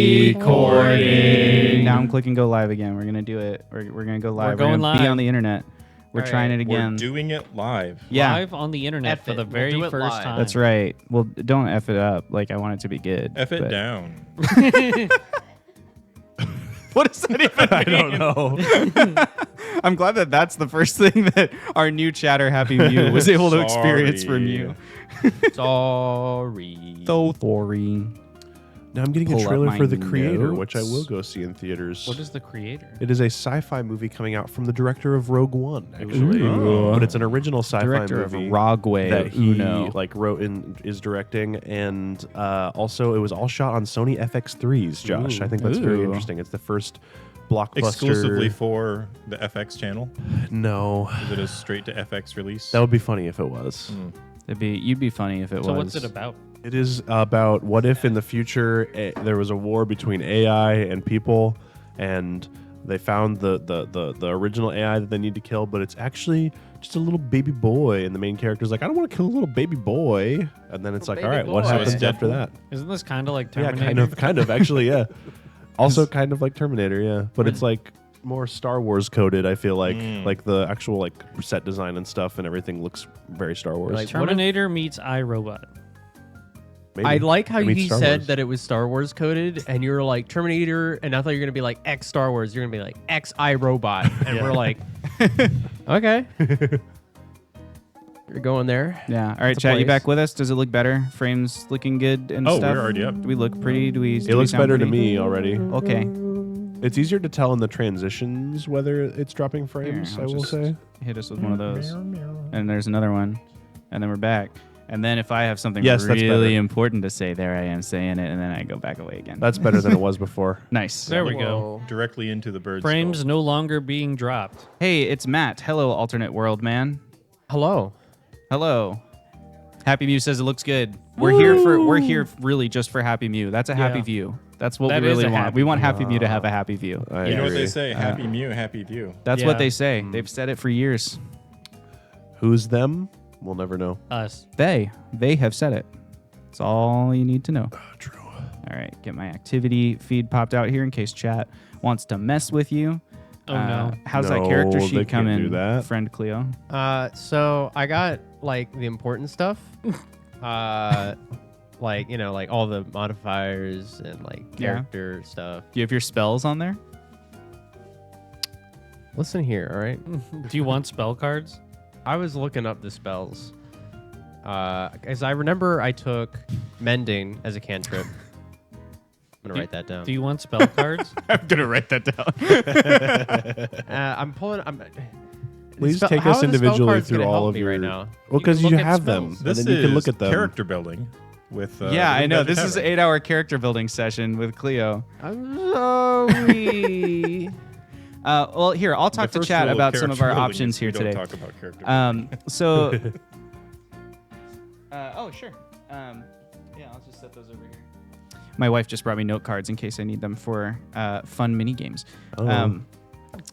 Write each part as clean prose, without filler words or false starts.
Recording. Now I'm clicking go live again. We're gonna do it. We're gonna go live. We're going gonna be live. on the internet. We're trying it again. We're doing it live. Yeah, Live on the internet F for it. the We'll very do it first live. time. that's right. Well, don't f it up. Like I want it to be good. F it but- down. What does that even mean? I don't know. I'm glad that that's the first thing that our new chatter Happy Mew was able to experience from you. Sorry. So sorry. Now I'm getting Pull a up trailer my for The Creator, which I notes. will go see in theaters. What is the creator? It is a sci-fi movie coming out from the director of Rogue One, actually. Ooh. But it's an original sci-fi Director movie of Rogway that he Uno. wrote and is directing, and also it was all shot on Sony FX3s. Josh, Ooh. I think that's very Ooh. interesting. It's the first blockbuster Exclusively for the FX channel. No, Is it a straight to FX release? that would be funny if it was. You'd be funny if it So was. what's it about? It is about what if in the future there was a war between AI and people, and they found the original AI that they need to kill, but it's actually just a little baby boy, and the main character's like, I don't want to kill a little baby boy, and then it's like, all right, what boy. happens So it's after Deadpool? that? Isn't this kind of like Yeah, Terminator? kind of, actually, yeah. Also, kind of like Terminator, yeah, but it's like more Star Wars coded. I feel like the actual like set design and stuff and everything looks very Star Wars. Like, Terminator meets iRobot. Maybe. I like how It meets he Star said Wars. that it was Star Wars coded, and you were like Terminator, and I thought you were gonna be like X Star Wars. You're gonna be like X iRobot, and Yeah. we're like, okay, you're going there. Yeah. All right, It's a chat. You place. back with us? Does it look better? Frames looking good and Oh, stuff. we're already up. Do we look pretty? Do we? It looks better to me already. Okay. It's easier to tell in the transitions whether it's dropping Here, frames, I'll I will just say. Hit us with one of those, and there's another one, and then we're back. And then if I have something Yes, that's really better. important to say, there I am saying it, and then I go back away again. That's better than it was before. Nice. There we go. Directly into the bird's Frames skull. no longer being dropped. Hey, it's Matt. Hello, alternate world man. Hello. Hello. Happy Mew says it looks good. We're here really just for Happy Mew. That's a happy Yeah. view. That's what That we is really a want. happy We want view. Happy Mew to have a happy view. I You know what agree. they say? Happy Mew, happy view. That's Yeah. what they say. They've said it for years. Who's them? We'll never know. Us. They have said it. That's all you need to know. True. All right, get my activity feed popped out here in case chat wants to mess with you. Oh, no. How's that No, character they sheet can't coming, do that. friend Cleo? So I got like the important stuff, like like all the modifiers and like Yeah. character stuff. Do you have your spells on there? Listen here, all right. Do you want spell cards? I was looking up the spells. As I remember, I took mending as a cantrip. I'm gonna write that down. Do you want spell cards? I'm gonna write that down. I'm pulling. Please take us individually through all of your. right now. Well, because can you look at have them, spells. and then you can look is at them. character building with. Yeah, I know. Magic This is an Heaven. 8-hour character building session with Cleo. I'm sorry. Well, here I'll The talk to first chat rule about some of character our building options is here we don't today. Talk about character building. So, oh sure. Yeah, I'll just set those over here. My wife just brought me note cards in case I need them for fun mini games. Oh.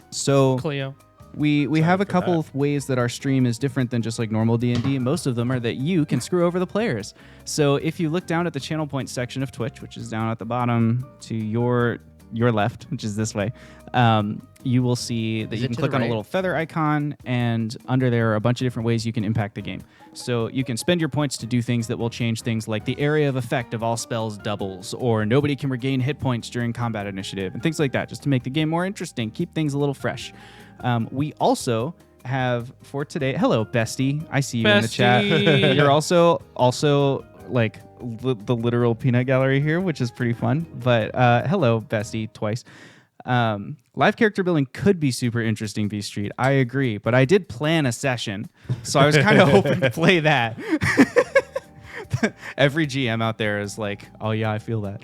So Cleo. we have a for couple that. of ways that our stream is different than just like normal D&D. Most of them are that you can screw over the players. So if you look down at the channel points section of Twitch, which is down at the bottom to your left, which is this way, you will see that Is you it can to click the on a right? little feather icon, and under there are a bunch of different ways you can impact the game. So you can spend your points to do things that will change things like the area of effect of all spells doubles, or nobody can regain hit points during combat initiative, and things like that, just to make the game more interesting, keep things a little fresh. We also have for today, hello bestie, I see you in the chat. Bestie. You're also like the literal peanut gallery here, which is pretty fun. But hello bestie twice. Live character building could be super interesting, B Street. I agree, but I did plan a session, so I was kind of hoping to play that. Every GM out there is like, oh yeah, I feel that.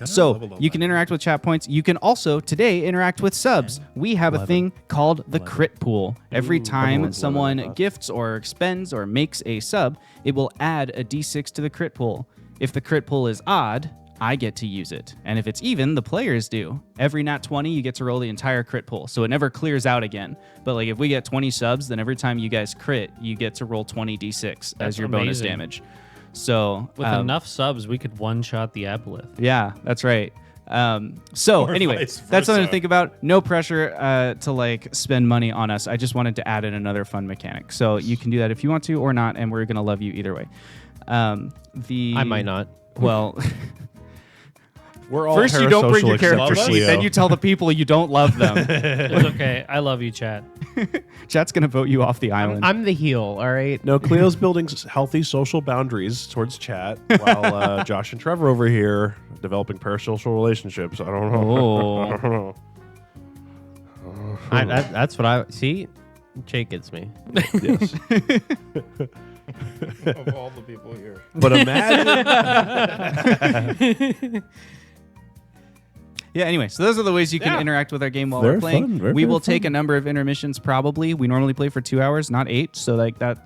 So you can interact with chat points. You can also today interact with subs. We have a thing called the crit pool. Every time everyone's someone loving that. gifts or expends or makes a sub, it will add a d6 to the crit pool. If the crit pool is odd, I get to use it. And if it's even, the players do. Every nat 20, you get to roll the entire crit pool. So it never clears out again. But like if we get 20 subs, then every time you guys crit, you get to roll 20 d6 as your bonus amazing. damage. So With enough subs, we could one-shot the aboleth. Yeah, that's right. So Or anyway, vice that's something to versa. think about. No pressure to like spend money on us. I just wanted to add in another fun mechanic. So you can do that if you want to or not, and we're gonna love you either way. I might not. Well, We're all first you don't bring your parasocial character except for sheet, then Cleo. you tell the people you don't love them. It's okay. I love you, chat. Chat's gonna vote you off the island. I'm the heel, all right? No, Cleo's building healthy social boundaries towards chat, while Josh and Trevor over here developing parasocial relationships. I don't know. Oh. I don't know. That's what I see. Jake gets me. Yes. Of all the people here. But imagine. Yeah, anyway, so those are the ways you can Yeah. interact with our game while Very we're playing. fun, very, we very will take fun. a number of intermissions probably. We normally play for 2 hours, not 8. So like that,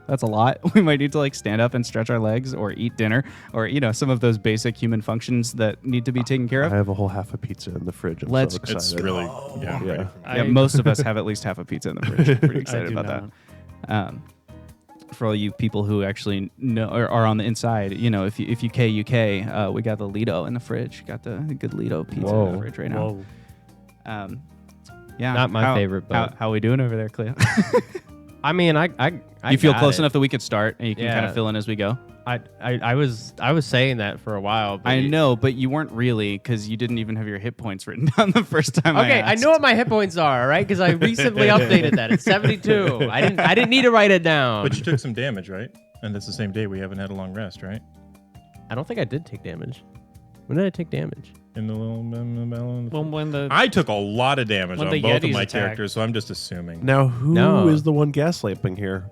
that's a lot. We might need to like stand up and stretch our legs or eat dinner or, some of those basic human functions that need to be taken care I of. have a whole half a pizza in the fridge. I'm Let's- so excited. It's really, Yeah. ready for me. Yeah, most of us have at least half a pizza in the fridge. Pretty excited I do about not. that. For all you people who actually know or are on the inside, if you KUK, we got the Lido in the fridge. Got the good Lido pizza in the Whoa. fridge right now. Whoa. Yeah, Not my favorite, but- how we doing over there, Cleo? I mean, I You feel got close it. enough that we could start, and you can kind Yeah. of fill in as we go. I was saying that for a while. But I know, but you weren't really, because you didn't even have your hit points written down the first time. Okay, I asked. know what my hit points are, all right? Because I recently updated that. It's 72. I didn't need to write it down. But you took some damage, right? And it's the same day we haven't had a long rest, right? I don't think I did take damage. When did I take damage? In the little melon. When the I took a lot of damage When on the both of Yetis my attack. characters, so I'm just assuming. Now, who is No. the one gaslamping here?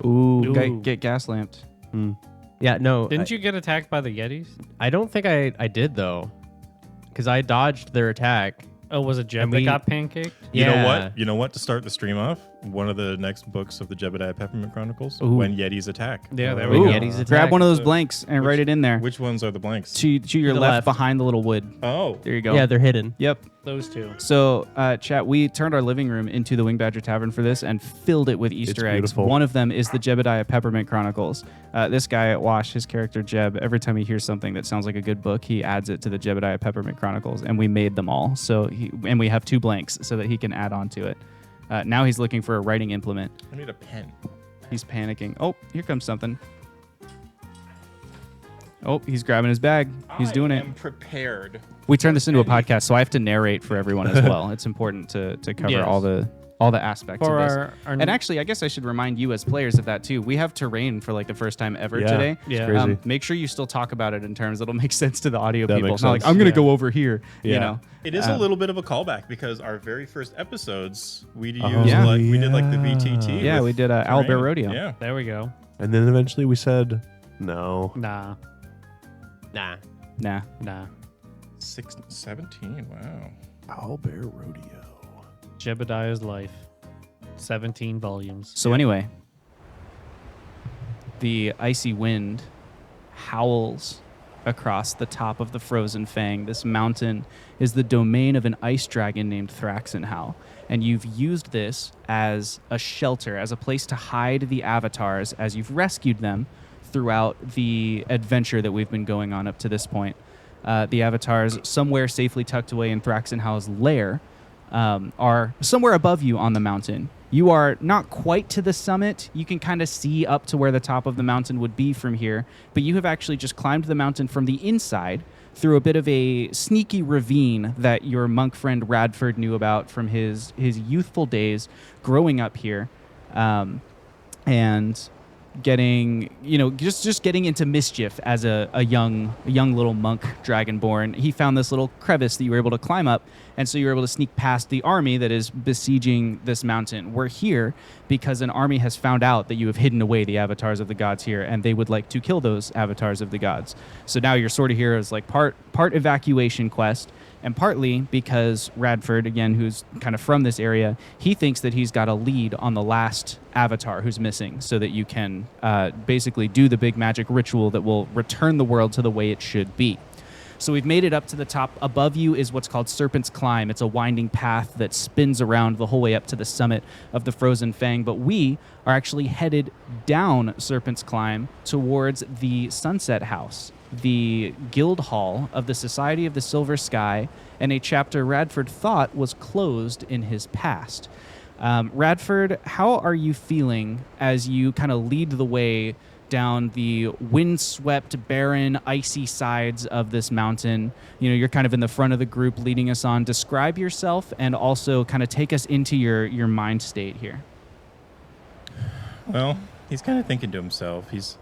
Ooh, Ooh. get gas lamped. Yeah, no. didn't you get attacked by the Yetis? I don't think I did, though. Because I dodged their attack. Oh, was it Jeb And that we- got pancaked? You know Yeah. what? You know what to start the stream off? One of the next books of the Jebediah Peppermint Chronicles. Ooh. When Yetis attack. Yeah, there Ooh, we go. Yetis attack. grab one of those So- blanks and write it in there. Which ones are the blanks? To your the left, left. behind the little wood. Oh. There you go. Yeah, they're hidden. Yep. Those two. So, chat, we turned our living room into the Wing Badger Tavern for this and filled it with Easter eggs. beautiful. One of them is the Jebediah Peppermint Chronicles. This guy at Wash, his character Jeb, every time he hears something that sounds like a good book, he adds it to the Jebediah Peppermint Chronicles, and we made them all. So, and we have 2 blanks so that he can add on to it. Now he's looking for a writing implement. I need a pen. He's panicking. Oh, here comes something. Oh, he's grabbing his bag. He's doing it. I'm prepared. We turned this into a podcast, so I have to narrate for everyone as well. It's important to cover Yes. all the aspects For of this. our And actually, I guess I should remind you as players of that too. We have terrain for like the first time ever Yeah. today. Yeah. Crazy. Make sure you still talk about it in terms that'll make sense to the audio That people. makes It's not like sense. I'm gonna Yeah. go over here. You Yeah. know. It is a little bit of a callback because our very first episodes we used Yeah. we did like the VTT. Yeah, with we did Owlbear terrain. Rodeo. Yeah. there we go. And then eventually we said, no. Nah. Nah. Nah. 17. Wow. Owlbear Rodeo. Jebediah's life. 17 volumes. So anyway, the icy wind howls across the top of the frozen fang. This mountain is the domain of an ice dragon named Thraxenhow, and you've used this as a shelter, as a place to hide the avatars as you've rescued them throughout the adventure that we've been going on up to this point. The avatars, somewhere safely tucked away in Thraxenhow's lair, are somewhere above you on the mountain. You are not quite to the summit. You can kind of see up to where the top of the mountain would be from here, but you have actually just climbed the mountain from the inside through a bit of a sneaky ravine that your monk friend Radford knew about from his youthful days growing up here, and getting, just getting into mischief as a young little monk dragonborn. He found this little crevice that you were able to climb up, and so you were able to sneak past the army that is besieging this mountain. We're here because an army has found out that you have hidden away the avatars of the gods here, and they would like to kill those avatars of the gods. So now you're sort of here as like part evacuation quest, and partly because Radford, again, who's kind of from this area, he thinks that he's got a lead on the last avatar who's missing, so that you can basically do the big magic ritual that will return the world to the way it should be. So we've made it up to the top. Above you is what's called Serpent's Climb. It's a winding path that spins around the whole way up to the summit of the Frozen Fang. But we are actually headed down Serpent's Climb towards the Sunset House, the guild hall of the Society of the Silver Sky, and a chapter Radford thought was closed in his past. Radford, how are you feeling as you kind of lead the way down the windswept, barren, icy sides of this mountain? You're kind of in the front of the group leading us on. Describe yourself and also kind of take us into your mind state here. Well, he's kind of thinking to himself. He's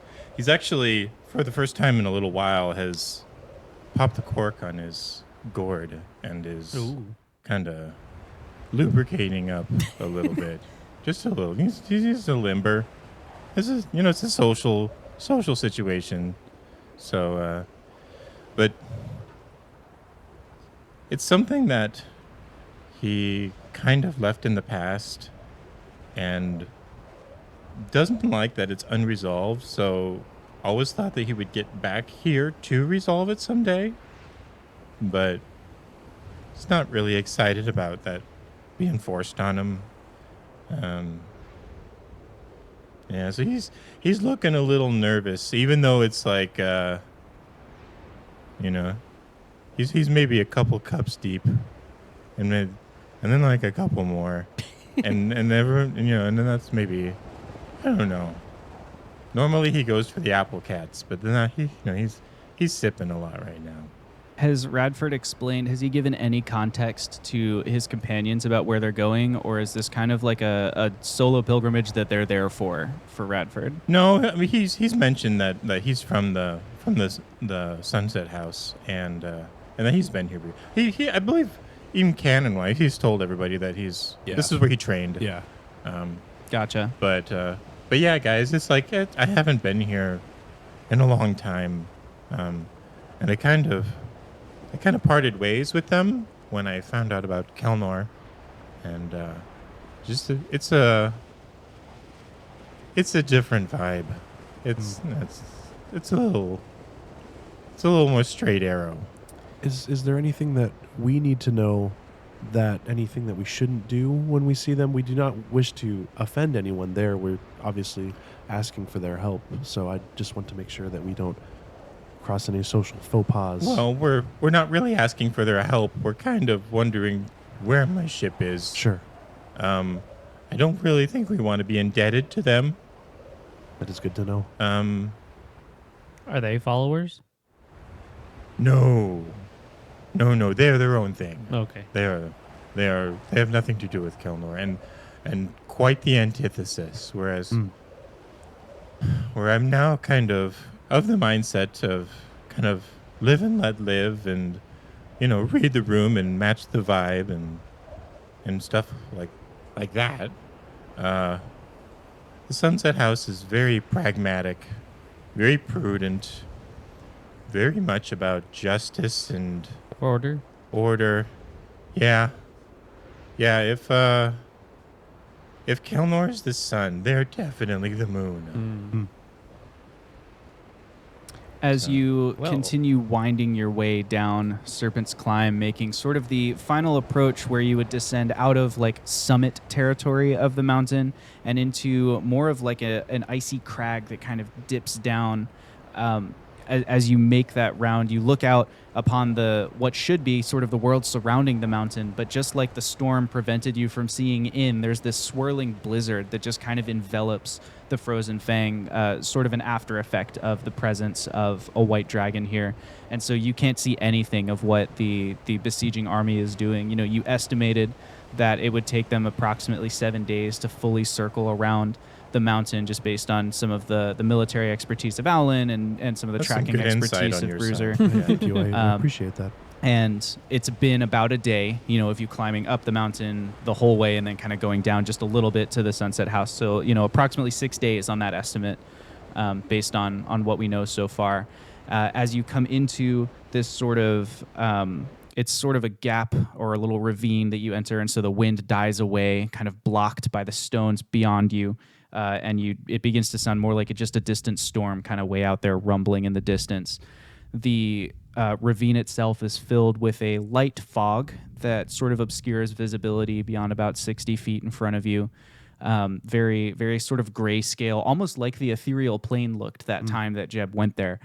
actually, for the first time in a little while, has popped the cork on his gourd and is kind of lubricating up a little bit. Just a little. He's a limber. This is, it's a social situation. So, but it's something that he kind of left in the past and doesn't like that it's unresolved. So, always thought that he would get back here to resolve it someday. But he's not really excited about that being forced on him. Yeah, so he's looking a little nervous, even though it's like, he's maybe a couple cups deep, and then like a couple more, and everyone, and then that's maybe, I don't know. Normally he goes for the apple cats, but then he's sipping a lot right now. Has Radford explained, has he given any context to his companions about where they're going, or is this kind of like a solo pilgrimage that they're there for Radford? No, I mean he's mentioned that he's from the Sunset House and that he's been here. He I believe even canon-wise he's told everybody that this is where he trained. Yeah. Gotcha. But yeah, guys, it's like I haven't been here in a long time, and I kind of parted ways with them when I found out about Kelnor, and it's a different vibe. It's a little more straight arrow. Is there anything that we need to know, that anything that we shouldn't do when we see them? We do not wish to offend anyone there. We're obviously asking for their help, so I just want to make sure that we don't cross any social faux pas. Well, we're not really asking for their help. We're kind of wondering where my ship is. Sure. I don't really think we want to be indebted to them. That is good to know. Are they followers? No, they're their own thing. Okay. They have nothing to do with Kelnor, and quite the antithesis. Whereas, where I'm now kind of the mindset of kind of live and let live, and read the room and match the vibe and stuff like that. The Sunset House is very pragmatic, very prudent, very much about justice and Order. Yeah. If Kelnor's the sun, they're definitely the moon. As you continue winding your way down Serpent's Climb, making sort of the final approach where you would descend out of like summit territory of the mountain and into more of like an icy crag that kind of dips down. As you make that round, you look out upon what should be sort of the world surrounding the mountain, but just like the storm prevented you from seeing in, there's this swirling blizzard that just kind of envelops the Frozen Fang, sort of an after effect of the presence of a white dragon here. And so you can't see anything of what the besieging army is doing. You estimated that it would take them approximately 7 days to fully circle around the mountain, just based on some of the military expertise of Aulen and some of the That's tracking some good expertise insight of on your Bruiser. side. Yeah, thank you. I appreciate that. And it's been about a day, of you climbing up the mountain the whole way and then kind of going down just a little bit to the Sunset House. So, approximately 6 days on that estimate, based on what we know so far. As you come into this sort of, it's sort of a gap or a little ravine that you enter, and so the wind dies away, kind of blocked by the stones beyond you. And it begins to sound more like just a distant storm kind of way out there rumbling in the distance. The ravine itself is filled with a light fog that sort of obscures visibility beyond about 60 feet in front of you. Very, very sort of grayscale, almost like the ethereal plane looked that time that Jeb went there.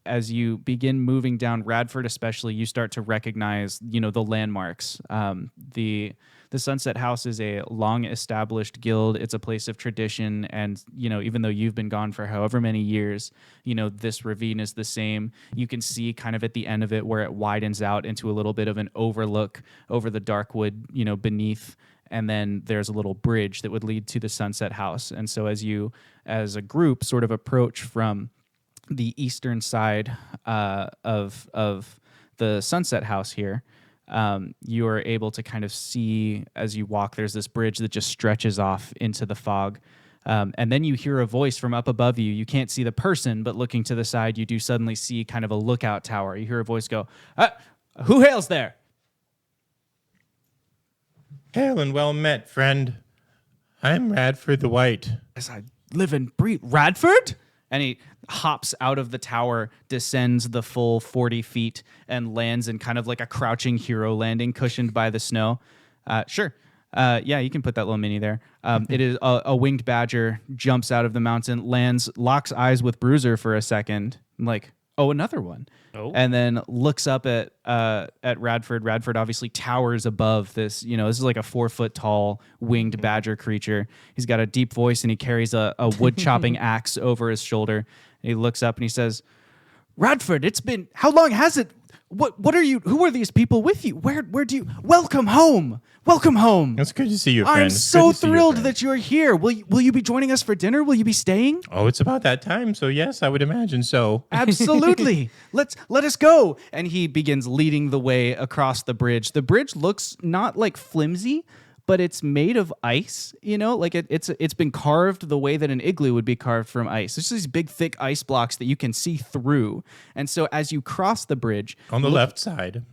As you begin moving down Radford, especially, you start to recognize, the landmarks. The Sunset House is a long-established guild. It's a place of tradition, and even though you've been gone for however many years, this ravine is the same. You can see kind of at the end of it where it widens out into a little bit of an overlook over the Darkwood, beneath. And then there's a little bridge that would lead to the Sunset House. And so as you, as a group, sort of approach from the eastern side of the Sunset House here, you are able to kind of see as you walk, there's this bridge that just stretches off into the fog. And then you hear a voice from up above you. You can't see the person, but looking to the side, you do suddenly see kind of a lookout tower. You hear a voice go, "Who hails there?" Hail and well met, friend. I'm Radford the White. As I live and breathe. Radford? And he hops out of the tower, descends the full 40 feet, and lands in kind of like a crouching hero landing, cushioned by the snow. Sure. Yeah, you can put that little mini there. It is a winged badger, jumps out of the mountain, lands, locks eyes with Bruiser for a second. I'm like, oh, another one. Oh. And then looks up at Radford. Radford obviously towers above this. This is like a 4 foot tall winged badger creature. He's got a deep voice and he carries a wood chopping axe over his shoulder. And he looks up and he says, "Radford, it's been, how long has it? What are you? Who are these people with you? Where do you? Welcome home. Welcome home. It's good to see you, friend. I'm It's so good to see you, thrilled friend. that you're here. Will you be joining us for dinner? Will you be staying? Oh, it's about that time, so yes, I would imagine so. Absolutely. Let us go." And he begins leading the way across the bridge. The bridge looks not like flimsy, but it's made of ice. Like it's been carved the way that an igloo would be carved from ice. There's these big, thick ice blocks that you can see through. And so as you cross the bridge, On the left side.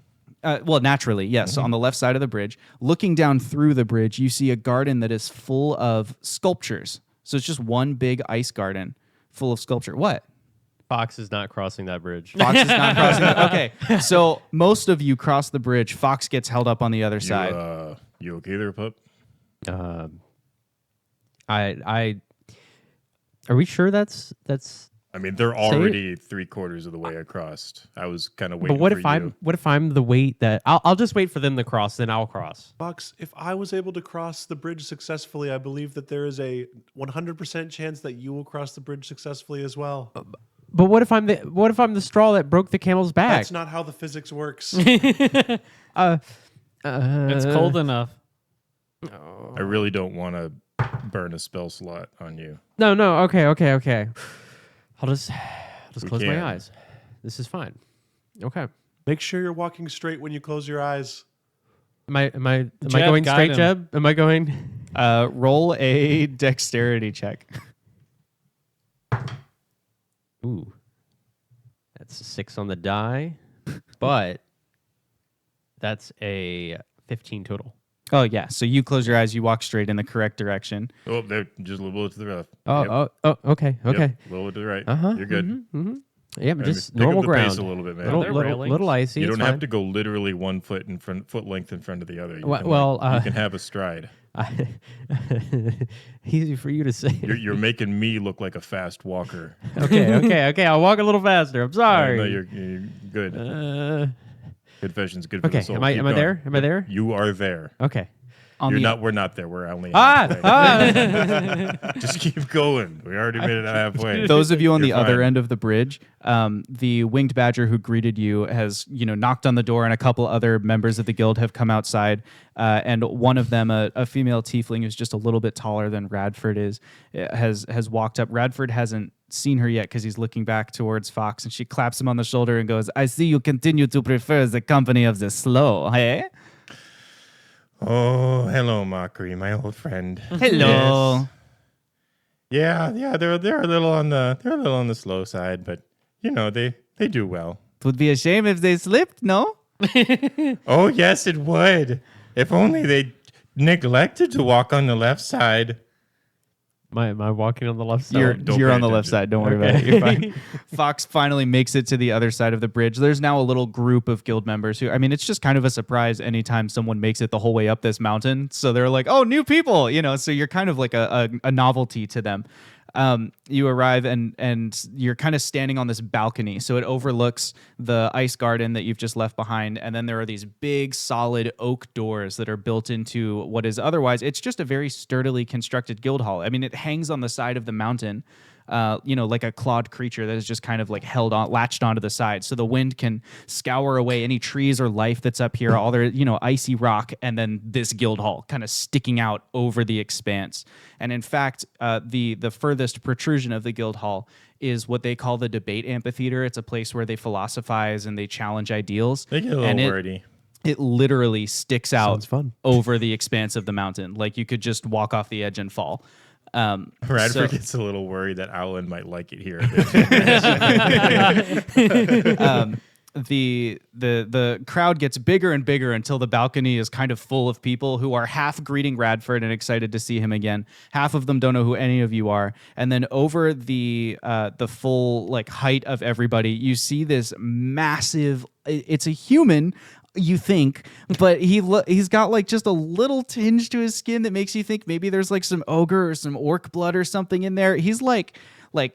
well, naturally, yes, on the left side of the bridge, looking down through the bridge, you see a garden that is full of sculptures. So it's just one big ice garden full of sculpture. What? Fox is not crossing that bridge. Fox is not crossing. Okay, so most of you cross the bridge. Fox gets held up on the other side. You okay there, pup? I are we sure that's I mean, they're already 3/4 of the way across. I was kind of waiting but what for if you. what if I'm the weight that I'll just wait for them to cross, then I'll cross. Bucks, if I was able to cross the bridge successfully, I believe that there is a 100% chance that you will cross the bridge successfully as well. But what if I'm the straw that broke the camel's back? That's not how the physics works. It's cold enough. I really don't want to burn a spell slot on you. No. Okay. I'll just We close can. my eyes. This is fine. Okay. Make sure you're walking straight when you close your eyes. Am I Jeb, going guide straight, him. Jeb? Am I going? Roll a dexterity check. Ooh, that's a 6 on the die, but that's a 15 total. Oh, yeah. So you close your eyes, you walk straight in the correct direction. Oh, they're just a little bit to the left. Oh, okay. Yep, a little bit to the right. You're good. Yeah, And just pick up normal the ground. pace a little bit, man. They're Little railings. icy. You it's don't have fine. to go literally 1 foot foot length in front of the other. You Well, can, you can have a stride. Easy for you to say. You're making me look like a fast walker. Okay. I'll walk a little faster. I'm sorry. No, you're good. Good visions, good for okay, the soul. am I Keep there? going. Am I there? You are there. Okay. We're not there. We're only halfway. Just keep going. We already made it halfway. Those of you on You're the other fine. end of the bridge, the winged badger who greeted you has, knocked on the door, and a couple other members of the guild have come outside. And one of them, a female tiefling who's just a little bit taller than Radford is, has walked up. Radford hasn't seen her yet because he's looking back towards Fox, and she claps him on the shoulder and goes, "I see you continue to prefer the company of the slow, hey?" Oh, hello, Mockery, my old friend. Hello. Yes. Yeah, they're a little on the slow side, but they do well. It would be a shame if they slipped, no? Oh, yes, it would. If only they neglected to walk on the left side. Am I walking on the left side? You're don't you're pay on the left attention. side. Don't worry about it. You're fine. Fox finally makes it to the other side of the bridge. There's now a little group of guild members who, I mean, it's just kind of a surprise anytime someone makes it the whole way up this mountain. So they're like, oh, new people, so you're kind of like a novelty to them. You arrive and you're kind of standing on this balcony. So it overlooks the ice garden that you've just left behind. And then there are these big solid oak doors that are built into what is otherwise, it's just a very sturdily constructed guild hall. I mean, it hangs on the side of the mountain, like a clawed creature that is just kind of like latched onto the side. So the wind can scour away any trees or life that's up here, all their, icy rock, and then this guild hall kind of sticking out over the expanse. And in fact, the furthest protrusion of the guild hall is what they call the debate amphitheater. It's a place where they philosophize and they challenge ideals. They get a little wordy. It literally sticks out Sounds fun. over the expanse of the mountain. Like you could just walk off the edge and fall. Radford so- gets a little worried that Aulen might like it here. The crowd gets bigger and bigger until the balcony is kind of full of people who are half greeting Radford and excited to see him again. Half of them don't know who any of you are. And then over the full like height of everybody, you see this massive. It's a human, you think, but he's got like just a little tinge to his skin that makes you think maybe there's like some ogre or some orc blood or something in there. He's like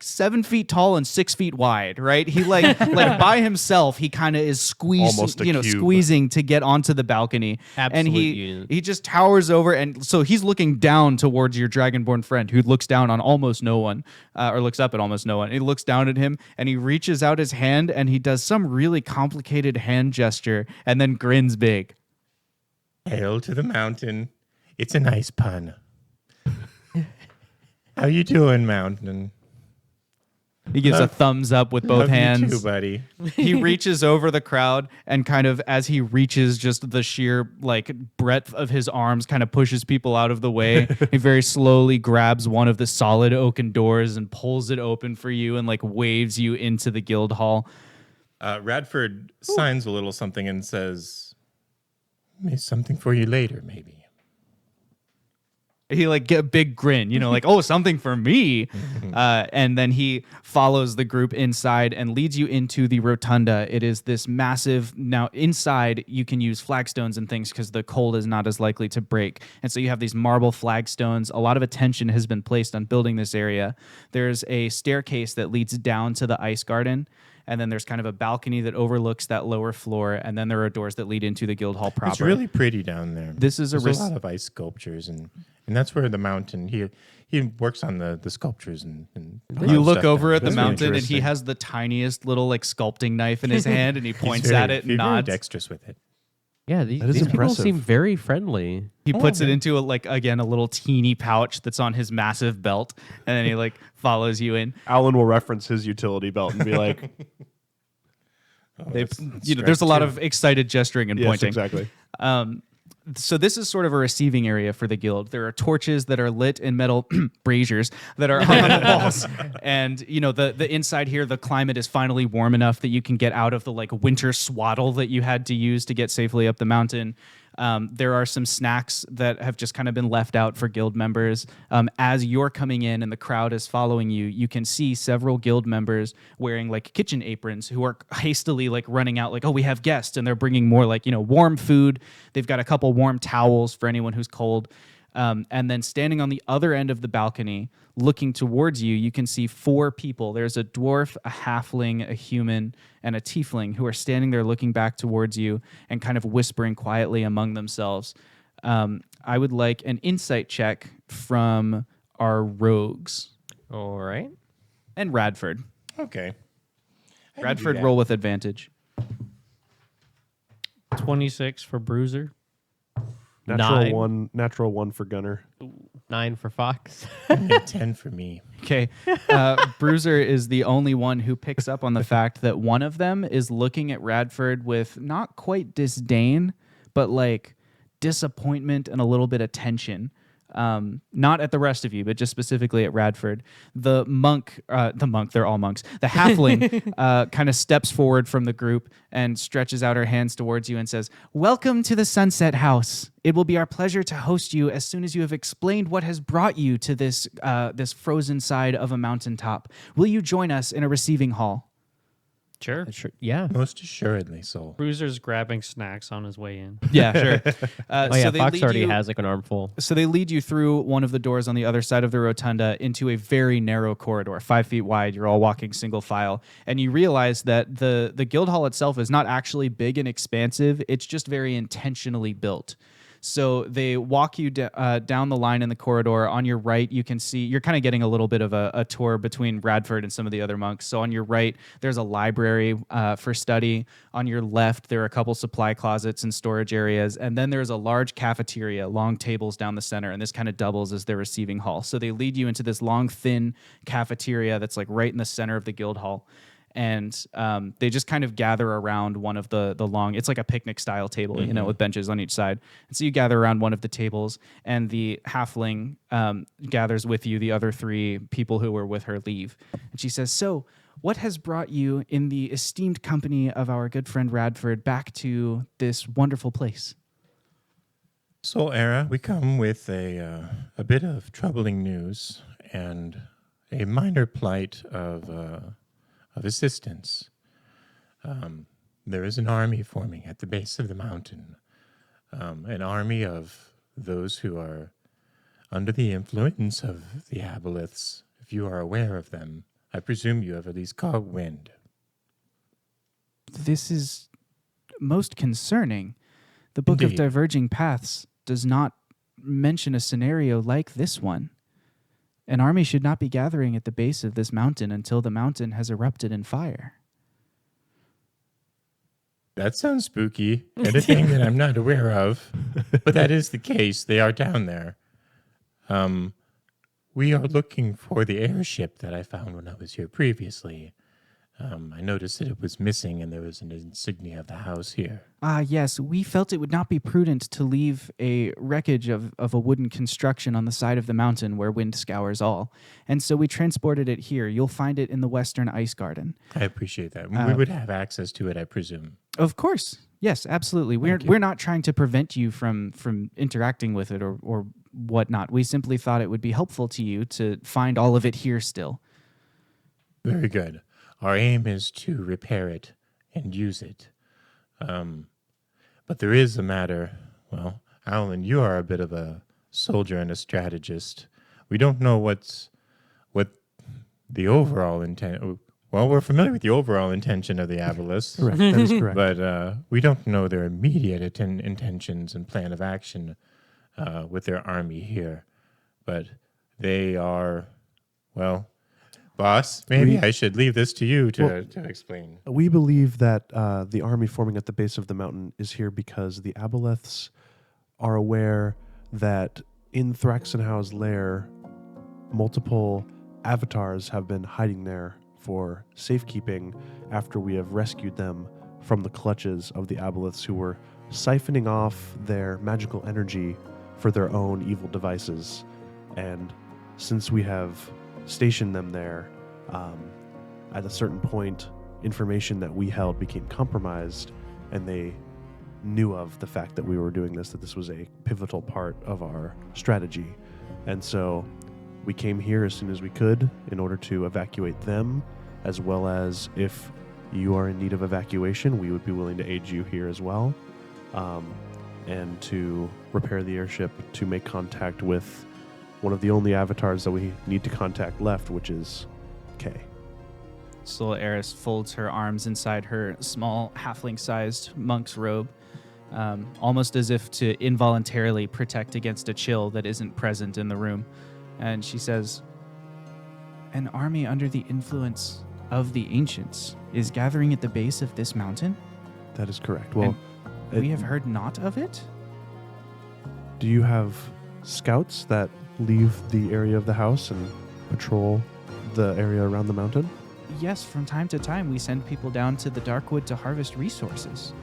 7 feet tall and 6 feet wide, right? He like by himself, he kind of is Almost a cube. squeezing to get onto the balcony. And Absolute he unit. he just towers over, and so he's looking down towards your dragonborn friend, who looks down on almost no one, or looks up at almost no one. He looks down at him, and he reaches out his hand, and he does some really complicated hand gesture, and then grins big. Hail to the mountain. It's a nice pun. How you doing, mountain? He gives a thumbs up with both Love hands. you too, buddy. He reaches over the crowd and kind of, as he reaches just the sheer like breadth of his arms, kind of pushes people out of the way. He very slowly grabs one of the solid oaken doors and pulls it open for you and like waves you into the guild hall. Radford signs a little something and says, "Maybe something for you later, maybe." He like get a big grin, like, oh, something for me. And then he follows the group inside and leads you into the rotunda. It is this massive, now inside you can use flagstones and things because the cold is not as likely to break. And so you have these marble flagstones. A lot of attention has been placed on building this area. There's a staircase that leads down to the ice garden. And then there's kind of a balcony that overlooks that lower floor. And then there are doors that lead into the guild hall proper. It's really pretty down there. This is There's a lot of ice sculptures, and that's where the mountain. He works on the sculptures and You look stuff over down at the there. mountain, and he has the tiniest little like sculpting knife in his hand, and he points at it and He's very nods. dexterous with it. Yeah, is these people impressive. seem very friendly. He puts it into a little teeny pouch that's on his massive belt, and then he like follows you in. Alan will reference his utility belt and be like, There's a lot of excited gesturing and yes, pointing. exactly. So this is sort of a receiving area for the guild. There are torches that are lit in metal braziers that are on the walls. And, the inside here, the climate is finally warm enough that you can get out of the like winter swaddle that you had to use to get safely up the mountain. There are some snacks that have just kind of been left out for guild members. As you're coming in and the crowd is following you, you can see several guild members wearing like kitchen aprons who are hastily like running out like, oh, we have guests, and they're bringing more like, warm food. They've got a couple warm towels for anyone who's cold. And then standing on the other end of the balcony, looking towards you, you can see 4 people. There's a dwarf, a halfling, a human, and a tiefling who are standing there looking back towards you and kind of whispering quietly among themselves. I would like an insight check from our rogues. All right. And Radford. Okay. I can do Radford, that. roll with advantage. 26 for Bruiser. Natural one for Gunnar. 9 for Fox. And 10 for me. Okay. Bruiser is the only one who picks up on the fact that one of them is looking at Radford with not quite disdain, but like disappointment and a little bit of tension. not at the rest of you, but just specifically at Radford. The monk, they're all monks. The halfling kind of steps forward from the group and stretches out her hands towards you and says, "Welcome to the Sunset House. It will be our pleasure to host you as soon as you have explained what has brought you to this frozen side of a mountaintop. Will you join us in a receiving hall?" Sure. Yeah. Most assuredly, Sol. Bruiser's grabbing snacks on his way in. Yeah, sure. Oh yeah, they Fox lead already you- has like an armful. So they lead you through one of the doors on the other side of the rotunda into a very narrow corridor, 5 feet wide. You're all walking single file. And you realize that the guild hall itself is not actually big and expansive. It's just very intentionally built. So they walk you down the line in the corridor. On your right, you can see, you're kind of getting a little bit of a tour between Radford and some of the other monks. So on your right, there's a library for study. On your left, there are a couple supply closets and storage areas. And then there's a large cafeteria, long tables down the center. And this kind of doubles as their receiving hall. So they lead you into this long, thin cafeteria that's like right in the center of the guild hall. And they just kind of gather around one of the long, it's like a picnic style table, you know, with benches on each side. And so you gather around one of the tables, and the halfling gathers with you. The other three people who were with her leave. And she says, "So what has brought you in the esteemed company of our good friend Radford back to this wonderful place?" Sol Era, we come with a bit of troubling news and a minor plight of assistance. There is an army forming at the base of the mountain, an army of those who are under the influence of the aboleths. If you are aware of them, I presume you have at least caught wind. This is most concerning. The Book of Indeed. Diverging Paths does not mention a scenario like this one. An army should not be gathering at the base of this mountain until the mountain has erupted in fire. That sounds spooky and a thing that I'm not aware of, but that is the case. They are down there. We are looking for the airship that I found when I was here previously. I noticed that it was missing and there was an insignia of the house here. Yes, we felt it would not be prudent to leave a wreckage of a wooden construction on the side of the mountain where wind scours all. And so we transported it here. You'll find it in the Western Ice Garden. I appreciate that. We would have access to it, I presume. Of course. Yes, absolutely. We're not trying to prevent you from interacting with it or whatnot. We simply thought it would be helpful to you to find all of it here still. Very good. Our aim is to repair it and use it. But there is a matter. Well, Aulen, you are a bit of a soldier and a strategist. We don't know what the overall intent. Well, we're familiar with the overall intention of the aboleths. Correct. That is correct. But we don't know their immediate intentions and plan of action with their army here. But they are, well, boss, maybe I should leave this to you to explain. We believe that the army forming at the base of the mountain is here because the aboleths are aware that in Thraxenhau's lair, multiple avatars have been hiding there for safekeeping after we have rescued them from the clutches of the aboleths who were siphoning off their magical energy for their own evil devices. And since we have stationed them there, at a certain point, information that we held became compromised, and they knew of the fact that we were doing this, that this was a pivotal part of our strategy. And so we came here as soon as we could in order to evacuate them, as well as if you are in need of evacuation, we would be willing to aid you here as well, and to repair the airship, to make contact with one of the only avatars that we need to contact left, which is K. Sol Eris folds her arms inside her small halfling-sized monk's robe, almost as if to involuntarily protect against a chill that isn't present in the room. And she says, "An army under the influence of the ancients is gathering at the base of this mountain? That is correct. Well, We have heard not of it?" do you have scouts that leave the area of the house and patrol the area around the mountain? Yes, from time to time we send people down to the Darkwood to harvest resources.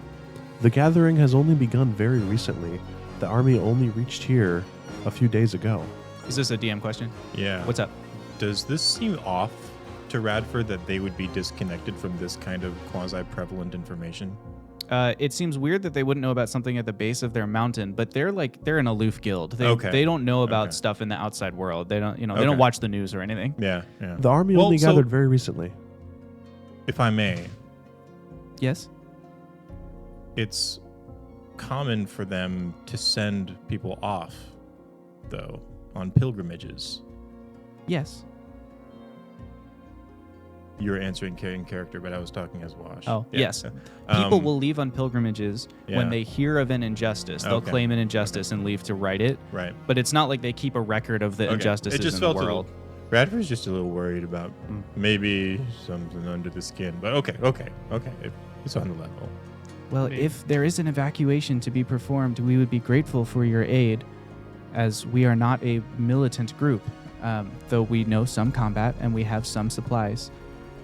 The gathering has only begun very recently. The army only reached here a few days ago. Is this a DM question? Yeah. What's up? Does this seem off to Radford that they would be disconnected from this kind of quasi-prevalent information? It seems weird that they wouldn't know about something at the base of their mountain, but they're an aloof guild. They don't know about stuff in the outside world. They don't, they don't watch the news or anything. Yeah. The army only gathered very recently. If I may, Yes. it's common for them to send people off, though, on pilgrimages. Yes. You're answering in character, but I was talking as Wash. Oh, Yeah. yes. People will leave on pilgrimages when Yeah. they hear of an injustice. They'll Okay. claim an injustice and leave to right it. Right. But it's not like they keep a record of the injustices It just in felt the a world. little. Radford's just a little worried about maybe something under the skin, but okay. It's on the level. Well, if there is an evacuation to be performed, we would be grateful for your aid, as we are not a militant group, though we know some combat and we have some supplies.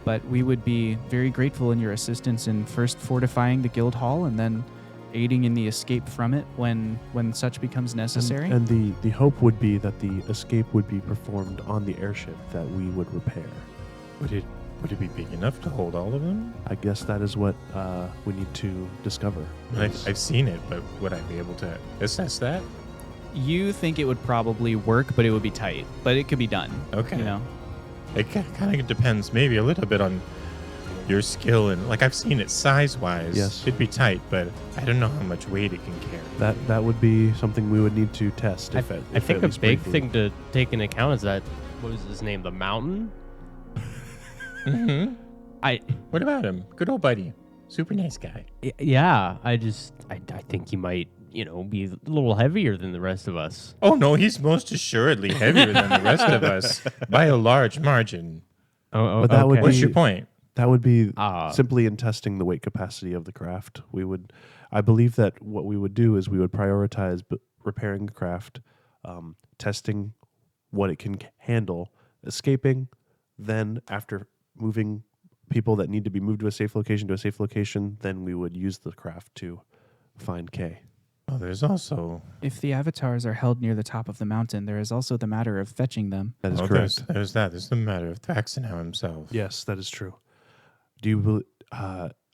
But we would be very grateful in your assistance in first fortifying the guild hall and then aiding in the escape from it when such becomes necessary. And the hope would be that the escape would be performed on the airship that we would repair. Would it be big enough to hold all of them? I guess that is what we need to discover. I've seen it, but would I be able to assess that? You think it would probably work, but it would be tight. But it could be done. Okay. You know? It kind of depends maybe a little bit on your skill, and like I've seen it size-wise. Yes. It'd be tight, but I don't know how much weight it can carry. That would be something we would need to test. I If think at a least big briefly. thing to take into account is that, what was his name? The Mountain? Mm-hmm. I What about him? Good old buddy. Super nice guy. Yeah, I think he might, be a little heavier than the rest of us. Oh, no, he's most assuredly heavier than the rest of us by a large margin. Oh, But that would What's be- your point? That would be Ah. simply in testing the weight capacity of the craft. I believe that what we would do is we would prioritize repairing the craft, testing what it can handle, escaping. Then, after moving people that need to be moved to a safe location, then we would use the craft to find Kay. Oh, there's also... If the avatars are held near the top of the mountain, there is also the matter of fetching them. That is Oh, correct. There's that. There's the matter of Thaxenau himself. Yes, that is true. Do you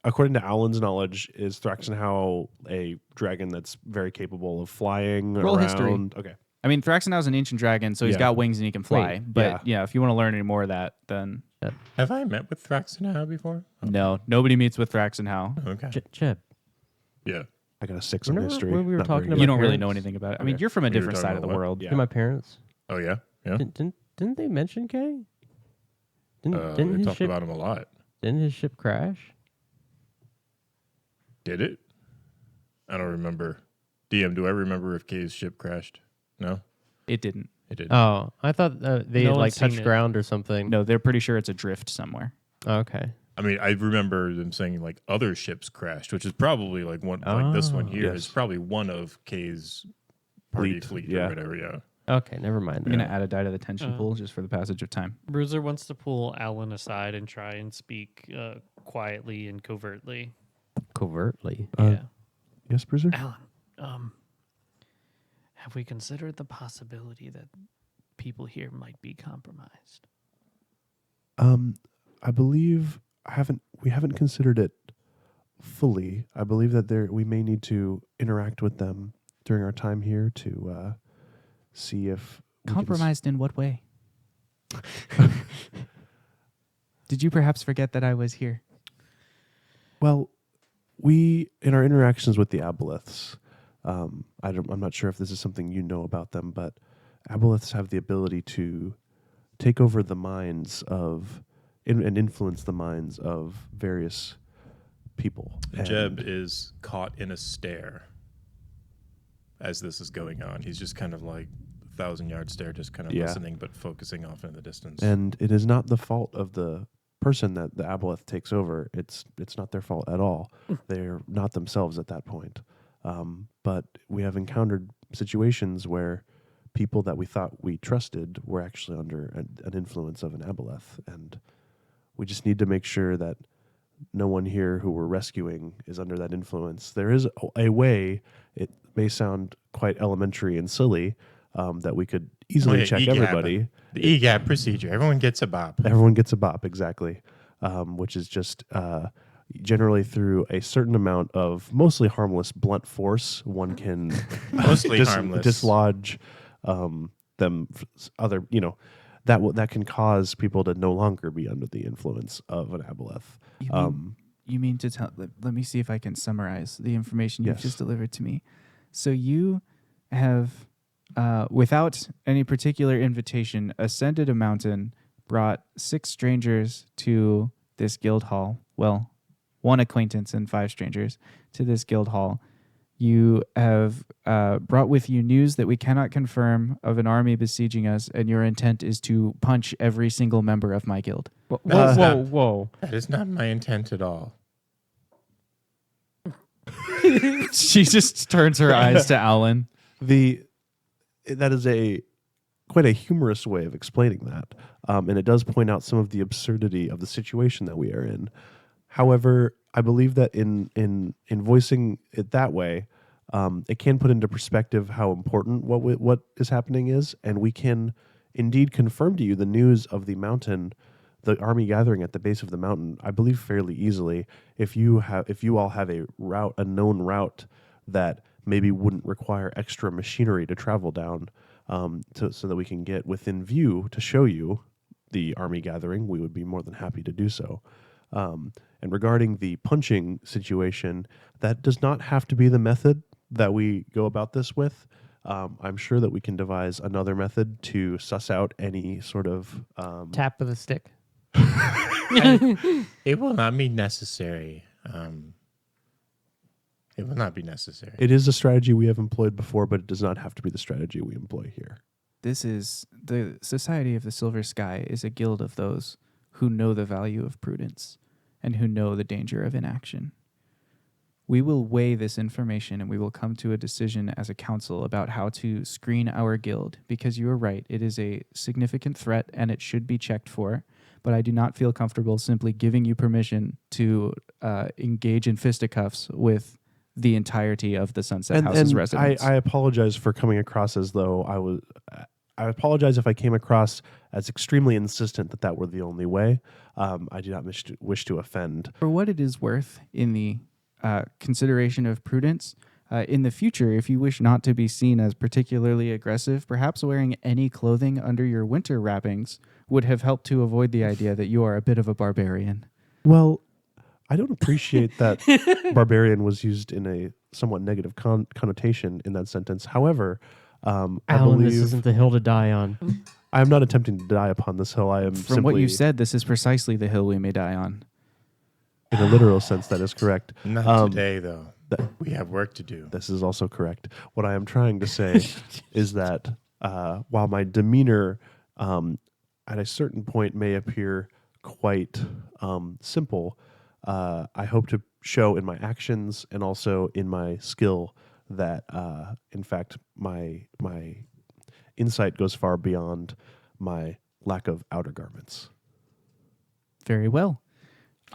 according to Aulen's knowledge, is Thraxenhau a dragon that's very capable of flying Roll around? history. Okay. I mean, Thraxenau's an ancient dragon, so he's Yeah. got wings and he can fly. Wait, But yeah, if you want to learn any more of that, then Have I met with Thraxenau before? no, nobody meets with Thraxenhau. Okay. Jeb, Yeah. I got a 6 on Remember history. when we were Not very talking good. about You don't really parents? know anything about it. I mean, Okay. you're from a We were different talking side of the about what? world. Yeah. to my parents. Oh, yeah? Yeah? Didn't they mention Kay? Didn't We his talked ship about him a lot. didn't his ship crash? Did it? I don't remember. DM, do I remember if Kay's ship crashed? No? It didn't. It did. Oh, I thought they No had, one's touched seen it. ground or something. No, they're pretty sure it's adrift somewhere. Oh, okay. I mean, I remember them saying like other ships crashed, which is probably like one like this one Oh. here Yes. is probably one of Kay's party fleet yeah. or whatever. Yeah. Okay, never mind. I'm then. going to add a die to the tension Uh, pool just for the passage of time. Bruiser wants to pull Aulen aside and try and speak quietly and covertly. Covertly. Yeah. Yes, Bruiser? Aulen, have we considered the possibility that people here might be compromised? I believe we haven't considered it fully. I believe that we may need to interact with them during our time here to see if we can Compromised in what way? Did you perhaps forget that I was here? Well, we in our interactions with the aboleths, I'm not sure if this is something you know about them, but aboleths have the ability to take over the minds of and influence the minds of various people. Jeb And- is caught in a stare as this is going on. He's just kind of like 1,000-yard stare, just kind of Yeah. listening but focusing off in the distance. And it is not the fault of the person that the aboleth takes over. It's not their fault at all. They're not themselves at that point. But we have encountered situations where people that we thought we trusted were actually under an influence of an aboleth. And we just need to make sure that no one here who we're rescuing is under that influence. There is a way, it may sound quite elementary and silly, that we could easily check EGAP. everybody. The EGAP procedure. Everyone gets a bop. Everyone gets a bop, exactly, which is just generally through a certain amount of mostly harmless blunt force, one can Mostly harmless. dislodge them other, that can cause people to no longer be under the influence of an aboleth. You mean to tell? Let me see if I can summarize the information you've Yes. just delivered to me. So you have, without any particular invitation, ascended a mountain, brought 6 strangers to this guild hall. Well, 1 acquaintance and 5 strangers to this guild hall. You have brought with you news that we cannot confirm of an army besieging us, and your intent is to punch every single member of my guild. Whoa, That's whoa, not- whoa. That is not my intent at all. She just turns her eyes to Aulen. That is quite a humorous way of explaining that, and it does point out some of the absurdity of the situation that we are in. However, I believe that in voicing it that way, it can put into perspective how important what is happening is, and we can indeed confirm to you the news of the mountain, the army gathering at the base of the mountain. I believe fairly easily if you all have a known route that maybe wouldn't require extra machinery to travel down, so that we can get within view to show you the army gathering. We would be more than happy to do so. And regarding the punching situation, that does not have to be the method that we go about this with. I'm sure that we can devise another method to suss out any sort of Tap with a stick. It will not be necessary. It will not be necessary. It is a strategy we have employed before, but it does not have to be the strategy we employ here. This is the Society of the Silver Sky is a guild of those who know the value of prudence and who know the danger of inaction. We will weigh this information and we will come to a decision as a council about how to screen our guild, because you are right, it is a significant threat and it should be checked for, but I do not feel comfortable simply giving you permission to engage in fisticuffs with the entirety of the Sunset House's residents. I apologize for coming across as though I apologize if I came across as extremely insistent that were the only way. I do not wish to offend. For what it is worth, in the consideration of prudence, in the future, if you wish not to be seen as particularly aggressive, perhaps wearing any clothing under your winter wrappings would have helped to avoid the idea that you are a bit of a barbarian. Well, I don't appreciate that barbarian was used in a somewhat negative connotation in that sentence. However, I Alan, believe this isn't the hill to die on. I am not attempting to die upon this hill. I am From simply, what you said, this is precisely the hill we may die on. in a literal sense, that is correct. Not today, though. that- We have work to do. This is also correct. What I am trying to say is that while my demeanor at a certain point may appear quite simple, I hope to show in my actions and also in my skill that, in fact, my insight goes far beyond my lack of outer garments. Very well.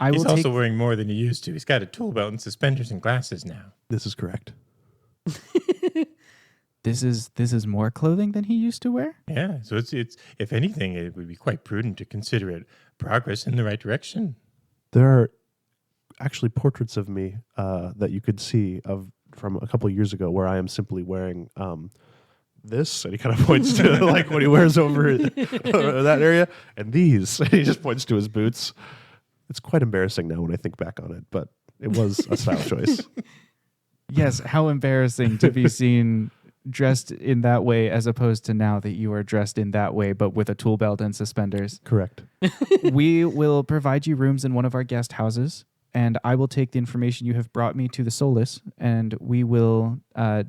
He's also wearing more than he used to. He's got a tool belt and suspenders and glasses now. This is correct. This is more clothing than he used to wear? Yeah, so it's if anything, it would be quite prudent to consider it progress in the right direction. There are actually portraits of me that you could see from a couple of years ago where I am simply wearing this, and he kind of points to like what he wears over that area, and these, and he just points to his boots. It's quite embarrassing now when I think back on it, but it was a style choice. Yes, how embarrassing to be seen dressed in that way as opposed to now that you are dressed in that way but with a tool belt and suspenders. Correct. We will provide you rooms in one of our guest houses, and I will take the information you have brought me to the Solace, and we will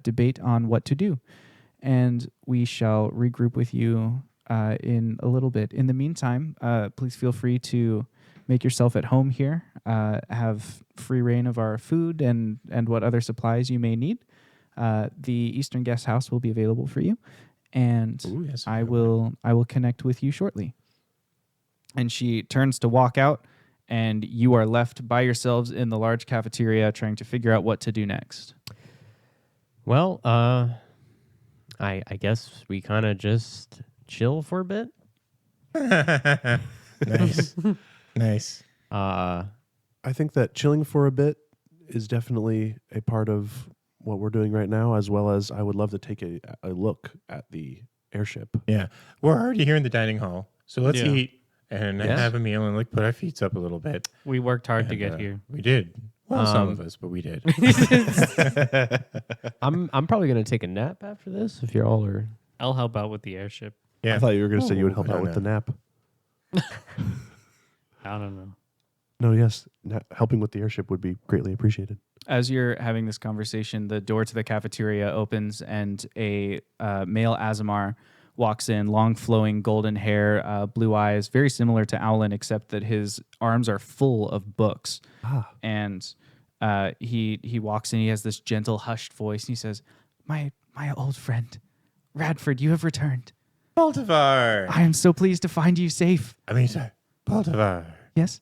debate on what to do. And we shall regroup with you in a little bit. In the meantime, please feel free to make yourself at home here, have free reign of our food and what other supplies you may need. The Eastern Guest House will be available for you, and Ooh, yes, I will connect with you shortly. And she turns to walk out, and you are left by yourselves in the large cafeteria trying to figure out what to do next. Well, I guess we kind of just chill for a bit. Nice. Nice. I think that chilling for a bit is definitely a part of what we're doing right now, as well as I would love to take a look at the airship. Yeah. We're already here in the dining hall. So let's Yeah. eat and Yes. have a meal and like put our feet up a little bit. We worked hard to And, get here. We did. Well, some of us, but we did. I'm probably gonna take a nap after this if you're all are. I'll help out with the airship. Yeah. I thought you were going to say you would help no, out with no. the nap. I don't know. No, yes, helping with the airship would be greatly appreciated. As you're having this conversation, the door to the cafeteria opens and a male Azamar walks in, long flowing golden hair, blue eyes, very similar to Aulen, except that his arms are full of books. And he walks in, he has this gentle, hushed voice, and he says, My old friend, Radford, you have returned. Baltivar. I am so pleased to find you safe. I mean, sir, Baltivar. Yes?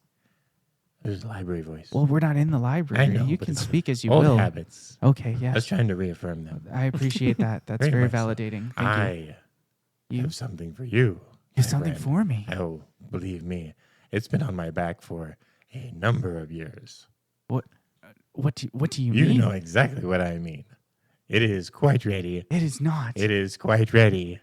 There's a library voice. Well, we're not in the library. I know, You but can it's speak as you old will. habits. Okay, I was yes. trying to reaffirm them. I appreciate that. That's Very very much so. validating. Thank you. I You have something for you. have my something friend. for me. Oh, believe me, it's been on my back for a number of years. What do you You mean? know exactly what I mean. It is quite ready. It is not. It is quite ready.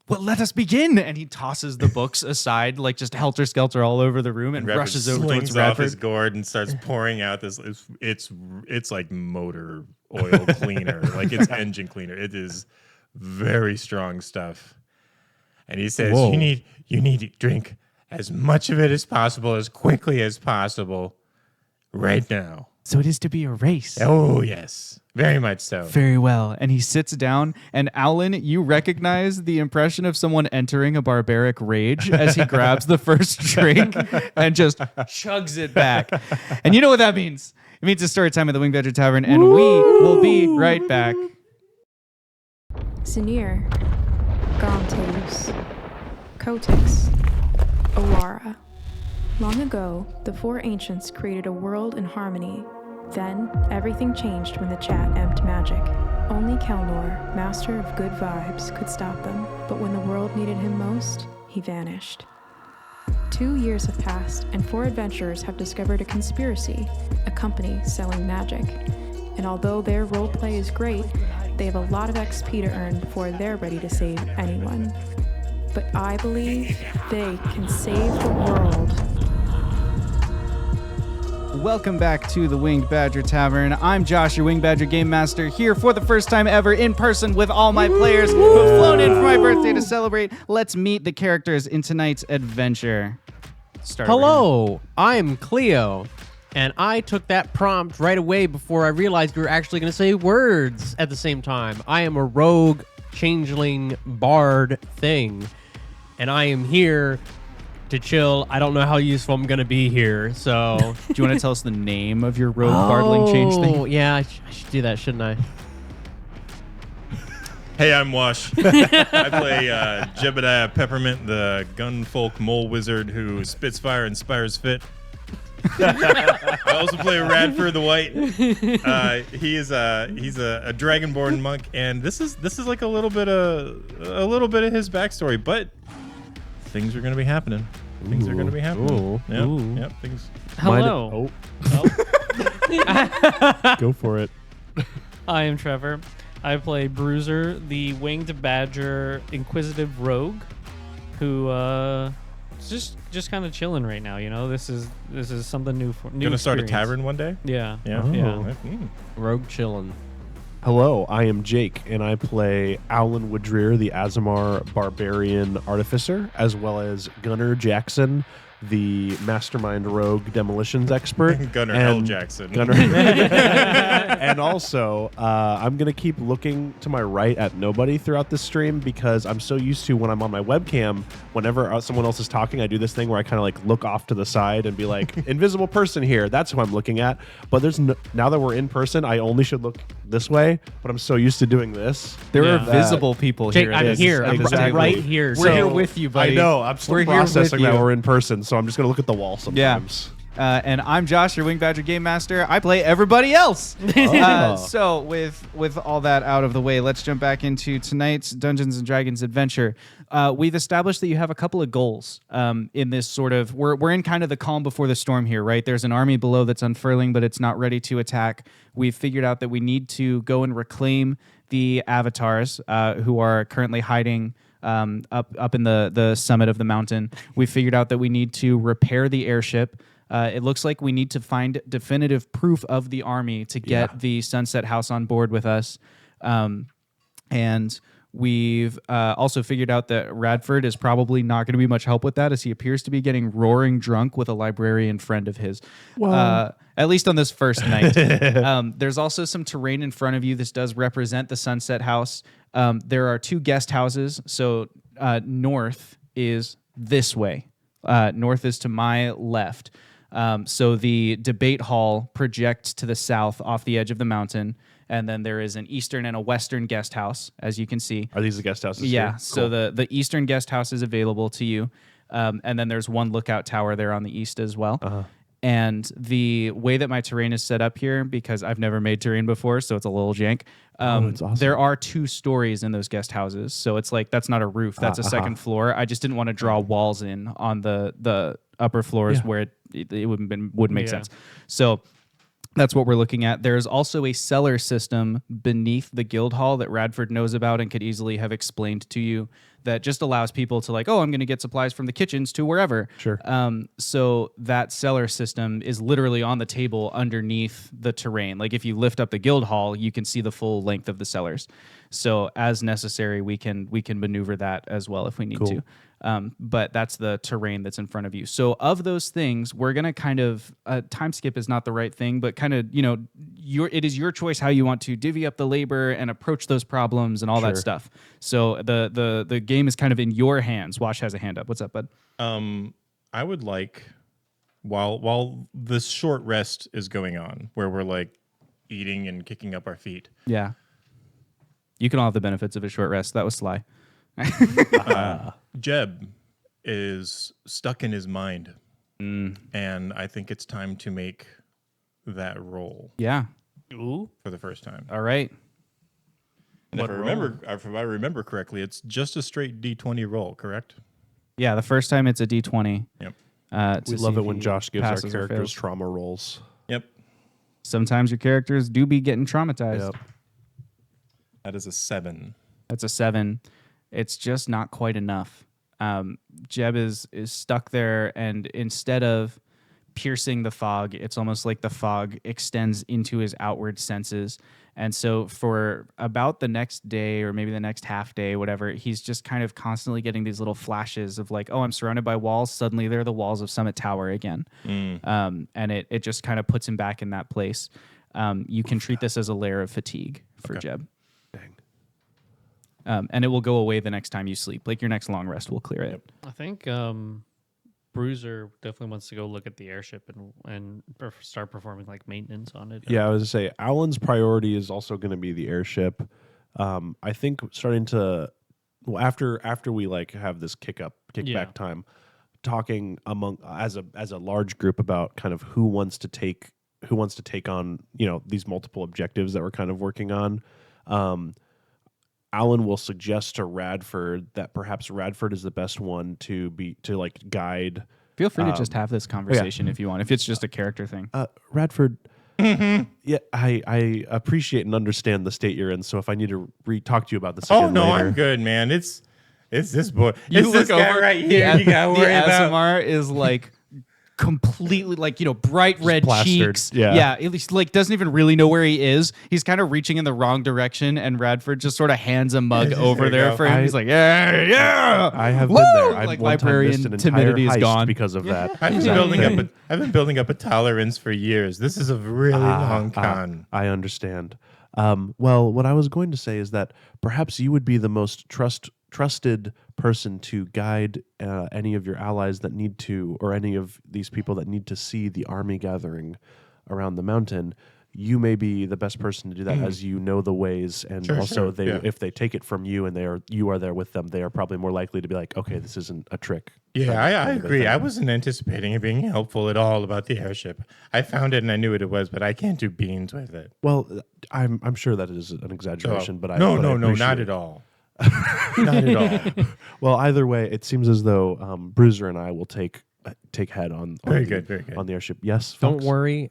Well, let us begin. And he tosses the books aside, like just helter skelter all over the room, and Radford rushes over towards slings off his Radford. gourd and starts pouring out this. It's like motor oil cleaner, like it's engine cleaner. It is very strong stuff. And he says, Whoa. "You need to drink as much of it as possible, as quickly as possible, right now." So it is to be a race. Oh yes, very much so. Very well. And he sits down, and Aulen, you recognize the impression of someone entering a barbaric rage as he grabs the first drink and just chugs it back. And you know what that means. It means it's story time at the Winged Badger Tavern, and we will be right back. Zanir, Gontaeus, Kotix, Awara. Long ago, the four ancients created a world in harmony. Then, everything changed when the chat amped magic. Only Kelnor, master of good vibes, could stop them, but when the world needed him most, he vanished. 2 years have passed, and four adventurers have discovered a conspiracy, a company selling magic. And although their roleplay is great, they have a lot of XP to earn before they're ready to save anyone. But I believe they can save the world. Welcome back to the Winged Badger Tavern. I'm Josh, your Winged Badger Game Master, here for the first time ever in person with all my players who have flown in for my birthday to celebrate. Let's meet the characters in tonight's adventure. Start over Hello, I'm Cleo, and I took that prompt right away before I realized we were actually going to say words at the same time. I am a rogue, changeling, bard thing, and I am here to chill. I don't know how useful I'm going to be here, so... here. Do you want to tell us the name of your rogue bardling change Oh, thing? yeah, I should do that, shouldn't I? Hey, I'm Wash. I play Jebediah Peppermint, the gunfolk mole wizard who spits fire and inspires fit. I also play Radford the White. He's a dragonborn monk, and this is like a little bit of his backstory, but things are going to be happening. Things are going to be happening. Yep, things. Hello. Go for it. I am Trevor. I play Bruiser, the winged badger inquisitive rogue, who is just kind of chilling right now. You know, this is something new for new. Gonna start a experience. tavern one day. Yeah. Yeah. Oh. Yeah. Rogue chillin'. Hello, I am Jake, and I play Aulen Woodrear, the Azamar Barbarian Artificer, as well as Gunnar Jackson, the Mastermind Rogue Demolitions Expert. Gunnar and L. Jackson. Gunnar. And also, I'm going to keep looking to my right at nobody throughout this stream because I'm so used to when I'm on my webcam, whenever someone else is talking, I do this thing where I kind of like look off to the side and be like, invisible person here. That's who I'm looking at. But there's now that we're in person, I only should look this way, but I'm so used to doing this. There Yeah. are visible people Jake, here. I'm at here. this- I'm at this right table. here. We're so- here with you, buddy. I know. I'm still We're here with processing that you. we're in person, so I'm just going to look at the wall sometimes. And I'm Josh, your Wing Badger Game Master. I play everybody else. So with all that out of the way, let's jump back into tonight's Dungeons & Dragons adventure. We've established that you have a couple of goals in this sort of... We're in kind of the calm before the storm here, right? There's an army below that's unfurling, but it's not ready to attack. We've figured out that we need to go and reclaim the avatars who are currently hiding up in the summit of the mountain. We figured out that we need to repair the airship. It looks like we need to find definitive proof of the army to get the Sunset House on board with us. And we've also figured out that Radford is probably not going to be much help with that, as he appears to be getting roaring drunk with a librarian friend of his. At least on this first night. There's also some terrain in front of you. This does represent the Sunset House. There are 2 guest houses. So north is this way. North is to my left. So the debate hall projects to the south off the edge of the mountain. And then there is an eastern and a western guest house, as you can see. Are these the guest houses? Yeah. Here? So the eastern guest house is available to you. And then there's one lookout tower there on the east as well. And the way that my terrain is set up here, because I've never made terrain before, so it's a little jank. It's awesome. There are 2 stories in those guest houses. So it's like, that's not a roof. That's a second floor. I just didn't want to draw walls in on the upper floors where it wouldn't make sense. So that's what we're looking at. There's also a cellar system beneath the guild hall that Radford knows about and could easily have explained to you, that just allows people to like, oh, I'm going to get supplies from the kitchens to wherever. Sure. So that cellar system is literally on the table underneath the terrain. Like if you lift up the guild hall, you can see the full length of the cellars. So as necessary, we can maneuver that as well if we need to. But that's the terrain that's in front of you. So of those things, we're going to kind of, time skip is not the right thing, but kind of, it is your choice how you want to divvy up the labor and approach those problems and all that stuff. So the game is kind of in your hands. Wash has a hand up. What's up, bud? I would like, while this short rest is going on, where we're like eating and kicking up our feet. Yeah. You can all have the benefits of a short rest. That was sly. Jeb is stuck in his mind, and I think it's time to make that roll. Yeah. Ooh. For the first time. All right. And if I remember correctly, it's just a straight D20 roll, correct? Yeah, the first time it's a D20. Yep. We love it when Josh gives our passes or characters fails. trauma rolls. Yep. Sometimes your characters do be getting traumatized. Yep. That is a 7. That's a 7. It's just not quite enough. Jeb is stuck there, and instead of piercing the fog, it's almost like the fog extends into his outward senses. And so for about the next day, or maybe the next half day, whatever, he's just kind of constantly getting these little flashes of like, oh, I'm surrounded by walls. Suddenly they're the walls of Summit Tower again. And it just kind of puts him back in that place. You can treat this as a layer of fatigue for Jeb. And it will go away the next time you sleep. Like your next long rest will clear it. I think Bruiser definitely wants to go look at the airship and start performing like maintenance on it. Yeah, I was going to say, Aulen's priority is also going to be the airship. I think starting to, after we like have this kickback time, talking among as a large group about kind of who wants to take on these multiple objectives that we're kind of working on. Aulen will suggest to Radford that perhaps Radford is the best one to guide. Feel free to just have this conversation if you want, if it's just a character thing. Radford, yeah, I appreciate and understand the state you're in. So if I need to talk to you about this again later. I'm good, man. It's this boy. You It's this look guy over, right here. You gotta worry the about. ASMR is like completely bright red plastered. cheeks. Yeah. At least doesn't even really know where he is. He's kind of reaching in the wrong direction, and Radford just sort of hands a mug over there for him. He's like, yeah. I have Woo! been there. I've Like one time librarian missed an entire timidity is heist gone because of that. I've been building up a tolerance for years. This is a really long con. I understand. Well, what I was going to say is that perhaps you would be the most trusted person to guide any of your allies that need to, or any of these people that need to see the army gathering around the mountain. you may be the best person to do that, as you know the ways, and Sure, if they take it from you and you are there with them, they are probably more likely to be like, okay, this isn't a trick. Yeah, I agree. I wasn't anticipating it being helpful at all about the airship. I found it and I knew what it was, but I can't do beans with it. Well, I'm sure that is an exaggeration, but no, I appreciate not it. at all. Not at all. Well, either way, it seems as though Bruiser and I will take head on Very the, good. on the airship. Yes, Don't Fox? worry.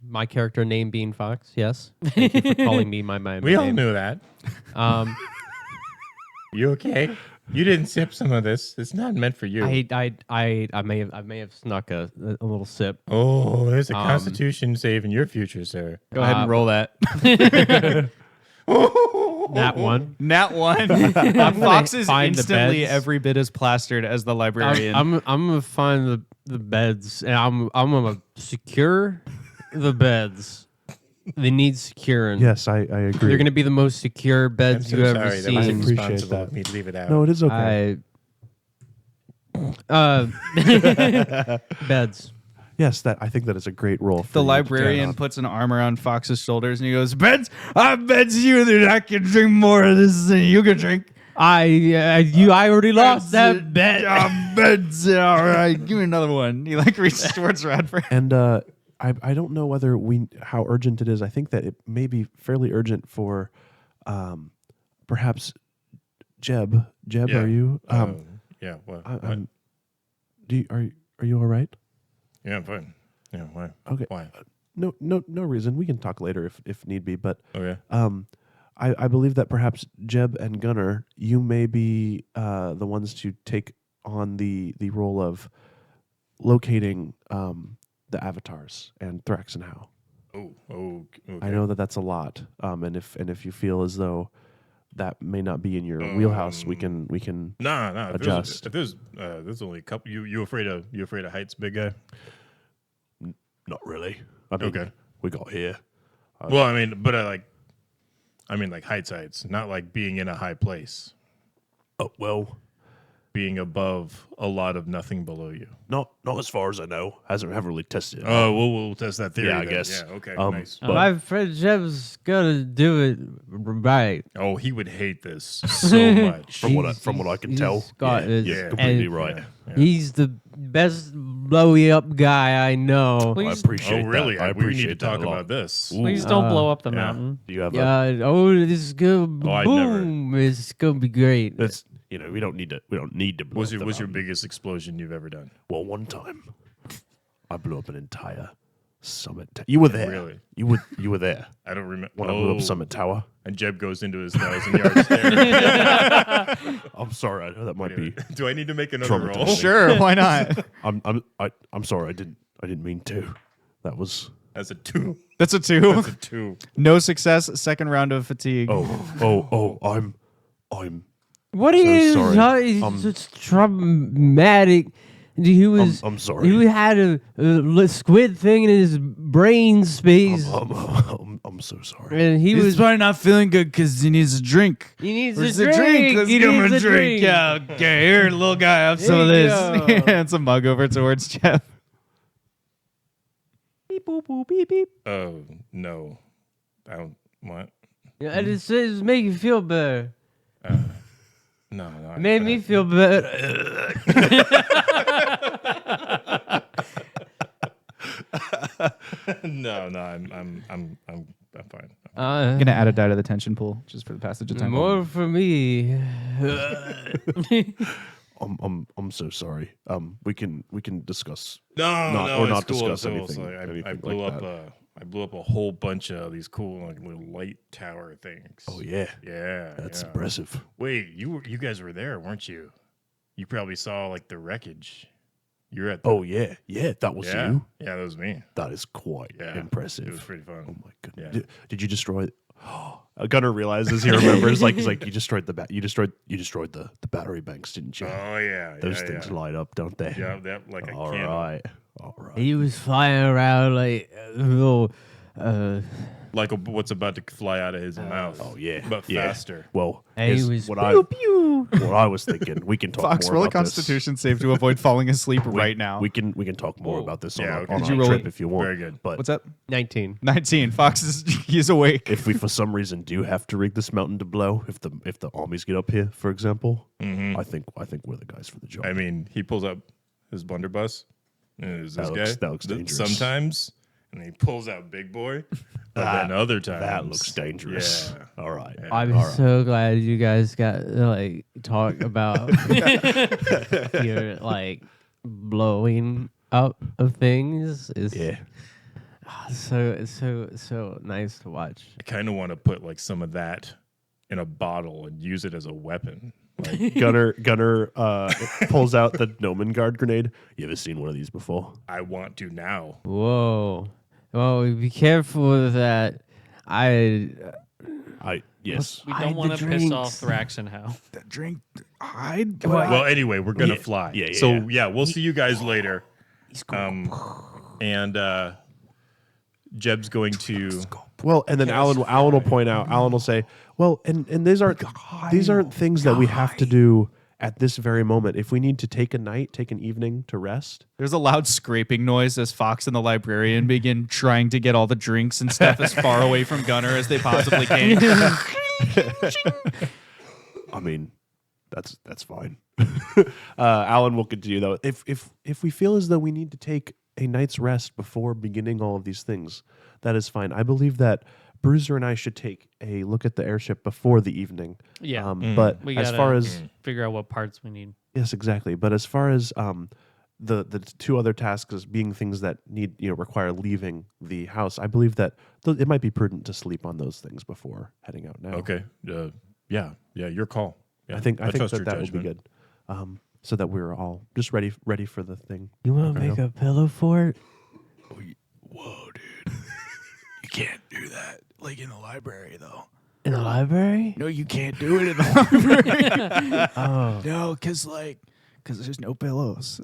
My character name being Fox. Yes. Thank you for calling me my We all name. knew that. Um, You okay? You didn't sip some of this. It's not meant for you. I may have snuck a little sip. Oh, there's a Constitution save in your future, sir. Go ahead and roll that. That one. Nat 1. Fox is find the instantly beds. every bit as plastered as the librarian. I'm gonna find the beds, and I'm gonna secure the beds. They need securing. Yes, I agree. They're gonna be the most secure I'm beds so you ever sorry. That was seen. appreciate irresponsible that. of me to leave it out. No, it is okay. Beds. Yes, I think that is a great role. For the you to librarian turn on. puts an arm around Fox's shoulders and he goes, "Beds, I bet you that I can drink more of this than you can drink." I already lost that bet. Beds, all right, give me another one. He like reaches towards Radford. And I don't know how urgent it is. I think that it may be fairly urgent for perhaps Jeb. Jeb, Yeah. are you? Yeah. What? Are you all right? Yeah, I'm fine. Yeah. Why? Okay. Why? No reason. We can talk later if need be. But Okay. I believe that perhaps Jeb and Gunnar, you may be the ones to take on the role of locating the avatars and Thrax and How. Oh. Okay. I know that that's a lot, and if you feel as though that may not be in your wheelhouse, we can No. adjust. If there's only a couple. You afraid of heights, big guy? Not really. I mean, Okay. we got here. Well, I mean, but I mean, like heights, not like being in a high place, Oh well, being above a lot of nothing below you. not as far as I know. Haven't really tested it. Oh, we'll test that theory. Yeah, I then. guess. Yeah. Okay. Um, Nice. but- My friend Jeb's gonna do it right. Oh, he would hate this so much. From what I can tell, yeah, completely and right. Yeah. He's the best blowy up guy I know. I Please, appreciate Oh, really? that. I We need appreciate to that talk a lot. about this. please don't blow up the yeah. mountain. Do you have This is good. Oh, I'd never. Boom! It's gonna be great. That's we don't need to blow What's up the your mountain. biggest explosion you've ever done? Well, one time I blew up an entire Summit. You were there. Really? You were there I don't remember. when I blew up Summit Tower. And Jeb goes into his 1,000-yard stare. I'm sorry. I know that might be. Do I need to make another roll? Traumatizing. Sure, why not? I'm sorry. I didn't mean to. That was. That's a 2. That's a 2. That's a 2. No success. Second round of fatigue. Oh. I'm. What So is sorry. it's traumatic? He was. I'm sorry. He had a squid thing in his brain space, I'm so sorry. and he was. probably not feeling good because he needs a drink. He needs Where's a the drink. Let's He give him needs a a drink. drink. Yeah, okay. Here, little guy, have some of There you this. go. Hands a mug over towards Jeff. Beep boop boop beep beep. Oh, no. I don't. What? Yeah, it says make you feel better. No. It made me feel better. No. I'm fine. I'm gonna add a die to the tension pool just for the passage of time. More for me. I'm so sorry. We can discuss. No, or it's not cool, discuss it's cool. anything. I anything blew like up. that. I blew up a whole bunch of these cool like little light tower things. Oh yeah, Yeah, that's yeah. impressive. Wait, you guys were there, weren't you? You probably saw like the wreckage. You're at. The, Oh yeah, that was yeah, you. yeah, that was me. That is quite Yeah, impressive. It was pretty fun. Oh my goodness! Yeah. Did you destroy? Gunnar realizes he remembers. He's like, you destroyed you destroyed the battery banks, didn't you? Oh yeah, Those yeah, things yeah. light up, don't they? Yeah, that like a All candle. right. All right. He was flying around like a little like what's about to fly out of his mouth. Oh yeah, but yeah. faster. Well, Hey, here's he was what pew. what I was thinking. We can talk Fox, more roll a about this. Constitution save to avoid falling asleep right now. We can talk more Whoa. about this Yeah, on okay. our, Did on you our roll trip it? if you want. Very good. But What's up? 19. 19. Fox he's awake. if we for some reason do have to rig this mountain to blow, if the armies get up here, for example, I think we're the guys for the job. I mean, he pulls up his blunderbuss. And is this guy? That looks dangerous. Sometimes, and he pulls out Big Boy. But then other times, that looks dangerous. Yeah. All right. I'm so glad you guys got to like talk about your like blowing up of things. Is Yeah. so nice to watch. I kind of want to put like some of that in a bottle and use it as a weapon. Like, Gunnar pulls out the Nomengard grenade. You ever seen one of these before? I want to now. Whoa. Well, be careful with that. Yes. We Hide don't the want to piss off drinks. Thrax and Hal. Drink. Hide. Well, anyway, we're gonna fly. Yeah, yeah, So yeah. we'll see you guys later. And Jeb's going to. Well, and then Aulen will point out. Aulen will say, "Well, and these aren't things that we have to do at this very moment. If we need to take an evening to rest." There's a loud scraping noise as Fox and the librarian begin trying to get all the drinks and stuff as far away from Gunnar as they possibly can. I mean, that's fine. Aulen will continue though. If we feel as though we need to take a night's rest before beginning all of these things, that is fine. I believe that Bruiser and I should take a look at the airship before the evening. Yeah. But We as gotta far as figure out what parts we need. yes, exactly. But as far as the two other tasks as being things that require leaving the house, I believe that it might be prudent to sleep on those things before heading out now. Okay. Yeah. Your call. Yeah, I think trust that your that would be judgment. good. So that we're all just ready for the thing. You want to make a pillow fort? Whoa, dude. You can't do that. Like in the library, though. In the library? No, you can't do it in the library. Oh. No, because there's no pillows.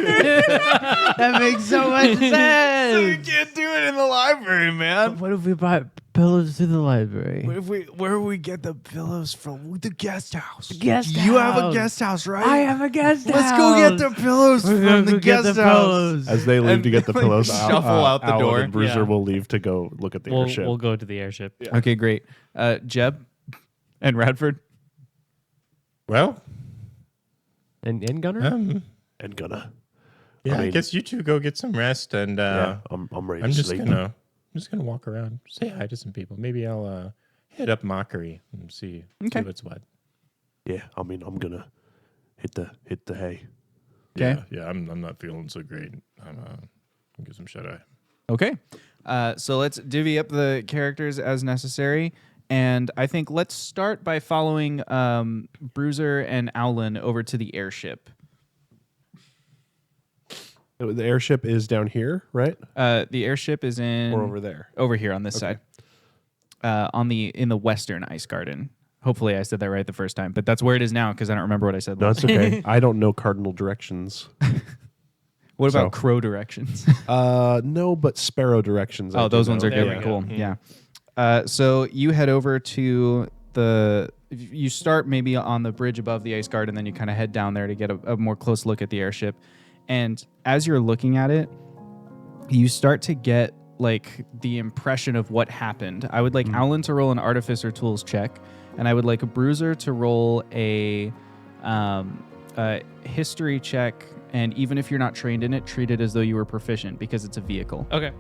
That makes so much So you sense. can't do it in the library, man. What if we brought pillows to the library? Where we get the pillows from? The guest house. Guest You have a house. guest house, right? I have a guest Let's house. go get the pillows We're from gonna the go get guest the house. pillows. As they leave And to get the like, pillows, shuffle out the Aulen door. and Bruiser Yeah. will leave to go look at the airship. We'll go to the airship. Okay, great. Jeb and Radford. Well, And Gunnar? and Gunnar. yeah. I mean- guess you two go get some rest, and Yeah, I'm ready I'm to just sleep. gonna walk around, say hi to some people. Maybe I'll hit up Mockery and see Okay. what's what. Yeah, I mean, I'm gonna hit the hay. Okay. Yeah. I'm not feeling so great. I'm gonna get some shut eye. Okay. So let's divvy up the characters as necessary. And I think let's start by following Bruiser and Aulen over to the airship. The airship is down here, right? The airship is in Or over there? over here on this side, in the western ice garden. Hopefully, I said that right the first time, but that's where it is now because I don't remember what I said. No, last it's okay. I don't know cardinal directions. What about So- crow directions? No, but sparrow directions. I Oh, do those ones know. are There good. we Cool. go. Yeah. So you head over to you start maybe on the bridge above the ice guard, and then you kind of head down there to get a more close look at the airship. And as you're looking at it, you start to get like the impression of what happened. I would like Aulen to roll an artificer tools check, and I would like a Bruiser to roll a history check. And even if you're not trained in it, treat it as though you were proficient because it's a vehicle. Okay.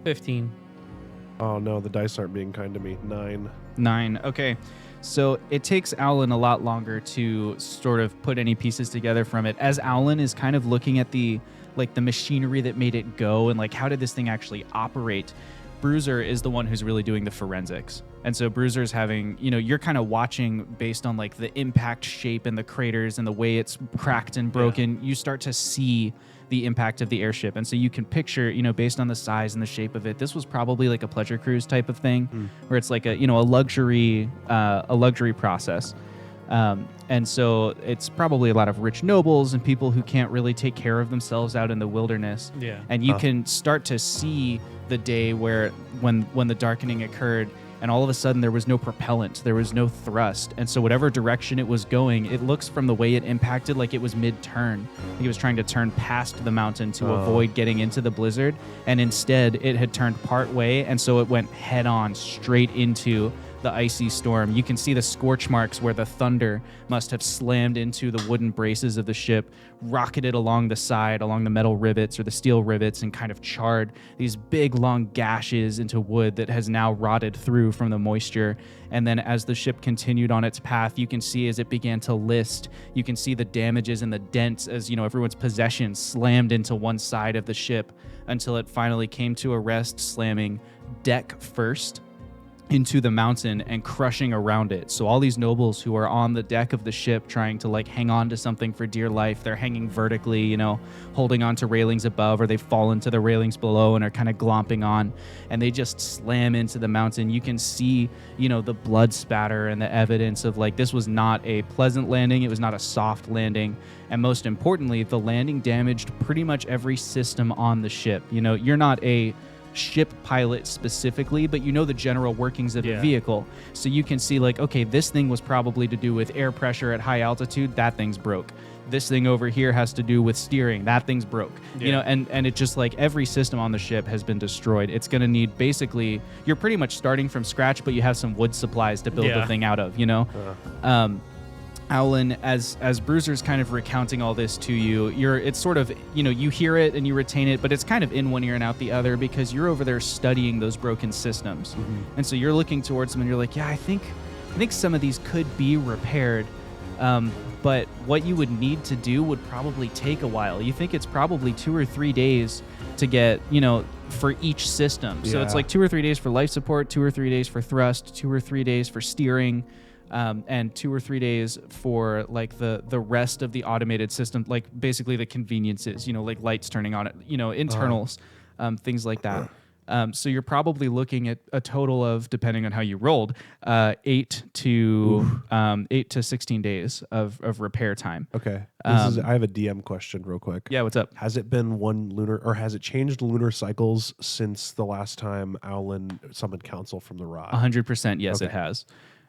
$15. Oh no, the dice aren't being kind to me. 9. 9. Okay. So it takes Aulen a lot longer to sort of put any pieces together from it. As Aulen is kind of looking at the machinery that made it go and like how did this thing actually operate, Bruiser is the one who's really doing the forensics. And so Bruiser's having, you're kind of watching based on like the impact shape and the craters and the way it's cracked and broken. You start to see the impact of the airship. And so you can picture, based on the size and the shape of it, this was probably like a pleasure cruise type of thing where it's like a luxury process. And so it's probably a lot of rich nobles and people who can't really take care of themselves out in the wilderness. Yeah. And you can start to see the day when the darkening occurred, and all of a sudden there was no propellant, there was no thrust. And so whatever direction it was going, it looks from the way it impacted like it was mid-turn. He was trying to turn past the mountain to avoid getting into the blizzard, and instead it had turned part way, and so it went head on straight into the icy storm. You can see the scorch marks where the thunder must have slammed into the wooden braces of the ship, rocketed along the side, along the metal rivets or the steel rivets, and kind of charred these big long gashes into wood that has now rotted through from the moisture. And then as the ship continued on its path, you can see as it began to list, you can see the damages and the dents as, everyone's possessions slammed into one side of the ship until it finally came to a rest, slamming deck first into the mountain and crushing around it. So all these nobles who are on the deck of the ship trying to hang on to something for dear life, they're hanging vertically, holding on to railings above, or they've fallen to the railings below and are kind of glomping on, and they just slam into the mountain. You can see, the blood spatter and the evidence of this was not a pleasant landing. It was not a soft landing. And most importantly, the landing damaged pretty much every system on the ship. You're not a ship pilot specifically, but the general workings of a vehicle. So you can see okay, this thing was probably to do with air pressure at high altitude. That thing's broke. This thing over here has to do with steering. That thing's broke. And it just every system on the ship has been destroyed. It's going to need basically, you're pretty much starting from scratch, but you have some wood supplies to build the thing out of, Aulen, as Bruiser's kind of recounting all this to you, it's sort of, you hear it and you retain it, but it's kind of in one ear and out the other because you're over there studying those broken systems. And so you're looking towards them and you're like, yeah, I think some of these could be repaired. But what you would need to do would probably take a while. You think it's probably 2 or 3 days to get, for each system. So it's 2 or 3 days for life support, 2 or 3 days for thrust, 2 or 3 days for steering, and 2 or 3 days for the rest of the automated system, basically the conveniences, lights turning on, internals, things like that. So you're probably looking at a total of, depending on how you rolled, 8 to 16 days of repair time. Okay. I have a DM question real quick. Yeah, what's up? Has it been one lunar, or has it changed lunar cycles since the last time Aulen summoned council from the rod? 100%, yes, it has.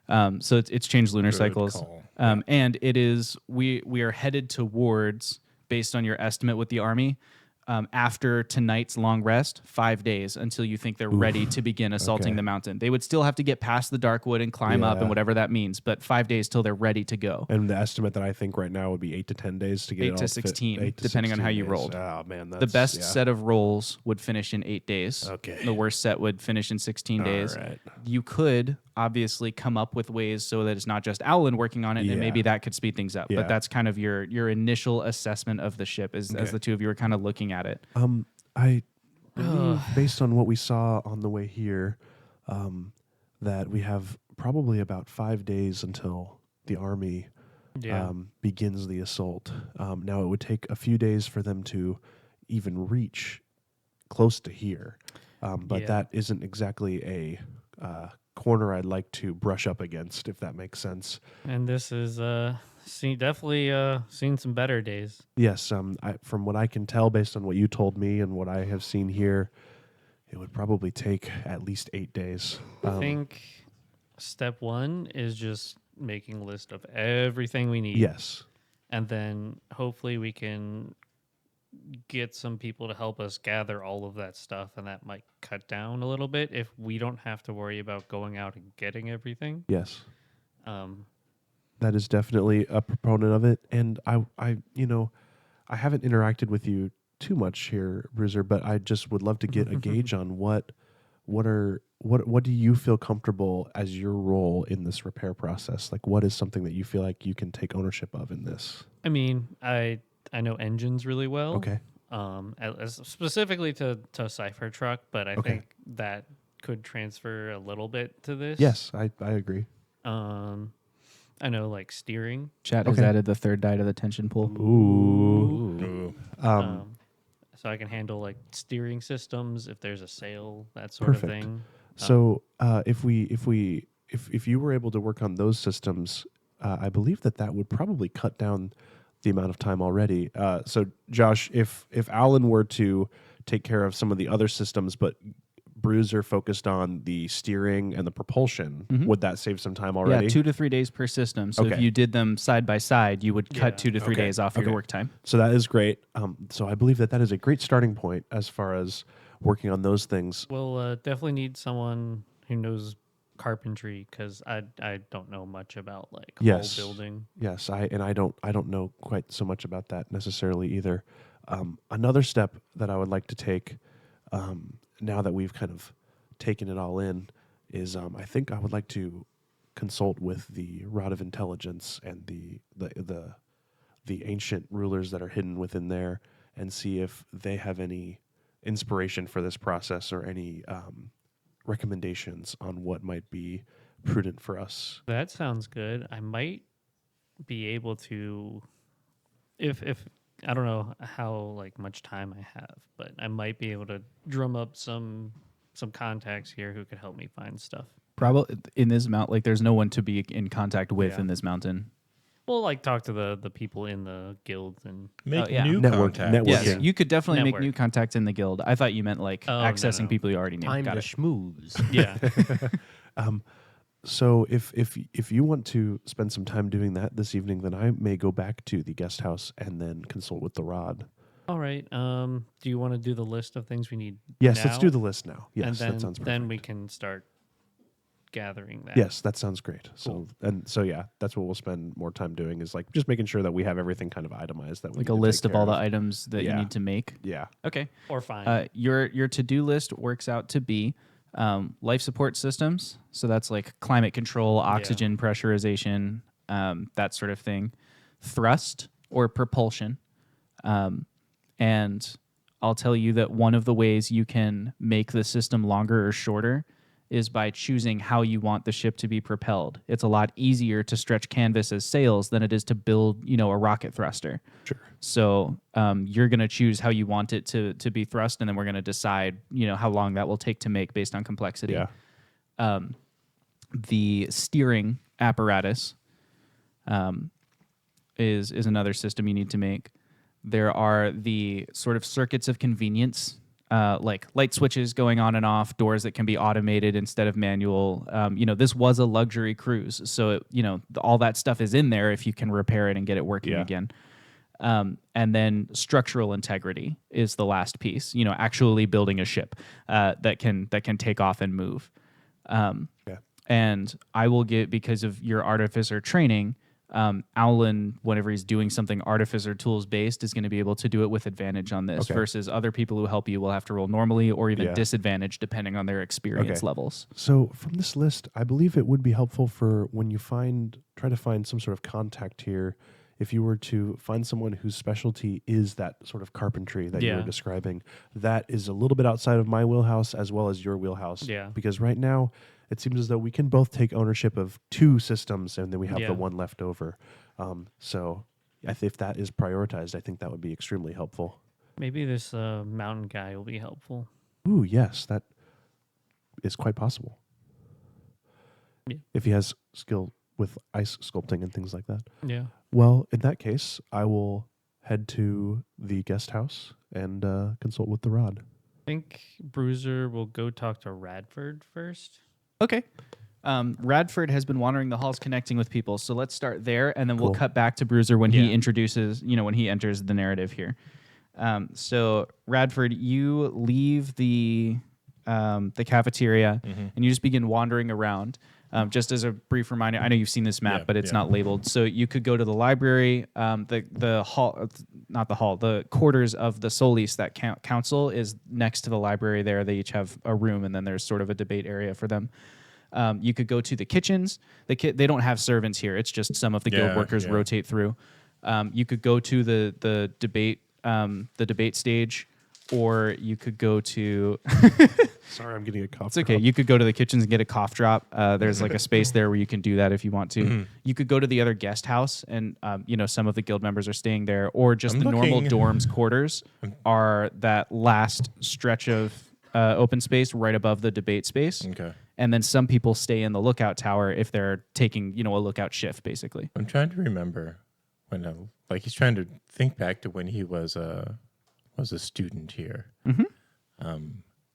So it's changed lunar cycles. And it is, we are headed towards, based on your estimate with the army, after tonight's long rest, 5 days until you think they're ready to begin assaulting the mountain. They would still have to get past the Darkwood and climb up and whatever that means, but 5 days till they're ready to go. And the estimate that I think right now would be 8 to 10 days to get 8 to 16, depending on how you rolled. Oh, man. That's, the best set of rolls would finish in 8 days. Okay. The worst set would finish in 16 days. Right. You could obviously come up with ways so that it's not just Aulen working on it, and maybe that could speed things up. But that's kind of your initial assessment of the ship as the two of you are kind of looking at it. I believe, based on what we saw on the way here, that we have probably about 5 days until the army begins the assault. Now, it would take a few days for them to even reach close to here, but that isn't exactly a corner I'd like to brush up against, if that makes sense. And this is definitely seen some better days. Yes, from what I can tell, based on what you told me and what I have seen here, it would probably take at least 8 days. I think step one is just making a list of everything we need. Yes. And then hopefully we can get some people to help us gather all of that stuff, and that might cut down a little bit if we don't have to worry about going out and getting everything. Yes. That is definitely a proponent of it, and I haven't interacted with you too much here, Bruiser, but I just would love to get a gauge on what do you feel comfortable as your role in this repair process? What is something that you feel like you can take ownership of in this? I mean, I know engines really well. Okay. Specifically to Cypher Truck, but I think that could transfer a little bit to this. Yes, I agree. I know steering. Chat has added the third die to the tension pool. Ooh. So I can handle steering systems if there's a sail, that sort of thing. So if you were able to work on those systems, I believe that would probably cut down the amount of time already. So, Josh, if Aulen were to take care of some of the other systems, but Bruiser focused on the steering and the propulsion, would that save some time already? Yeah, 2 to 3 days per system. So if Okay. you did them side by side, you would cut 2 to 3 Okay. days off Okay. your work time. So that is great. So I believe that is a great starting point as far as working on those things. We'll definitely need someone who knows carpentry because I don't know much about like Yes. whole building. Yes, I don't know quite so much about that necessarily either. Another step that I would like to take now that we've kind of taken it all in is I think I would like to consult with the Rod of Intelligence and the ancient rulers that are hidden within there and see if they have any inspiration for this process or any recommendations on what might be prudent for us. That sounds good. I might be able to, if I don't know how like much time I have, but I might be able to drum up some contacts here who could help me find stuff. Probably in this mount, like there's no one to be in contact with Yeah. in this mountain. Well, like talk to the people in the guilds and Make yeah. new Network- contacts. networking. Yes, Yeah. you could definitely make Network. new contacts in the guild. I thought you meant like Oh, no, accessing no. people you already knew. Time Got to it. schmooze. yeah. So if you want to spend some time doing that this evening, then I may go back to the guest house and then consult with the Rod. All right. Do you want to do the list of things we need? Yes, now? let's do the list now. Yes, and then, that sounds perfect. then we can start gathering that. Yes, that sounds great. Cool. So yeah, that's what we'll spend more time doing is like just making sure that we have everything kind of itemized that we Like need a to list take of all the care items that you Yeah. need to make. Yeah. Okay. Or fine. Your to-do list works out to be life support systems. So that's like climate control, oxygen pressurization, that sort of thing. Thrust or propulsion. And I'll tell you that one of the ways you can make the system longer or shorter is by choosing how you want the ship to be propelled. It's a lot easier to stretch canvas as sails than it is to build, a rocket thruster. Sure. So you're going to choose how you want it to be thrust, and then we're going to decide, how long that will take to make based on complexity. Yeah. The steering apparatus is another system you need to make. There are the sort of circuits of convenience, like light switches going on and off, doors that can be automated instead of manual. This was a luxury cruise, so all that stuff is in there if you can repair it and get it working again. And then structural integrity is the last piece. Actually building a ship that can take off and move. And I will get, because of your artificer training, Aulen, whenever he's doing something artificer tools based, is going to be able to do it with advantage on this versus other people who help you will have to roll normally or even disadvantage depending on their experience levels. So from this list, I believe it would be helpful for when you try to find some sort of contact here. If you were to find someone whose specialty is that sort of carpentry that you were describing, that is a little bit outside of my wheelhouse as well as your wheelhouse. Yeah. Because right now, it seems as though we can both take ownership of 2 systems and then we have the one left over. So if that is prioritized, I think that would be extremely helpful. Maybe this mountain guy will be helpful. Ooh, yes, that is quite possible. Yeah. If he has skill with ice sculpting and things like that. Yeah. Well, in that case, I will head to the guest house and consult with the Rod. I think Bruiser will go talk to Radford first. Okay. Radford has been wandering the halls connecting with people. So let's start there, and then we'll cut back to Bruiser when he introduces, when he enters the narrative here. So Radford, you leave the cafeteria and you just begin wandering around. Just as a brief reminder, I know you've seen this map, but it's not labeled. So you could go to the library, the hall, not the hall, the quarters of the Solis, that council is next to the library there. They each have a room, and then there's sort of a debate area for them. You could go to the kitchens. They don't have servants here. It's just some of the guild workers rotate through. You could go to the debate stage, or you could go to... Sorry, I'm getting a cough. It's okay. You could go to the kitchens and get a cough drop. There's like a space there where you can do that if you want to. You could go to the other guest house, and some of the guild members are staying there, or just normal dorms quarters are that last stretch of open space right above the debate space. Okay. And then some people stay in the lookout tower if they're taking, a lookout shift, basically. I'm trying to remember when, he's trying to think back to when he was a student here,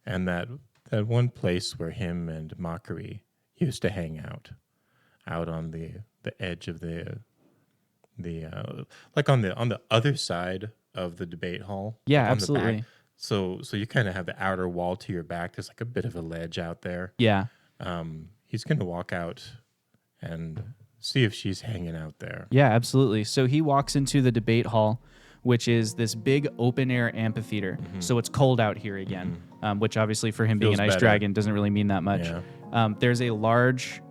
and that one place where him and Mockery used to hang out on the edge of the like on the other side of the debate hall. Yeah, like on the absolutely. back. So you kind of have the outer wall to your back. There's like a bit of a ledge out there. Yeah. He's going to walk out and see if she's hanging out there. Yeah, absolutely. So he walks into the debate hall, which is this big open air amphitheater. So it's cold out here again, which obviously for him being Feels an ice better. dragon doesn't really mean that much. Yeah. There's a large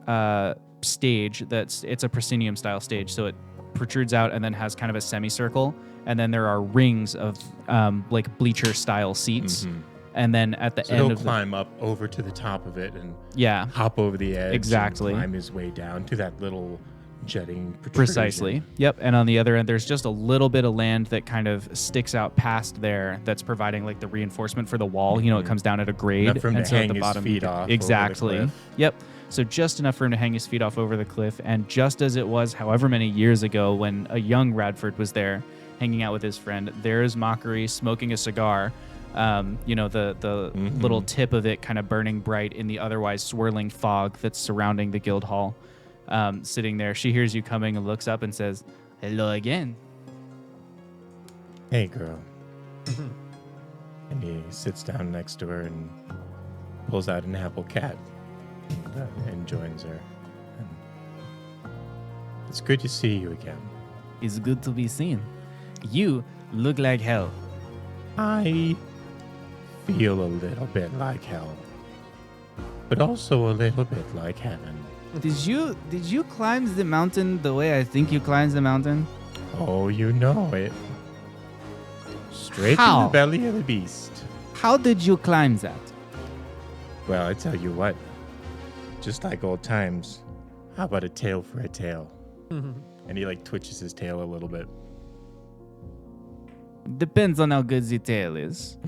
stage it's a proscenium style stage. So it protrudes out and then has kind of a semicircle. And then there are rings of like bleacher style seats. And then at the So end he'll of climb up over to the top of it and yeah, hop over the edge. Exactly. And climb his way down to that little jetting protrusion. precisely. Yep. And on the other end, there's just a little bit of land that kind of sticks out past there that's providing like the reinforcement for the wall. It comes down at a grade. Enough for him and to so at hang the his bottom, feet off over the exactly. cliff. Yep. So just enough for him to hang his feet off over the cliff. And just as it was however many years ago when a young Radford was there hanging out with his friend, there's Mockery smoking a cigar. The little tip of it kind of burning bright in the otherwise swirling fog that's surrounding the guild hall. Sitting there, she hears you coming and looks up and says, "Hello again." Hey, girl. And he sits down next to her and pulls out an apple cat and joins her. And it's good to see you again. It's good to be seen. You look like hell. I feel a little bit like hell, but also a little bit like heaven. Did you climb the mountain the way I think you climbed the mountain? Oh, you know it. Straight How? from the belly of the beast. How did you climb that? Well, I tell you what, just like old times, how about a tail for a tail? And he like twitches his tail a little bit. Depends on how good the tail is.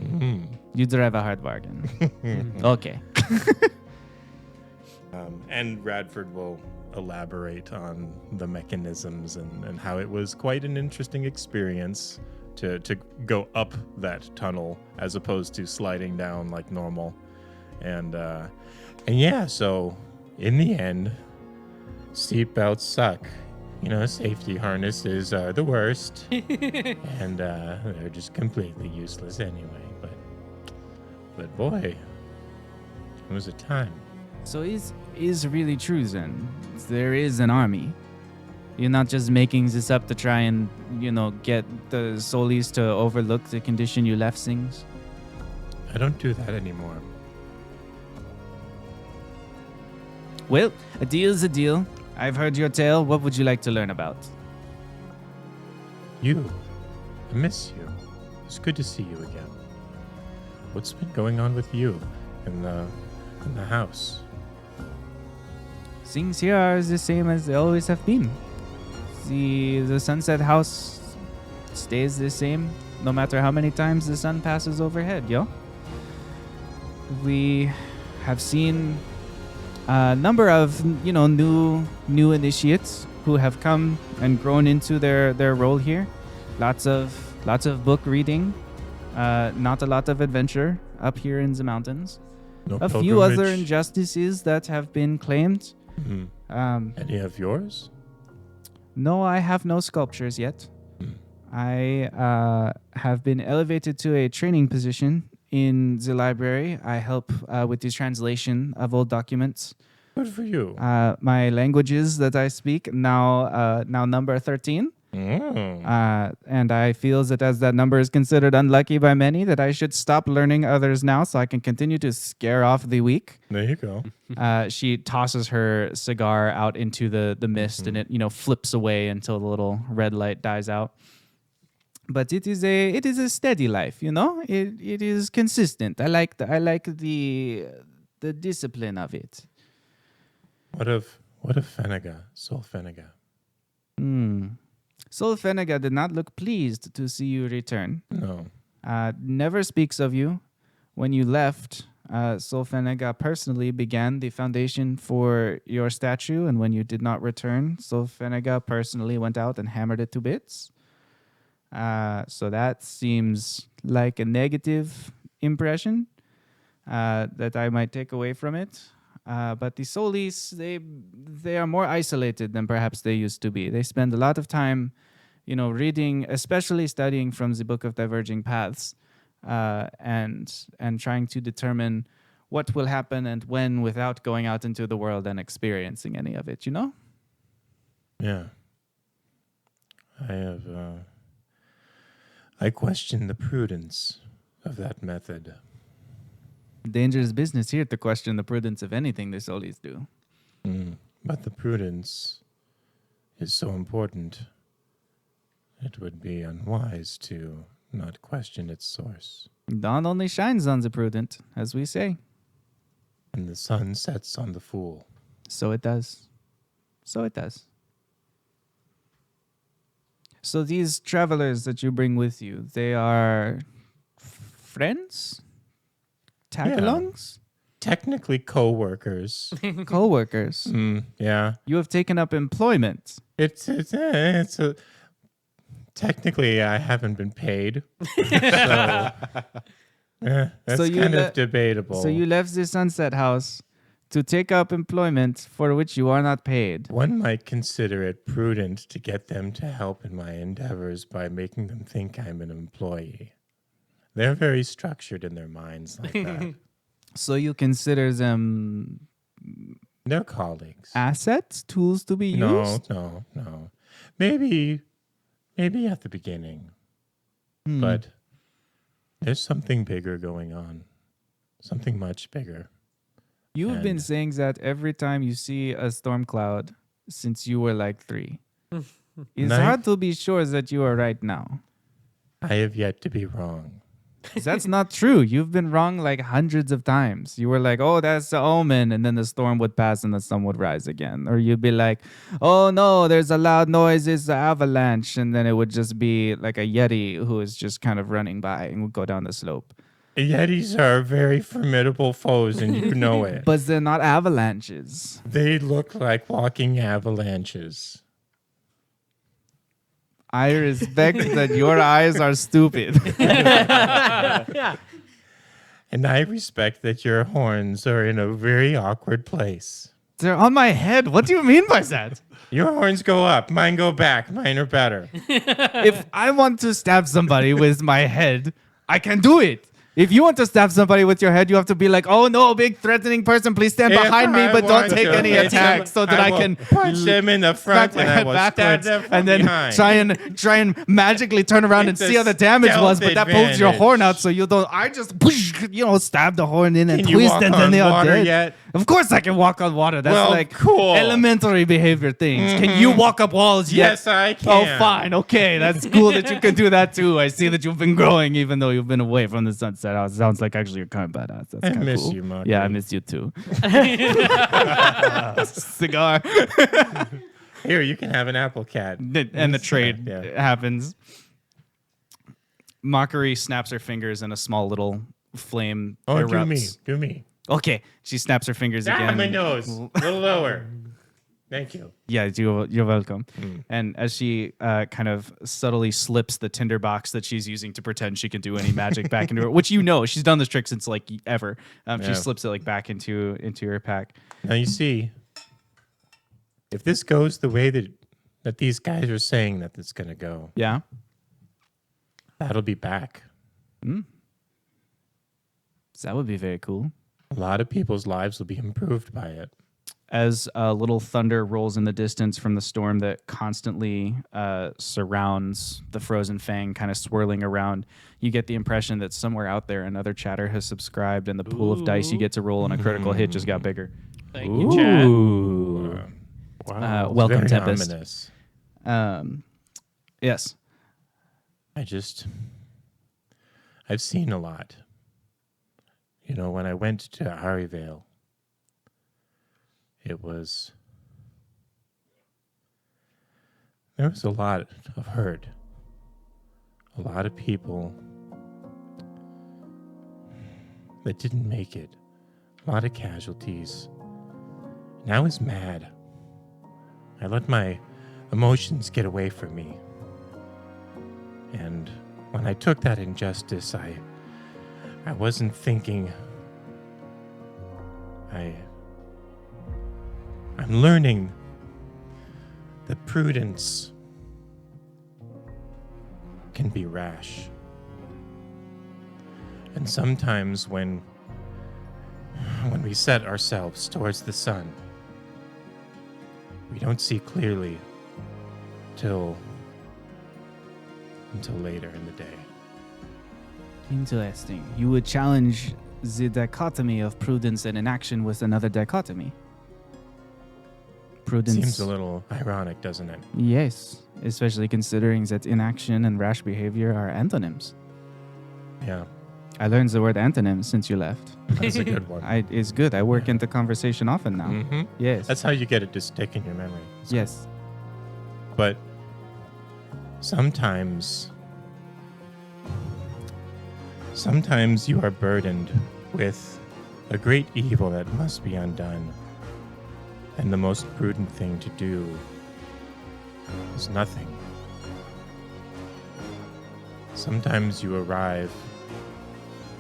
You drive a hard bargain. Okay. And Radford will elaborate on the mechanisms and how it was quite an interesting experience to go up that tunnel as opposed to sliding down like normal. And yeah, so in the end, seatbelts suck. Safety harnesses are the worst. And they're just completely useless anyway. But boy, it was a time. So is really true then. There is an army. You're not just making this up to try and, get the solis to overlook the condition you left things. I don't do that anymore. Well, a deal's a deal. I've heard your tale. What would you like to learn about? You. I miss you. It's good to see you again. What's been going on with you in the house? Things here are the same as they always have been. The Sunset House stays the same no matter how many times the sun passes overhead, yo. We have seen a number of, new initiates who have come and grown into their role here. Lots of book reading, not a lot of adventure up here in the mountains. No A few other pilgrimage? injustices that have been claimed. Any of yours? No, I have no sculptures yet. I have been elevated to a training position in the library. I help with the translation of old documents. Good for you. My languages that I speak now number 13. And I feel that as that number is considered unlucky by many, that I should stop learning others now so I can continue to scare off the weak. There you go. She tosses her cigar out into the mist and it flips away until the little red light dies out. But it is a steady life, It is consistent. I like the discipline of it. What of Fenega, Sol Fenega? Sol Fenega did not look pleased to see you return. No. Never speaks of you. when you left, Solfenega personally began the foundation for your statue, and when you did not return, Solfenega personally went out and hammered it to bits. So that seems like a negative impression that I might take away from it. But the Solis, they are more isolated than perhaps they used to be. They spend a lot of time, reading, especially studying from the Book of Diverging Paths, and trying to determine what will happen and when without going out into the world and experiencing any of it, Yeah. I question the prudence of that method. Dangerous business here to question the prudence of anything the Solis do. But the prudence is so important. It would be unwise to not question its source. Dawn only shines on the prudent, as we say. And the sun sets on the fool. So it does. So it does. So these travelers that you bring with you, they are friends? Tag-alongs? Technically co-workers. Co-workers. Yeah. You have taken up employment. It's a... Technically, I haven't been paid. That's So kind of debatable. So you left the Sunset House to take up employment for which you are not paid. One might consider it prudent to get them to help in my endeavors by making them think I'm an employee. They're very structured in their minds like that. So you consider them They're colleagues. assets, tools to be used? No. Maybe at the beginning. But there's something bigger going on. Something much bigger. You have been And- saying that every time you see a storm cloud since you were like 3. It's Night- hard to be sure that you are right now. I have yet to be wrong. That's not true. You've been wrong like hundreds of times. You were like, oh, that's the omen. And then the storm would pass and the sun would rise again. Or you'd be like, oh, no, there's a loud noise. It's the avalanche. And then it would just be like a Yeti who is just kind of running by and would go down the slope. Yetis are very formidable foes, and you know it. But they're not avalanches. They look like walking avalanches. I respect that your eyes are stupid. And I respect that your horns are in a very awkward place. They're on my head. What do you mean by that? Your horns go up, mine go back. Mine are better. If I want to stab somebody with my head, I can do it. If you want to stab somebody with your head, you have to be like, oh no, big threatening person, please stand If behind me, I but don't want take to any hit attacks so that I will can punch them in the front smack my and I head will stab backwards them from and then behind. try and magically turn around It's and a see how the damage was, stealth but that pulls your horn out advantage. so you don't. I just stab the horn in and Can you twist walk and then on they are water dead. yet? Of course I can walk on water. That's Well, like cool. elementary behavior things. Can you walk up walls yet? Yes, I can. Oh, fine. Okay, that's cool that you can do that too. I see that you've been growing even though you've been away from the Sunset House. Sounds like actually you're kind of badass. That's I kinda miss cool. you, Mockery. Yeah, I miss you too. Cigar. Here, you can have an apple cat. And the trade Yeah. happens. Mockery snaps her fingers and a small little flame Oh, erupts. do me. Okay, she snaps her fingers again. My nose. A little lower. Thank you. Yeah, you're welcome. And as she kind of subtly slips the tinderbox that she's using to pretend she can do any magic back into her, which she's done this trick since like ever. She Yeah. slips it like back into her pack. Now you see, if this goes the way that these guys are saying that it's going to go, Yeah. that'll be back. So that would be very cool. A lot of people's lives will be improved by it. As a little thunder rolls in the distance from the storm that constantly surrounds the Frozen Fang, kind of swirling around, you get the impression that somewhere out there another chatter has subscribed, and the pool of dice you get to roll on a critical hit just got bigger. Thank you, Chad. Ooh. Wow. Welcome, Very Tempest. ominous. Yes. I've seen a lot. You know, when I went to Arivale, there was a lot of hurt. A lot of people that didn't make it. A lot of casualties. And I was mad. I let my emotions get away from me. And when I took that injustice, I wasn't thinking. I'm learning that prudence can be rash. And sometimes when we set ourselves towards the sun, we don't see clearly until later in the day. Interesting. You would challenge the dichotomy of prudence and inaction with another dichotomy. Prudence. Seems a little ironic, doesn't it? Yes, especially considering that inaction and rash behavior are antonyms. Yeah, I learned the word antonyms since you left. that's a good one. It's good. I work into conversation often now. Mm-hmm. Yes. That's how you get it to stick in your memory. Yes. But sometimes you are burdened with a great evil that must be undone. And the most prudent thing to do is nothing. Sometimes you arrive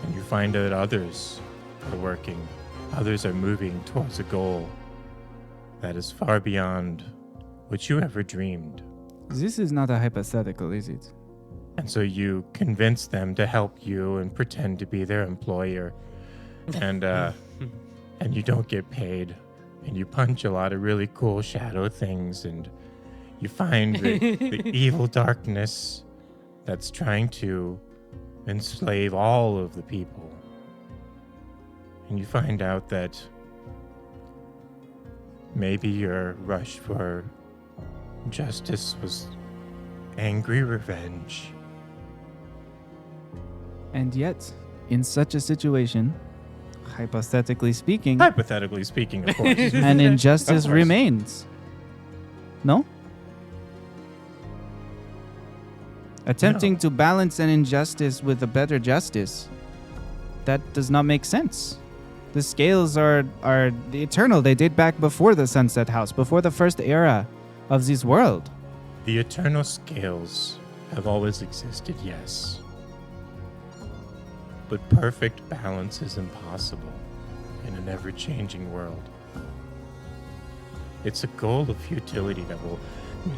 and you find that others are working, others are moving towards a goal that is far beyond what you ever dreamed. This is not a hypothetical, is it? And so you convince them to help you and pretend to be their employer. And and you don't get paid. And you punch a lot of really cool shadow things. And you find the evil darkness that's trying to enslave all of the people. And you find out that maybe your rush for justice was angry revenge. And yet, in such a situation, hypothetically speaking, Hypothetically speaking, of course. an injustice Of course. remains. No? Attempting to balance an injustice with a better justice, that does not make sense. The scales are eternal. They date back before the Sunset House, before the first era of this world. The eternal scales have always existed, yes. But perfect balance is impossible in an ever-changing world. It's a goal of futility that will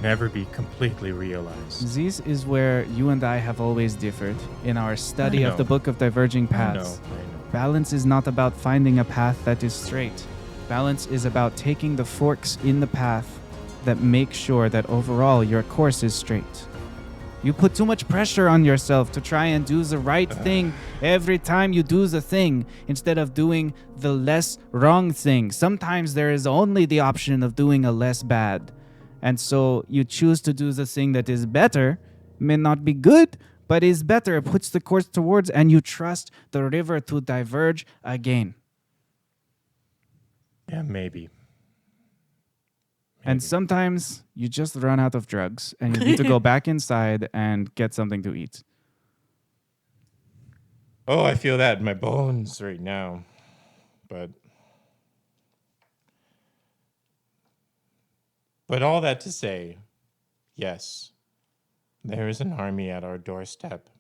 never be completely realized. This is where you and I have always differed in our study I of the know. Book of Diverging I know, Paths. I know. Balance is not about finding a path that is straight. Balance is about taking the forks in the path that make sure that overall your course is straight. You put too much pressure on yourself to try and do the right thing every time you do the thing instead of doing the less wrong thing. Sometimes there is only the option of doing a less bad. And so you choose to do the thing that is better, may not be good, but is better. It puts the course towards, and you trust the river to diverge again. Yeah, maybe. And sometimes you just run out of drugs and you need to go back inside and get something to eat. Oh, I feel that in my bones right now. But all that to say, yes, there is an army at our doorstep.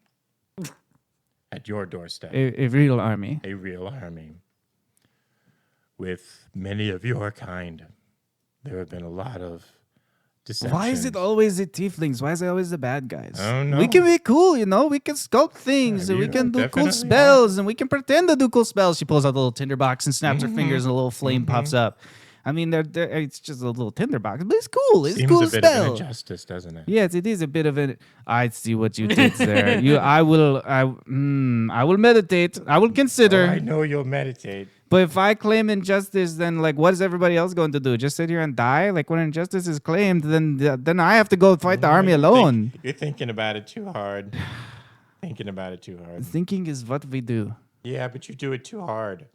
At your doorstep. A real army. A real army. With many of your kind. There have been a lot of deceptions. Why is it always the tieflings? Why is it always the bad guys? I don't know. We can be cool, you know? We can sculpt things, and we you can do cool definitely spells, and we can pretend to do cool spells. She pulls out a little tinderbox and snaps her fingers, and a little flame pops up. I mean, it's just a little tinderbox, but it's cool. It's a Seems cool a bit spell. of an injustice, doesn't it? Yes, it is a bit of an. I see what you did there. I will meditate. I will consider. Oh, I know you'll meditate. But if I claim injustice, then like, what is everybody else going to do? Just sit here and die? Like, when injustice is claimed, then I have to go fight the army alone. You're thinking about it too hard. Thinking about it too hard. Thinking is what we do. Yeah, but you do it too hard.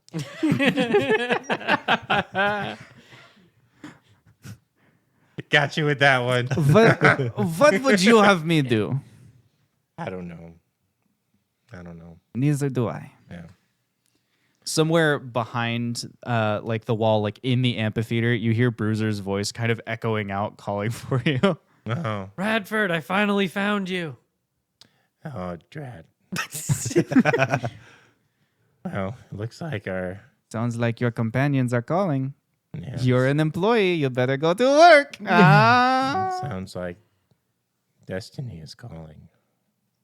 Got you with that one. What would you have me do? I don't know. Neither do I. Yeah. somewhere behind like the wall, like in the amphitheater, you hear Bruiser's voice kind of echoing out, calling for you. Oh, Radford, I finally found you. oh, drat. Well, it looks like our. Sounds like your companions are calling. Yeah, You're an employee. You better go to work. Ah. sounds like destiny is calling.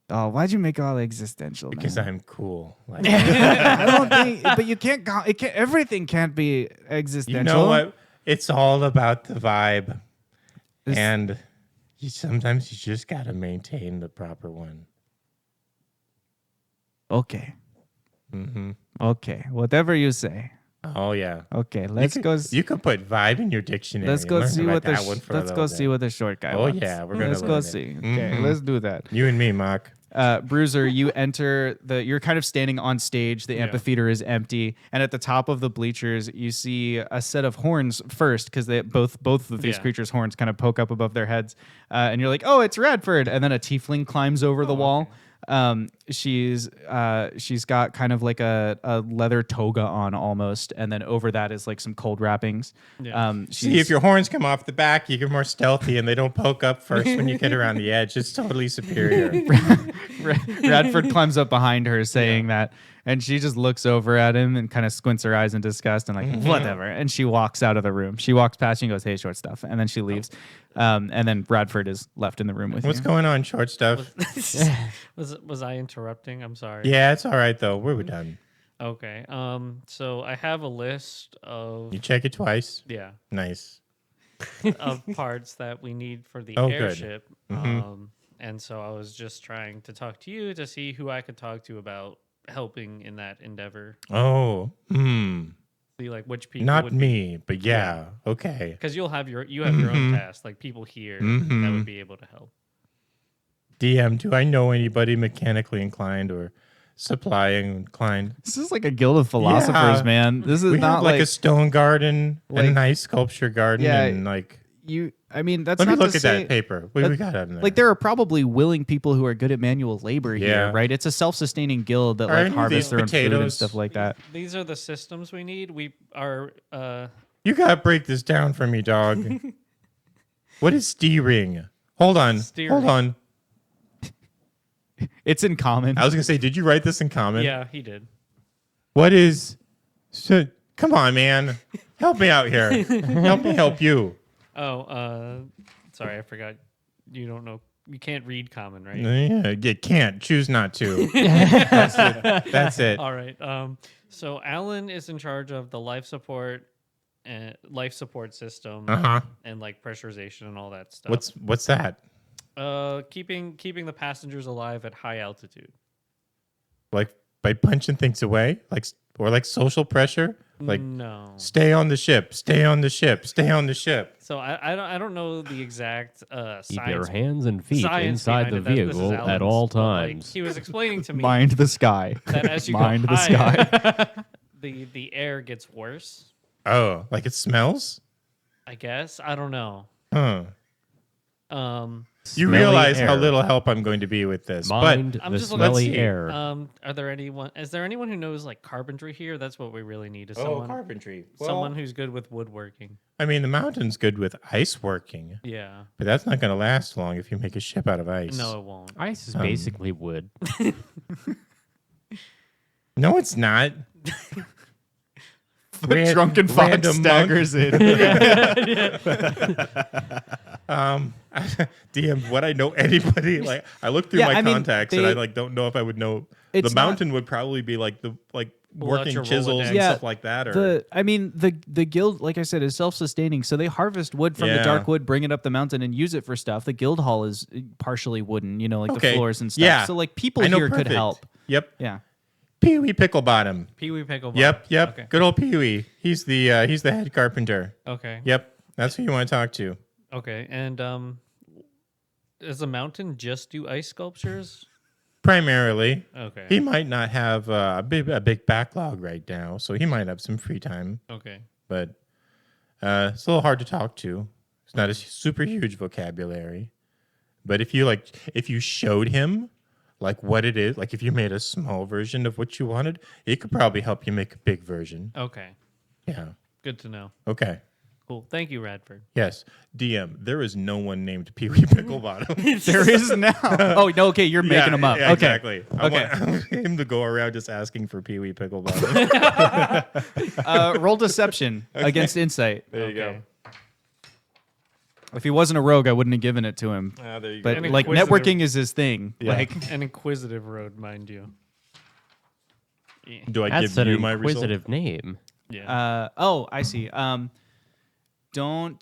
Oh, why'd you make it all existential? Because man? I'm cool. Like, I don't think, but you can't. It can't. Everything can't be existential. you know what? It's all about the vibe, This- and sometimes you just gotta maintain the proper one. Okay. Mm-hmm. Okay. Whatever you say. Oh yeah. Okay. Let's go. You can put vibe in your dictionary. Let's go Learn see about what the that one for a let's go little see bit. what the short guy Oh wants. yeah, we're gonna. Let's go learn it. see. Okay, Mhm. let's do that. You and me, Mock. Bruiser, you enter you're kind of standing on stage. The Yeah. amphitheater is empty, and at the top of the bleachers, you see a set of horns first, because they both of these Yeah. creatures' horns kind of poke up above their heads, and you're like, oh, it's Radford, and then a tiefling climbs over the wall. She's got kind of like a leather toga on almost, and then over that is like some cold wrappings. Yeah. See, if your horns come off the back, you get more stealthy, and they don't poke up first when you get around the edge. It's totally superior. Radford climbs up behind her saying that, and she just looks over at him and kind of squints her eyes in disgust and like, whatever. And she walks out of the room. She walks past you and goes, hey, short stuff. And then she leaves. And then Radford is left in the room with What's you. going on, short stuff? Was I interrupting? I'm sorry. Yeah, it's all right though. We're done. Okay. So I have a list of You check it twice. yeah Nice. of parts that we need for the Oh, good. airship. Mhm. And so I was just trying to talk to you to see who I could talk to about helping in that endeavor. Oh, See like which people not would me, but yeah. Okay. because you have your own tasks, like people here that Mhm. would be able to help. DM, do I know anybody mechanically inclined or supplying inclined? This is like a guild of philosophers, Yeah. man. This is We not have like a stone garden and a like- nice sculpture garden, Yeah, and like. you. I mean, that's Let me not look to at say, that paper. What do we that- got on there? Like there are probably willing people who are good at manual labor Yeah. here, right? It's a self-sustaining guild that Are like any of harvests these their own food and potatoes- stuff like that. These are the systems we need. We are You gotta break this down for me, dog. What is steering? Hold on. Steering. Hold on. It's in common. I was gonna say, did you write this in common? yeah, he did. What is? So, come on, man. Help me out here. Help me help you. Oh, sorry, I forgot. You don't know. You can't read common, right? Yeah, you can't choose not to. That's it. All right. So Aulen is in charge of the life support system Uh-huh. and like pressurization and all that stuff. What's that? Keeping the passengers alive at high altitude. Like by punching things away, or like social pressure, like No. stay on the ship, stay on the ship, stay on the ship. So I don't know the exact Keep your science. hands and feet science inside the behind it. This is vehicle at Alan's, all but, like, times. he was explaining to me Mind the sky. that as you Mind go the sky. higher, the air gets worse. Oh, like it smells? I guess I don't know. Huh. You Smelly realize how air. little help I'm going to be with this, Mind I'm the just looking- smelly let's see. air. Is there anyone who knows like carpentry here? That's what we really need. Is but someone carpentry. someone who's good with woodworking. I mean, the mountain's good with ice working, Yeah. but that's not going to last long if you make a ship out of ice. No, it won't. Ice is basically wood. No, it's not. The drunken fox random staggers in. DM, would I know anybody? Like, I looked through Yeah, my I mean, contacts, and I like don't know if I would know. The It's not- mountain would probably be like Pull out working your chisels Rolodex. and Yeah, stuff like that. Or The guild, like I said, is self-sustaining. So they harvest wood from the Yeah. dark wood, bring it up the mountain, and use it for stuff. The guild hall is partially wooden, like Okay. the floors and stuff. Yeah. So like people I know here could perfect. help. Yep, Yeah. Peewee Picklebottom. Peewee Picklebottom. Yep. Okay. Good old Peewee. He's the head carpenter. Okay. Yep, that's who you want to talk to. Okay. And does the mountain just do ice sculptures? Primarily, Okay. he might not have a big backlog right now, so he might have some free time. Okay. But it's a little hard to talk to. It's not a super huge vocabulary. But if you showed him like what it is. Like if you made a small version of what you wanted, it could probably help you make a big version. Okay. Yeah. Good to know. Okay. Cool. Thank you, Radford. Yes. DM. There is no one named Peewee Picklebottom. There is now. Oh no. Okay, you're making them up. Yeah, Okay. exactly. Okay. I want him to go around just asking for Peewee Picklebottom. Roll deception against insight. There you Okay. If he wasn't a rogue, I wouldn't have given it to him. go. There you But An like inquisitive- networking is his thing. Yeah. Like An inquisitive road, mind you. Yeah. Do I That's give an you my result? inquisitive name. Yeah. oh, I see. Don't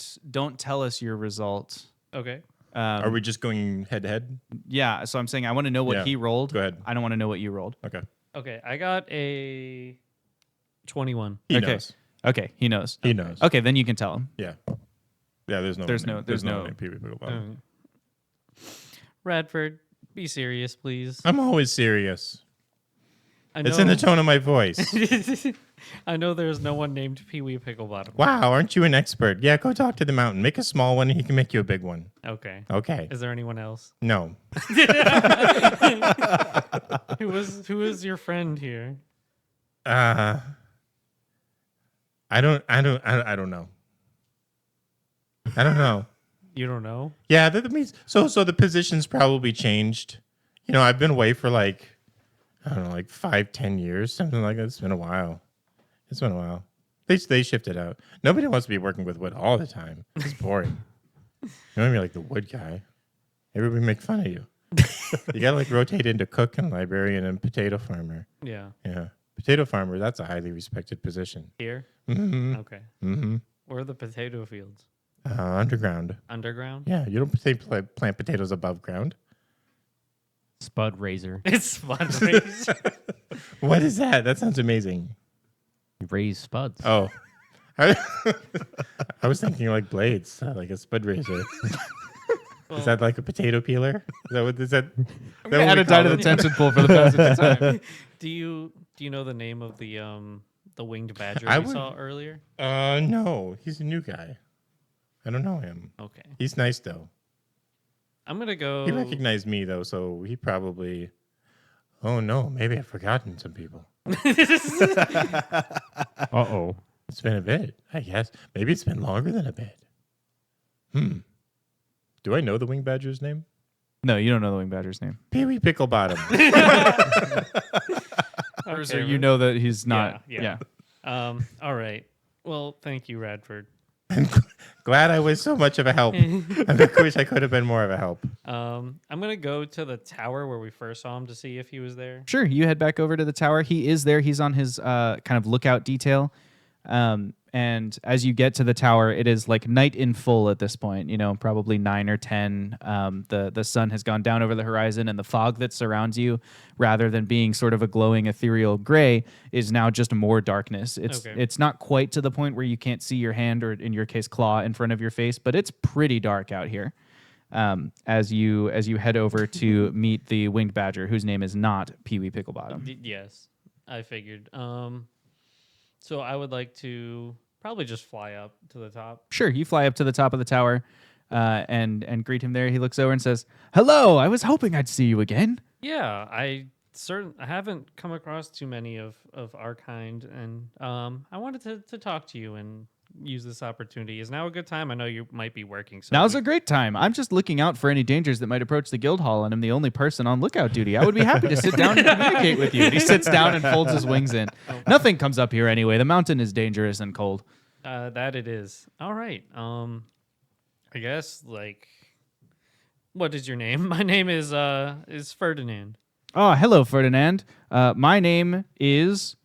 tell us your result. Okay. Are we just going head to head? Yeah, so I'm saying I want to know what Yeah. he rolled. Go ahead. I don't want to know what you rolled. Okay. Okay. I got a 21. He Okay. knows. Okay, he knows. He knows. Okay, then you can tell him. Yeah. Yeah, there's no There's name. no- there's no- name Peewee Picklebottom. Radford, be serious, please. I'm always serious. I know, It's in the tone of my voice. I know there's no one named Peewee Picklebottom. Wow, aren't you an expert? Yeah, go talk to the mountain. Make a small one and he can make you a big one. Okay. Okay. Is there anyone else? No. Who is your friend here? I don't know. I don't know. You don't know? Yeah, that means so the position's probably changed. You know, I've been away for like I don't know, like 5-10 years, something like that. It's been a while. They shifted out. Nobody wants to be working with wood all the time. It's boring. You want to be like the wood guy. Everybody make fun of you. You gotta like rotate into cook and librarian and potato farmer. Yeah. Yeah. Potato farmer, that's a highly respected position. Here? Mm-hmm. Okay. Mm-hmm. Where are the potato fields? Underground. Underground? Yeah, you don't plant potatoes above ground. Spud Razor. It's fundraiser. What is that? That sounds amazing. Raise spuds. Oh. I was thinking like blades, like a spud razor. Is that like a potato peeler? Is that what is that? Add a die to the tension pool for the passage of time. Do you know the name of the winged badger I we would- saw earlier? No, he's a new guy. I don't know him. Okay. He's nice though. I'm gonna go. He recognized me though, so he probably. Oh no, maybe I've forgotten some people. Uh-oh. It's been a bit, I guess. Maybe it's been longer than a bit. Do I know the wing badger's name? No, you don't know the wing badger's name. Peewee Picklebottom. Bruiser, you know that he's not. Yeah. All right. Well, thank you, Radford. Glad I was so much of a help. I wish I could have been more of a help. I'm gonna go to the tower where we first saw him to see if he was there. Sure, you head back over to the tower. He is there. He's on his kind of lookout detail. And as you get to the tower, it is like night in full at this point, you know, probably 9 or 10. The sun has gone down over the horizon, and the fog that surrounds you, rather than being sort of a glowing ethereal gray, is now just more darkness. It's not quite to the point where you can't see your hand, or in your case, claw in front of your face, but it's pretty dark out here. As you head over to meet the winged badger, whose name is not Peewee Picklebottom. Yes, I figured. So I would like to probably just fly up to the top. Sure, you fly up to the top of the tower and greet him there. He looks over and says, "Hello, I was hoping I'd see you again." Yeah, I haven't come across too many of our kind, and I wanted to talk to you and use this opportunity. Is now a good time? I know you might be working. So Now's a great time. I'm just looking out for any dangers that might approach the guild hall, and I'm the only person on lookout duty. I would be happy to sit down and communicate with you. And he sits down and folds his wings in. Nothing comes up here anyway. The mountain is dangerous and cold. that it is. All right. I guess like, what is your name? My name is Ferdinand. Oh, hello, Ferdinand. My name is...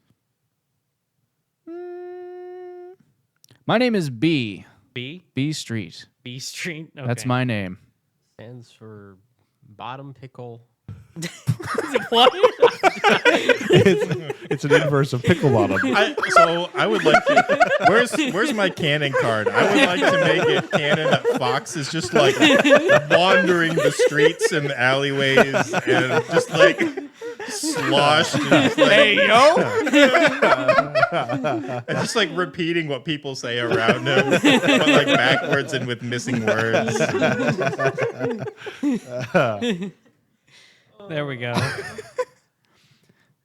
My name is B. B Street. B Street. Okay. That's my name. Stands for bottom pickle. What? It's an inverse of Picklebottom. So I would like to. Where's my canon card? I would like to make it canon that Fox is just like wandering the streets and the alleyways and just like sloshed. And just, like, Hey, yo! and just like repeating what people say around him, but like backwards and with missing words. There we go.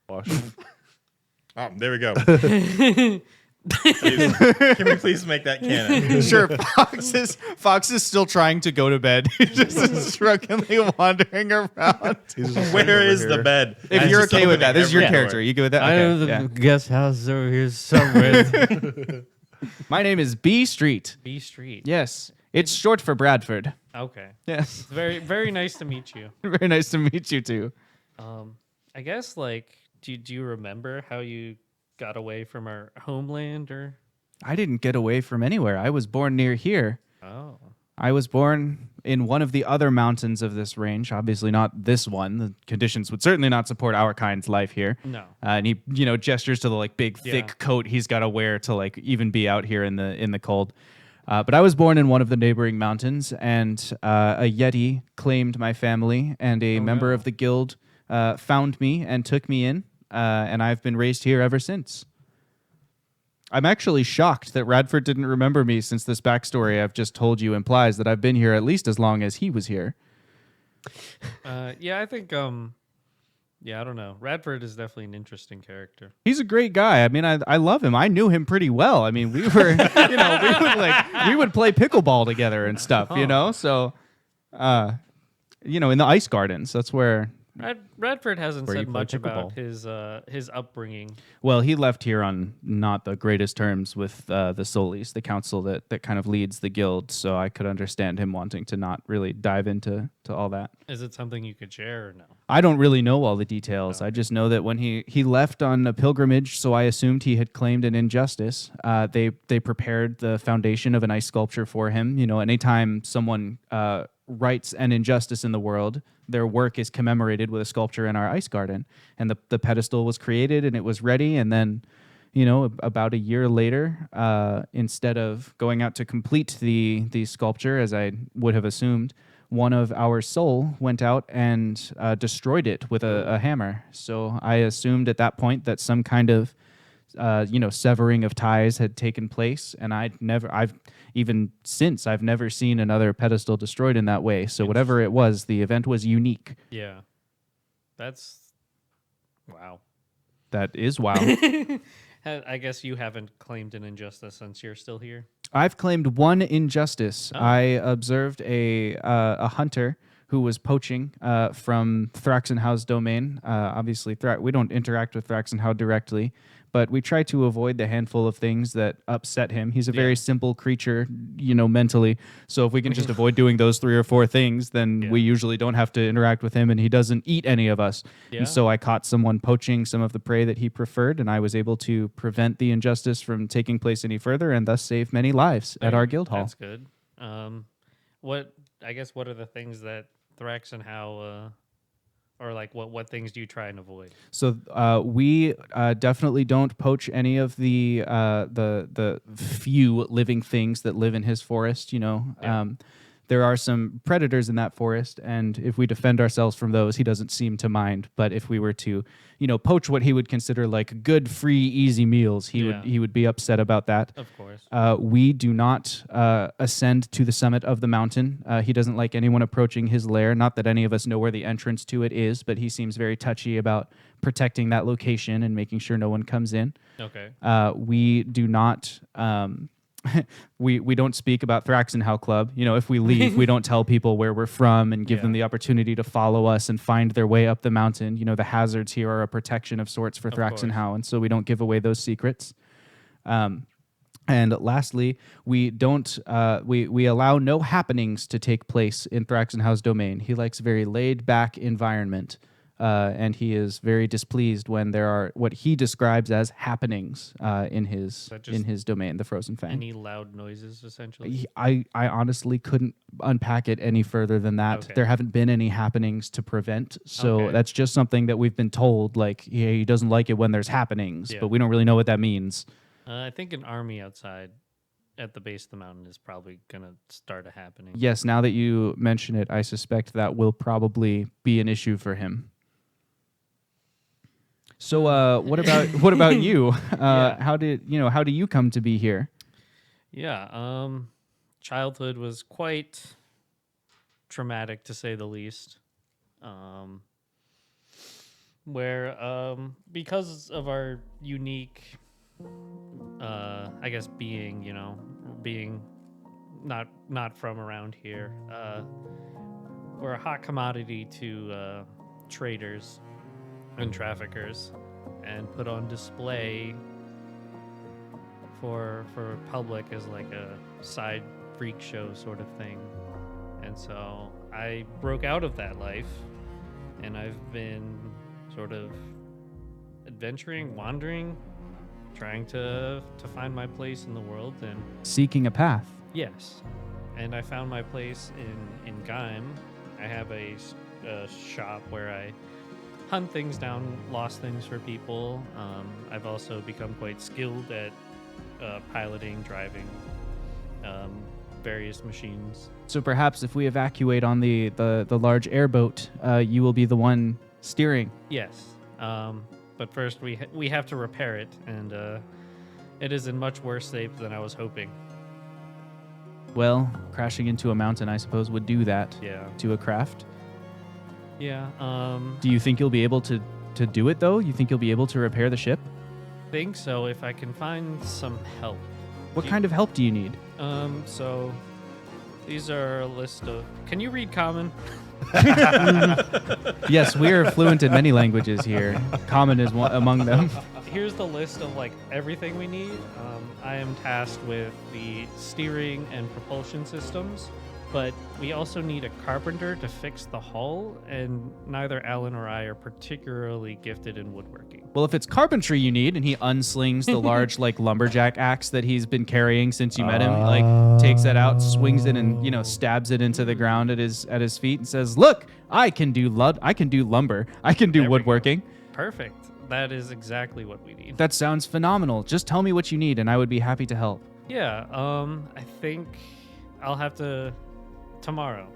Wash. Oh, there we go. Please, can we please make that canon? Sure, Fox is still trying to go to bed. He's just drunkenly wandering around. He's just Where over is here. the bed? If I'm you're just okay with that, opening this is your every character. door. You good with that? I know Okay, the yeah. guest house is over here somewhere. My name is B Street. B Street. Yes, it's short for Bradford. Okay. Yes, Very, very nice to meet you. very nice to meet you too. I guess, like, do you remember how you got away from our homeland, or? I didn't get away from anywhere. I was born near here. Oh. I was born in one of the other mountains of this range. Obviously not this one. The conditions would certainly not support our kind's life here. No. And he, gestures to the like big thick Yeah. coat he's got to wear to like even be out here in the cold. But I was born in one of the neighboring mountains, and a Yeti claimed my family, and a member no. of the guild found me and took me in, and I've been raised here ever since. I'm actually shocked that Radford didn't remember me, since this backstory I've just told you implies that I've been here at least as long as he was here. Yeah, I think, yeah, I don't know. Radford is definitely an interesting character. He's a great guy. I mean, I love him. I knew him pretty well. I mean, we were, we would play pickleball together and stuff, So, in the ice gardens, that's where. Radford hasn't Where you said play much about pickleball. his upbringing. Well, he left here on not the greatest terms with the Solis, the council that kind of leads the guild. So I could understand him wanting to not really dive into all that. Is it something you could share or no? I don't really know all the details. I just know that when he left on a pilgrimage, so I assumed he had claimed an injustice. They prepared the foundation of an ice sculpture for him. Anytime someone rights an injustice in the world, their work is commemorated with a sculpture in our ice garden. And the pedestal was created and it was ready. And then, about a year later, instead of going out to complete the sculpture, as I would have assumed, one of our soul went out and destroyed it with a hammer. So I assumed at that point that some kind of severing of ties had taken place, and I've never seen another pedestal destroyed in that way. So whatever it was, the event was unique. Yeah. That's... Wow. That is wow. I guess you haven't claimed an injustice since you're still here. I've claimed one injustice. Oh. I observed a hunter who was poaching from Thraxenhau's domain. Obviously, we don't interact with Thraxenhau directly, but we try to avoid the handful of things that upset him. He's a very simple creature, mentally. So if we can just avoid doing those 3 or 4 things, then we usually don't have to interact with him, and he doesn't eat any of us. Yeah. And so I caught someone poaching some of the prey that he preferred, and I was able to prevent the injustice from taking place any further, and thus save many lives at our guild hall. That's good. What are the things that Thrax and how, or like what things do you try and avoid? So we definitely don't poach any of the few living things that live in his forest. There are some predators in that forest, and if we defend ourselves from those, he doesn't seem to mind. But if we were to, poach what he would consider like good, free, easy meals, he would be upset about that. Of course. We do not ascend to the summit of the mountain. He doesn't like anyone approaching his lair. Not that any of us know where the entrance to it is, but he seems very touchy about protecting that location and making sure no one comes in. Okay. We do not... we don't speak about Thraxenhau Club. If we leave, we don't tell people where we're from and give them the opportunity to follow us and find their way up the mountain. The hazards here are a protection of sorts for Thraxenhau, and so we don't give away those secrets. And lastly, we don't we allow no happenings to take place in Thraxenhau's domain. He likes a very laid back environment. And he is very displeased when there are what he describes as happenings in his domain, the Frozen Fang. Any loud noises, essentially? I honestly couldn't unpack it any further than that. Okay. There haven't been any happenings to prevent, so that's just something that we've been told. Like he doesn't like it when there's happenings, but we don't really know what that means. I think an army outside at the base of the mountain is probably going to start a happening. Yes, now that you mention it, I suspect that will probably be an issue for him. So what about you? How do you come to be here? Yeah, childhood was quite traumatic to say the least. where because of our unique, I guess being not from around here, we're a hot commodity to traders and traffickers, and put on display for public as like a side freak show sort of thing. And so I broke out of that life, and I've been sort of adventuring, wandering, trying to find my place in the world. And Seeking a path. yes, and I found my place in Gaim. I have a shop where I hunt things down, lost things for people. I've also become quite skilled at piloting, driving various machines. So perhaps if we evacuate on the large airboat, you will be the one steering. Yes, but first we have to repair it, and it is in much worse shape than I was hoping. Well, crashing into a mountain, I suppose, would do that Yeah, to a craft. yeah. Do you think you'll be able to do it, though? You think you'll be able to repair the ship? Think so if I can find some help. What kind of help do you need? So these are a list of. Can you read Common? Yes, we are fluent in many languages here. Common is one among them. Here's the list of like everything we need. I am tasked with the steering and propulsion systems, but we also need a carpenter to fix the hull, and neither Alan or I are particularly gifted in woodworking. Well, if it's carpentry you need, and he unslings the large like lumberjack axe that he's been carrying since you met him, he, like takes that out, swings it, and stabs it into the ground at his feet, and says, "Look, I can do lumber. I can do There we go. woodworking." Perfect. That is exactly what we need. That sounds phenomenal. Just tell me what you need, and I would be happy to help. Yeah. I think I'll have to tomorrow,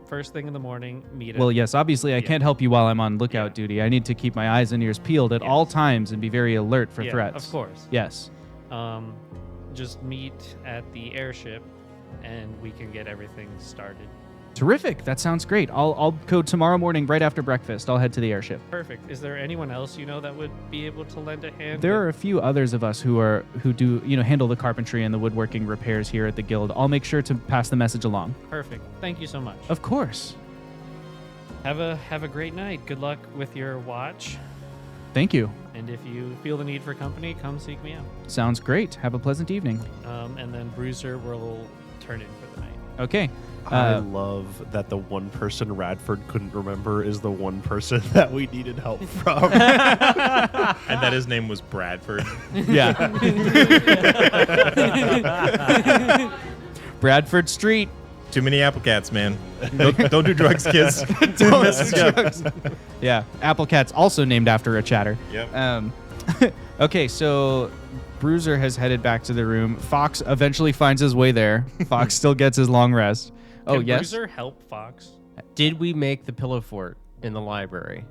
first thing in the morning, meet Well, him. yes, obviously I can't help you while I'm on lookout duty. I need to keep my eyes and ears peeled at all times and be very alert for Yeah, threats. of course. Yes. Just meet at the airship, and we can get everything started. Terrific. That sounds great. I'll go tomorrow morning right after breakfast. I'll head to the airship. Perfect. Is there anyone else that would be able to lend a hand? There are a few others of us who do handle the carpentry and the woodworking repairs here at the guild. I'll make sure to pass the message along. Perfect. Thank you so much. Of course. Have a great night. Good luck with your watch. Thank you. And if you feel the need for company, come seek me out. Sounds great. Have a pleasant evening. And then Bruiser will turn in for the night. Okay. I love that the one person Radford couldn't remember is the one person that we needed help from. And that his name was Bradford. Yeah. Bradford Street. Too many apple cats, man. Don't do drugs, kids. Don't Mess do us up. drugs. Yeah. Apple Cat's also named after a chatter. Yep. Okay, so Bruiser has headed back to the room. Fox eventually finds his way there. Fox still gets his long rest. Oh, Can yes. Bruiser help Fox? Did we make the pillow fort in the library?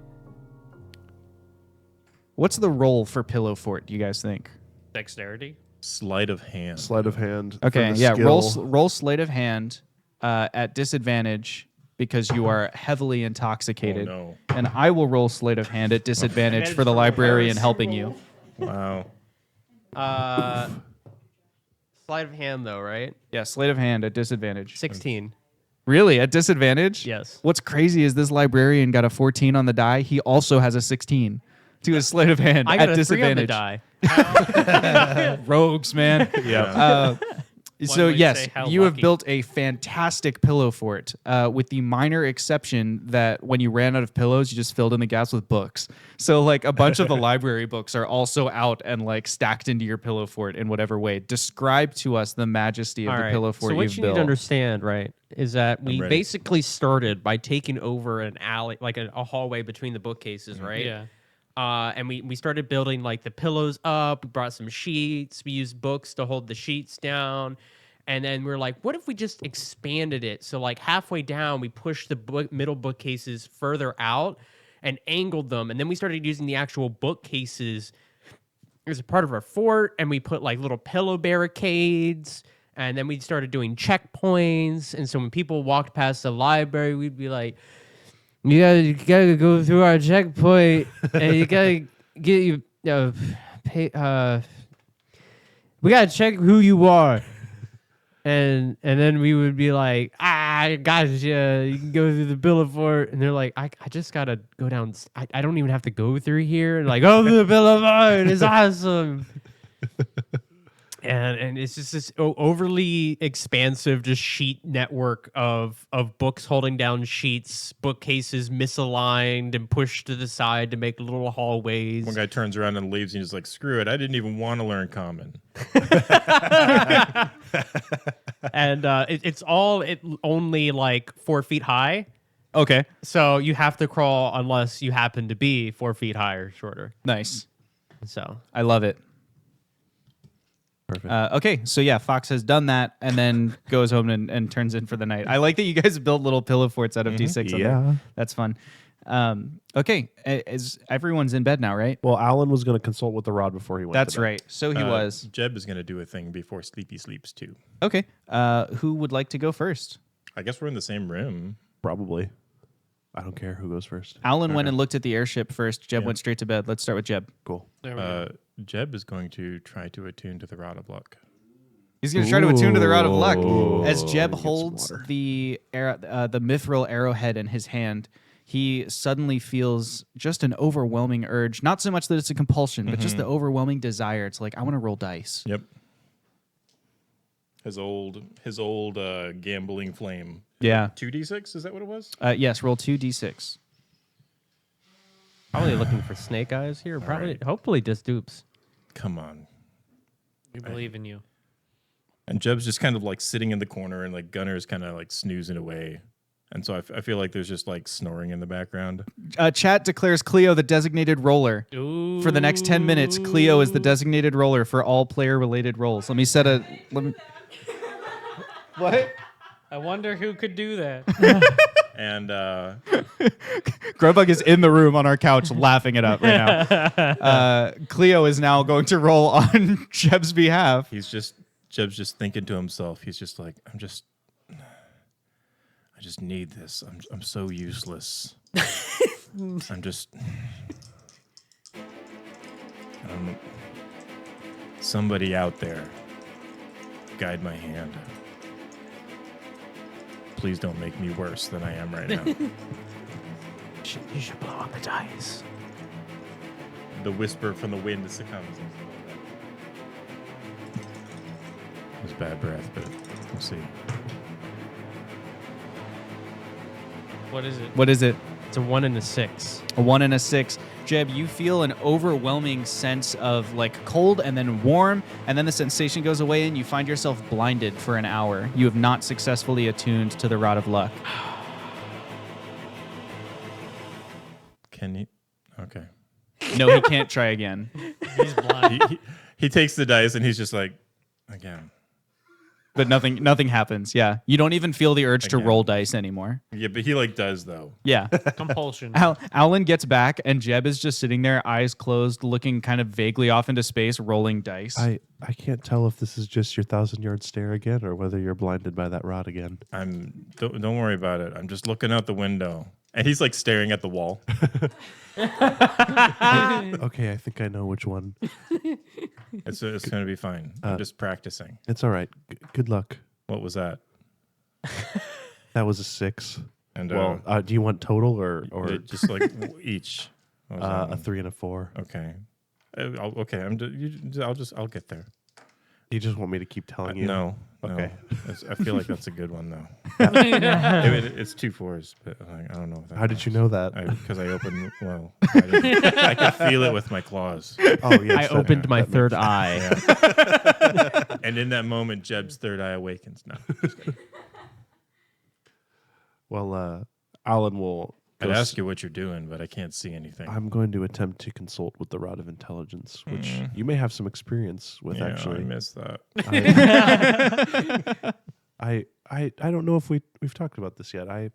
What's the role for Pillow Fort, do you guys think? Dexterity? Sleight of hand. Sleight of hand. Okay, for the yeah, skill. roll sleight of hand at disadvantage because you are heavily intoxicated. Oh, And I will roll sleight of hand at disadvantage for the librarian helping you. Wow. Sleight of hand, though, right? Yeah, sleight of hand at disadvantage. 16. Really? At disadvantage? Yes. What's crazy is this librarian got a 14 on the die. He also has a 16 to his sleight of hand I got at a 3 on the disadvantage. die. Rogues, man. Yeah. So might yes, say how you have lucky. built a fantastic pillow fort, with the minor exception that when you ran out of pillows, you just filled in the gaps with books. So like a bunch of the library books are also out and like stacked into your pillow fort in whatever way. Describe to us the majesty of All the right. pillow fort so what you've you built. need to understand, right, is that we ready. basically started by taking over an alley, like a hallway between the bookcases, right? Yeah. And we started building like the pillows up. We brought some sheets. We used books to hold the sheets down. And then we're like, what if we just expanded it? So like halfway down, we pushed the middle bookcases further out and angled them. And then we started using the actual bookcases as a part of our fort. And we put like little pillow barricades. And then we started doing checkpoints. And so when people walked past the library, we'd be like, You gotta go through our checkpoint, and you gotta get you pay. We gotta check who you are, and then we would be like, gotcha. You can go through the billboard, and they're like, I just gotta go down. I don't even have to go through here. And like, oh, the billboard is awesome. And it's just this overly expansive, just sheet network of books holding down sheets, bookcases misaligned and pushed to the side to make little hallways. One guy turns around and leaves, and he's like, "Screw it! I didn't even want to learn Common." And it's only like 4 feet high, Okay. so you have to crawl unless you happen to be 4 feet high or shorter. Nice. So I love it. Perfect. Okay, so yeah, Fox has done that and then goes home and turns in for the night. I like that you guys build little pillow forts out of D6. Yeah. That's fun. Okay, everyone's in bed now, right? Well, Aulen was going to consult with the rod before he went. That's to bed. right. So he was. Jeb is going to do a thing before Sleepy sleeps too. Okay. Who would like to go first? I guess we're in the same room. Probably. I don't care who goes first. Alan went and looked at the airship first. Jeb went straight to bed. Let's start with Jeb. Cool. there we go. Jeb is going to try to attune to the Rod of Luck. He's going to try to attune to the Rod of Luck. As Jeb Get some holds water. the mithril arrowhead in his hand, he suddenly feels just an overwhelming urge. Not so much that it's a compulsion, but just the overwhelming desire. It's like, I want to roll dice. Yep. His old gambling flame. Yeah. 2d6, is that what it was? Yes, roll 2d6. Probably looking for snake eyes here. Probably, hopefully, just dupes. Come on. We believe in you. And Jeb's just kind of like sitting in the corner, and like Gunnar is kind of like snoozing away. And so I feel like there's just like snoring in the background. Chat declares Cleo the designated roller. Ooh. For the next 10 minutes, Cleo is the designated roller for all player-related roles. Let me set a... What? I wonder who could do that. And Grubug is in the room on our couch laughing it up right now. Cleo is now going to roll on Jeb's behalf. Jeb's just thinking to himself. He's just like, I just need this. I'm so useless. Somebody out there, guide my hand. Please don't make me worse than I am right now. You should blow on the dice. The whisper from the wind succumbs. It was bad breath, but we'll see. What is it? What is it? It's a 1 and a 6. A 1 and a 6. Jeb, you feel an overwhelming sense of like cold and then warm, and then the sensation goes away and you find yourself blinded for an hour. You have not successfully attuned to the Rod of Luck. Can he? Okay. No, he can't try again. He's blind. He takes the dice and he's just like, again. But nothing happens. Yeah. You don't even feel the urge to Again. roll dice anymore. Yeah, but he like does though. Yeah. Compulsion. Aulen gets back and Jeb is just sitting there, eyes closed, looking kind of vaguely off into space, rolling dice. I can't tell if this is just your 1,000-yard stare again or whether you're blinded by that rod again. Don't worry about it. I'm just looking out the window. And he's like staring at the wall. Okay, I think I know which one. It's going to be fine. I'm just practicing. It's all right. Good luck. What was that? That was a 6. And Well, do you want total or just like each? What was that a one? 3 and a 4? Okay. I'll get there. You just want me to keep telling you? No. Okay. I feel like that's a good one though. It's 2 4s, but I don't know. If that How did you know that? Because I opened. Well, I can feel it with my claws. Oh, yes. I opened my third eye. And in that moment, Jeb's third eye awakens. No. Just kidding. Well, Alan will. I'd ask you what you're doing, but I can't see anything. I'm going to attempt to consult with the Rod of Intelligence, which you may have some experience with. Yeah, actually, I missed that. I don't know if we've talked about this yet. I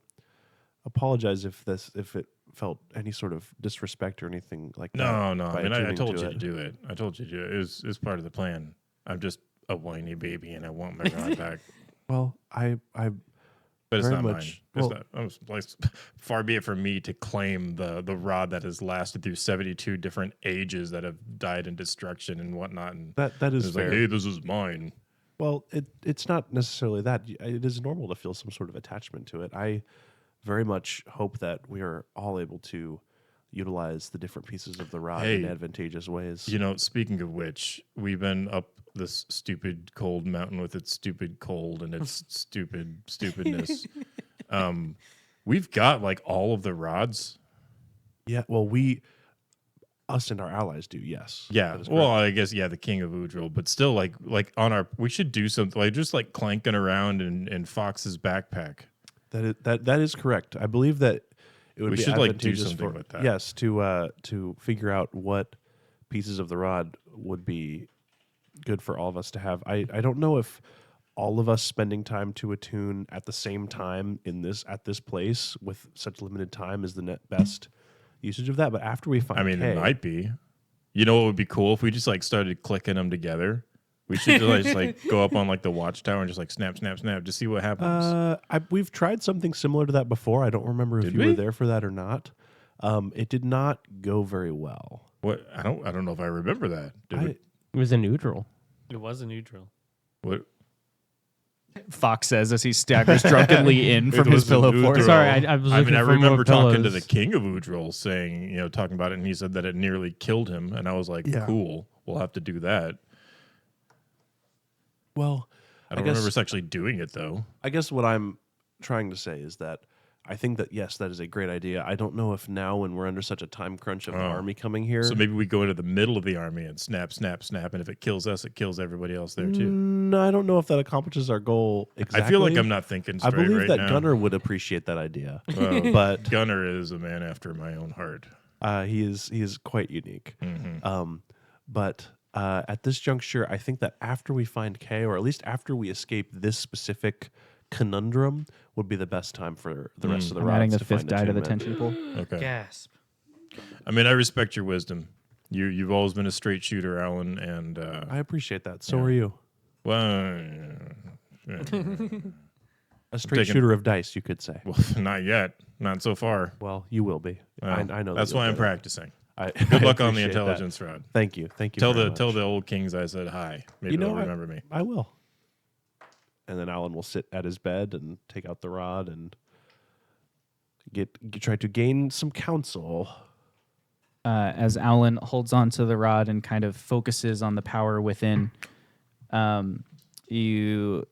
apologize if it felt any sort of disrespect or anything like that. No. by I mean, I attuning told to you it. to do it. I told you to do it. It was part of the plan. I'm just a whiny baby, and I want my rod back. Well, I But it's very not much. mine. Well, It's not, far be it from me to claim the rod that has lasted through 72 different ages that have died in destruction and whatnot. And that is it's fair. like, hey, this is mine. Well, it's not necessarily that. It is normal to feel some sort of attachment to it. I very much hope that we are all able to utilize the different pieces of the rod in Hey, advantageous ways. You know, speaking of which, we've been up this stupid cold mountain with its stupid cold and its stupidness. We've got like all of the rods. Yeah, well, us and our allies do, yes. Yeah. That is Well, correct. I guess the king of Udril, but still like on our we should do something like just like clanking around in Fox's backpack. That is correct. I believe that it would We be should, like, do advantageous something for with that. yes to figure out what pieces of the rod would be good for all of us to have. I don't know if all of us spending time to attune at the same time at this place with such limited time is the net best usage of that. But after we find I mean, Kay, it might be. You know what would be cool if we just like started clicking them together. We should just like go up on like the watchtower and just like snap, snap, snap, just see what happens. we've tried something similar to that before. I don't remember if Did you we? were there for that or not. It did not go very well. What I don't know if I remember that. Did I- it? It was a neutral. It was a neutral. What? Fox says as he staggers drunkenly in from It his was pillow an fort. Udril. Sorry, I was I looking mean, I for more remember talking to pillows. the king of Udril saying, talking about it, and he said that it nearly killed him, and I was like, Yeah. cool, we'll have to do that. Well, I don't remember us actually doing it though. I guess what I'm trying to say is that I think that, yes, that is a great idea. I don't know if now when we're under such a time crunch of the Oh. army coming here. So maybe we go into the middle of the army and snap, snap, snap, and if it kills us, it kills everybody else there too. No, I don't know if that accomplishes our goal exactly. I feel like I'm not thinking I straight believe right that now. Gunnar would appreciate that idea. Well, but Gunnar is a man after my own heart. he is quite unique. Mhm. But at this juncture, I think that after we find Kay, or at least after we escape this specific conundrum, would be the best time for the rest of the I'm rods adding the to fifth find die to the attunement. tension pool. Okay. Gasp. I mean, I respect your wisdom. You've always been a straight shooter, Aulen, and I appreciate that. So Yeah. are you. well, A straight taking- shooter of dice, you could say. well, not yet, not so far. Well, you will be. Well, I know. that's that you'll why I'm get it. practicing. Good Good luck on the intelligence rod. Thank you. Thank you. Tell very the much. old kings I said hi. Maybe You know, they'll remember me. I will. And then Aulen will sit at his bed and take out the rod and try to gain some counsel. As Aulen holds on to the rod and kind of focuses on the power within, you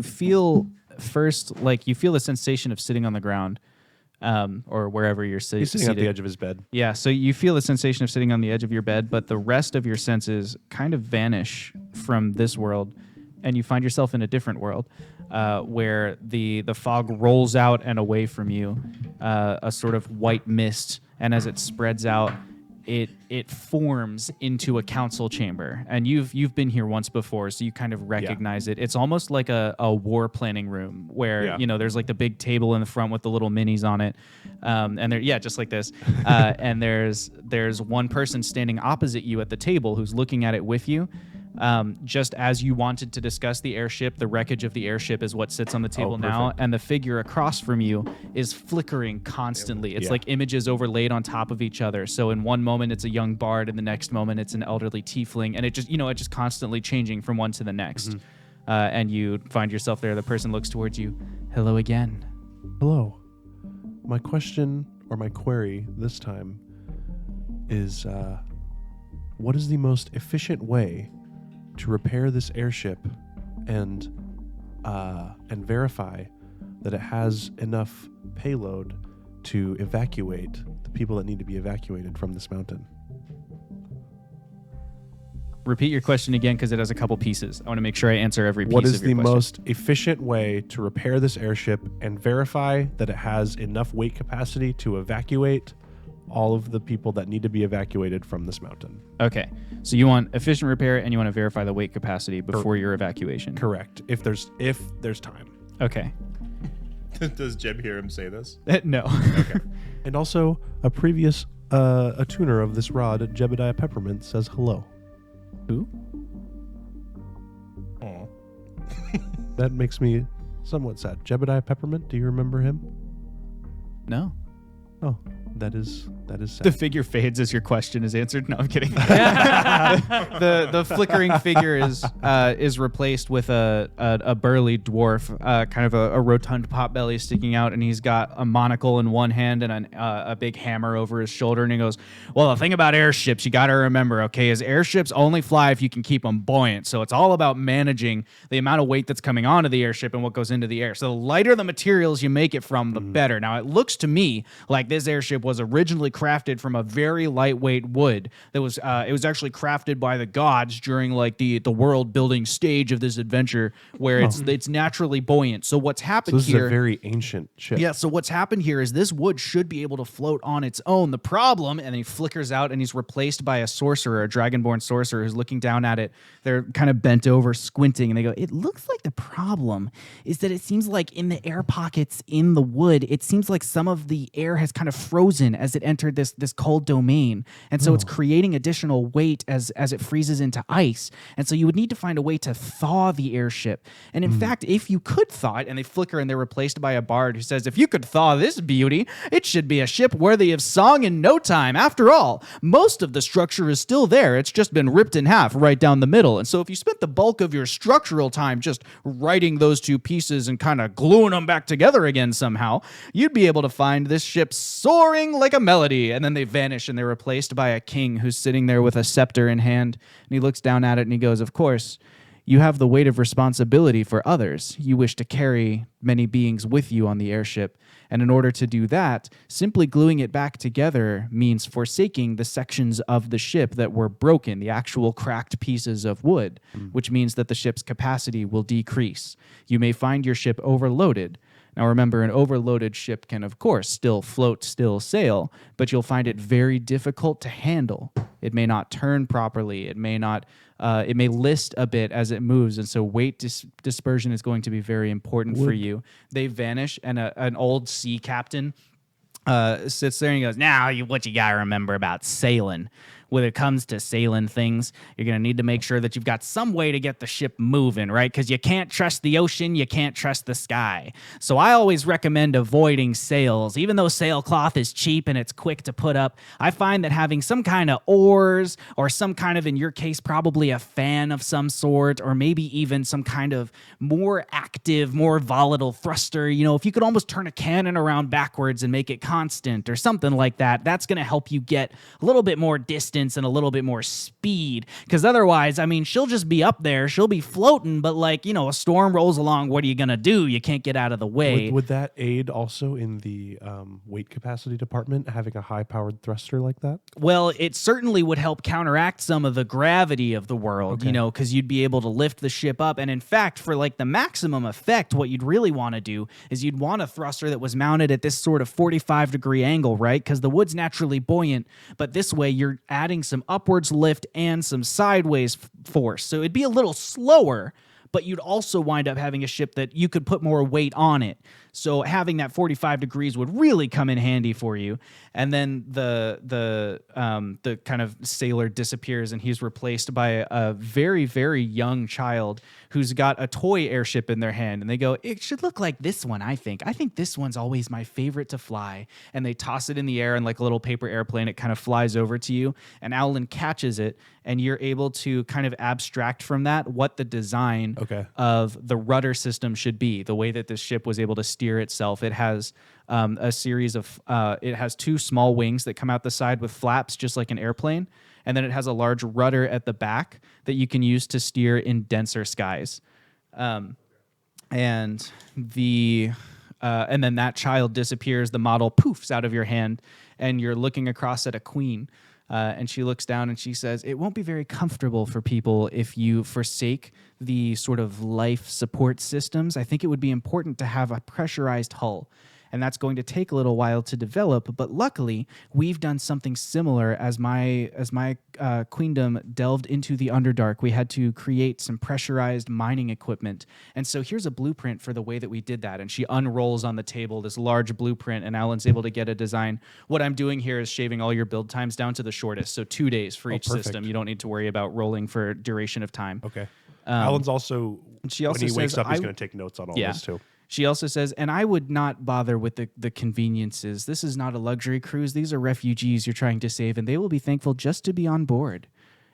feel first like you feel the sensation of sitting on the ground, or wherever you're He's sitting at seated. the edge of his bed. Yeah, so you feel the sensation of sitting on the edge of your bed, but the rest of your senses kind of vanish from this world, and you find yourself in a different world, where the fog rolls out and away from you, a sort of white mist, and as it spreads out, it forms into a council chamber. And you've been here once before, so you kind of recognize it. It's almost like a war planning room where there's like the big table in the front with the little minis on it, and there just like this, and there's one person standing opposite you at the table who's looking at it with you. Just as you wanted to discuss the airship, the wreckage of the airship is what sits on the table now, and the figure across from you is flickering constantly. It's like images overlaid on top of each other. So in one moment it's a young bard, in the next moment it's an elderly tiefling, and it just constantly changing from one to the next. And you find yourself there. The person looks towards you. Hello again. Hello. My question or my query this time is, what is the most efficient way to repair this airship and verify that it has enough payload to evacuate the people that need to be evacuated from this mountain? Repeat your question again because it has a couple pieces. I want to make sure I answer every piece What is of the your question. most efficient way to repair this airship and verify that it has enough weight capacity to evacuate all of the people that need to be evacuated from this mountain? Okay, so you want efficient repair and you want to verify the weight capacity before your evacuation. Correct. If there's time. Okay. Does Jeb hear him say this? No. Okay. And also, a previous attuner of this rod, Jebediah Peppermint, says hello. Who? Aw. That makes me somewhat sad. Jebediah Peppermint, do you remember him? No. Oh, that is sad. The figure fades as your question is answered. No, I'm kidding. the flickering figure is replaced with a burly dwarf, kind of a rotund potbelly sticking out, and he's got a monocle in one hand and a big hammer over his shoulder. And he goes, "Well, the thing about airships, you got to remember, okay, is airships only fly if you can keep them buoyant. So it's all about managing the amount of weight that's coming onto the airship and what goes into the air. So the lighter the materials you make it from, the better. Now, it looks to me like this airship was originally crafted from a very lightweight wood that was it was actually crafted by the gods during like the world building stage of this adventure where it's naturally buoyant. So what's happened this here is a very ancient ship. Yeah, so what's happened here is this wood should be able to float on its own. The problem, and he flickers out and he's replaced by a sorcerer, a dragonborn sorcerer who's looking down at it. They're kind of bent over, squinting, and they go, "It looks like the problem is that it seems like in the air pockets in the wood, it seems like some of the air has kind of frozen as it entered this cold domain. And so it's creating additional weight as it freezes into ice. And so you would need to find a way to thaw the airship. And in fact, if you could thaw it," and they flicker and they're replaced by a bard who says, "If you could thaw this beauty, it should be a ship worthy of song in no time. After all, most of the structure is still there. It's just been ripped in half right down the middle. And so if you spent the bulk of your structural time just writing those two pieces and kind of gluing them back together again somehow, you'd be able to find this ship soaring like a melody." And then they vanish and they're replaced by a king who's sitting there with a scepter in hand. And he looks down at it and he goes, "Of course, you have the weight of responsibility for others. You wish to carry many beings with you on the airship. And in order to do that, simply gluing it back together means forsaking the sections of the ship that were broken, the actual cracked pieces of wood, which means that the ship's capacity will decrease. You may find your ship overloaded. Now remember, an overloaded ship can, of course, still float, still sail, but you'll find it very difficult to handle. It may not turn properly. It may not. It may list a bit as it moves, and so weight dispersion is going to be very important for you." They vanish, and an old sea captain sits there and he goes, "Now, what you gotta remember about sailing. When it comes to sailing things, you're going to need to make sure that you've got some way to get the ship moving, right? Because you can't trust the ocean, you can't trust the sky. So I always recommend avoiding sails. Even though sailcloth is cheap and it's quick to put up, I find that having some kind of oars or some kind of, in your case, probably a fan of some sort, or maybe even some kind of more active, more volatile thruster, if you could almost turn a cannon around backwards and make it constant or something like that, that's going to help you get a little bit more distance and a little bit more speed, because otherwise, she'll just be up there, she'll be floating, but a storm rolls along, what are you gonna do? You can't get out of the way." Would that aid also in the weight capacity department, having a high-powered thruster like that? Well, it certainly would help counteract some of the gravity of the world, because you'd be able to lift the ship up. And in fact, for the maximum effect, what you'd really want to do is you'd want a thruster that was mounted at this sort of 45-degree angle, right? Because the wood's naturally buoyant, but this way you're adding some upwards lift and some sideways force. So it'd be a little slower, but you'd also wind up having a ship that you could put more weight on it. So having that 45 degrees would really come in handy for you. And then the kind of sailor disappears and he's replaced by a very, very young child who's got a toy airship in their hand. And they go, "It should look like this one, I think. I think this one's always my favorite to fly." And they toss it in the air, and like a little paper airplane, it kind of flies over to you. And Aulen catches it, and you're able to kind of abstract from that what the design of the rudder system should be, the way that this ship was able to steer itself. It has a series of it has two small wings that come out the side with flaps, just like an airplane, and then it has a large rudder at the back that you can use to steer in denser skies. And then that child disappears. The model poofs out of your hand, and you're looking across at a queen. And she looks down and she says, "It won't be very comfortable for people if you forsake the sort of life support systems. I think it would be important to have a pressurized hull. And that's going to take a little while to develop. But luckily, we've done something similar as my queendom delved into the Underdark. We had to create some pressurized mining equipment. And so here's a blueprint for the way that we did that." And she unrolls on the table this large blueprint, and Alan's able to get a design. What I'm doing here is shaving all your build times down to the shortest. So 2 days for each system. You don't need to worry about rolling for duration of time. Okay. Alan's also, she also when he wakes says, up, he's going to take notes on all this too. She also says, and I would not bother with the conveniences. This is not a luxury cruise. These are refugees you're trying to save, and they will be thankful just to be on board.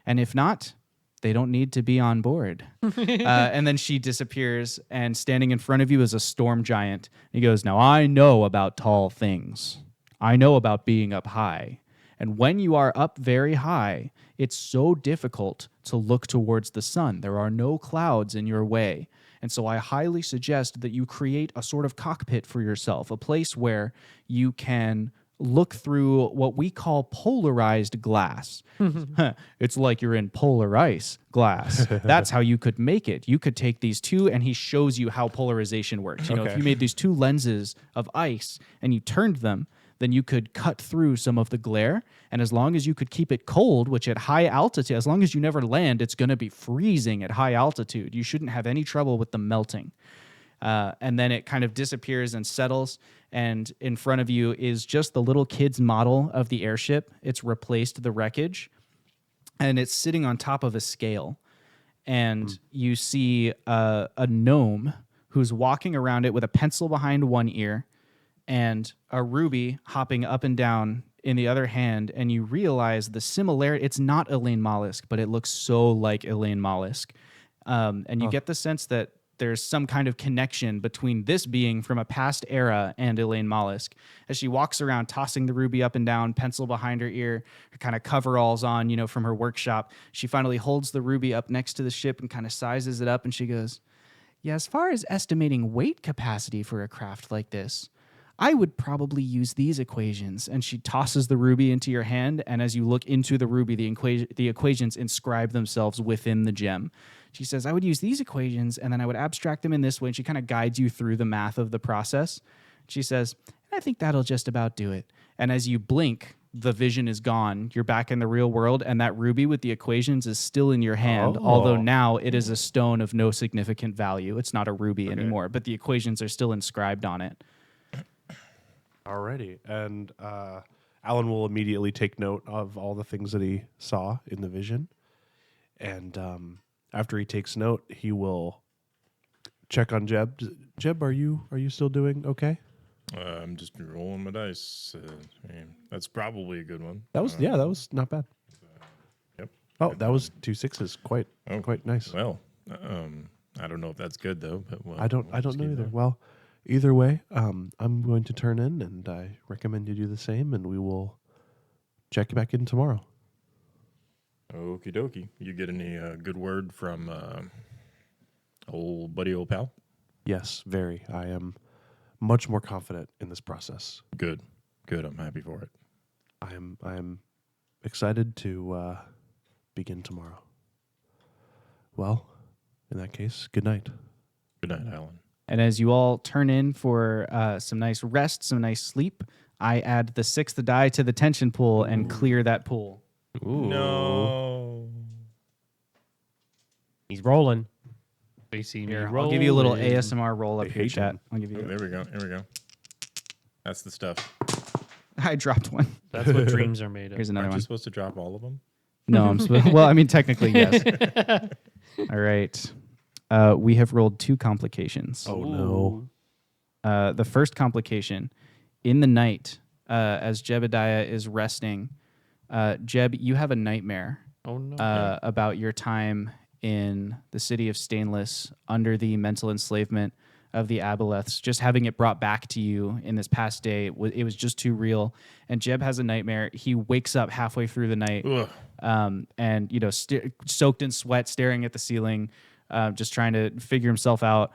And if not, they don't need to be on board. And then she disappears, and standing in front of you is a storm giant. He goes, now I know about tall things. I know about being up high. And when you are up very high, it's so difficult to look towards the sun. There are no clouds in your way. And so I highly suggest that you create a sort of cockpit for yourself, a place where you can look through what we call polarized glass. It's like you're in polar ice glass. That's how you could make it. You could take these two, and he shows you how polarization works. You know, if you made these two lenses of ice and you turned them, then you could cut through some of the glare. And as long as you could keep it cold, which at high altitude, as long as you never land, it's going to be freezing at high altitude. You shouldn't have any trouble with them melting. And then it kind of disappears and settles. And in front of you is just the little kid's model of the airship. It's replaced the wreckage. And it's sitting on top of a scale. And you see a gnome who's walking around it with a pencil behind one ear and a ruby hopping up and down in the other hand, and you realize the similarity. It's not Elaine Mollusk, but it looks so like Elaine Mollusk. And you get the sense that there's some kind of connection between this being from a past era and Elaine Mollusk. As she walks around tossing the ruby up and down, pencil behind her ear, her kind of coveralls on, you know, from her workshop, she finally holds the ruby up next to the ship and kind of sizes it up, and she goes, yeah, as far as estimating weight capacity for a craft like this, I would probably use these equations. And she tosses the ruby into your hand, and as you look into the ruby, the equations inscribe themselves within the gem. She says, I would use these equations, and then I would abstract them in this way, and she kind of guides you through the math of the process. She says, I think that'll just about do it. And as you blink, the vision is gone. You're back in the real world, and that ruby with the equations is still in your hand, although now it is a stone of no significant value. It's not a ruby anymore, but the equations are still inscribed on it. Alrighty. And Aulen will immediately take note of all the things that he saw in the vision. And after he takes note, he will check on Jeb. Jeb, are you still doing okay? I'm just rolling my dice. I mean, that's probably a good one. That was not bad. Yep. Oh, that was 2 6s. Quite nice. Well, I don't know if that's good though. But I don't know either. Well, either way, I'm going to turn in, and I recommend you do the same, and we will check back in tomorrow. Okie dokie. You get any good word from old pal? Yes, very. I am much more confident in this process. Good. I'm happy for it. I am excited to begin tomorrow. Well, in that case, good night. Good night, Aulen. And as you all turn in for some nice rest, some nice sleep, I add the 6th die to the tension pool and clear that pool. Ooh. No. He's rolling. They see me Here, roll. I'll give you a little ASMR roll up here, hate chat. I'll give Oh, you. there we go. That's the stuff. I dropped one. That's what dreams are made of. Here's another Aren't one. you supposed to drop all of them? No, I'm well, I mean, technically, yes. All right. We have rolled 2 complications. Oh, no. The first complication, in the night, as Jebediah is resting, Jeb, you have a nightmare Oh, no. about your time in the city of Stainless under the mental enslavement of the Aboleths, just having it brought back to you in this past day. It was just too real. And Jeb has a nightmare. He wakes up halfway through the night and, you know, soaked in sweat, staring at the ceiling, just trying to figure himself out.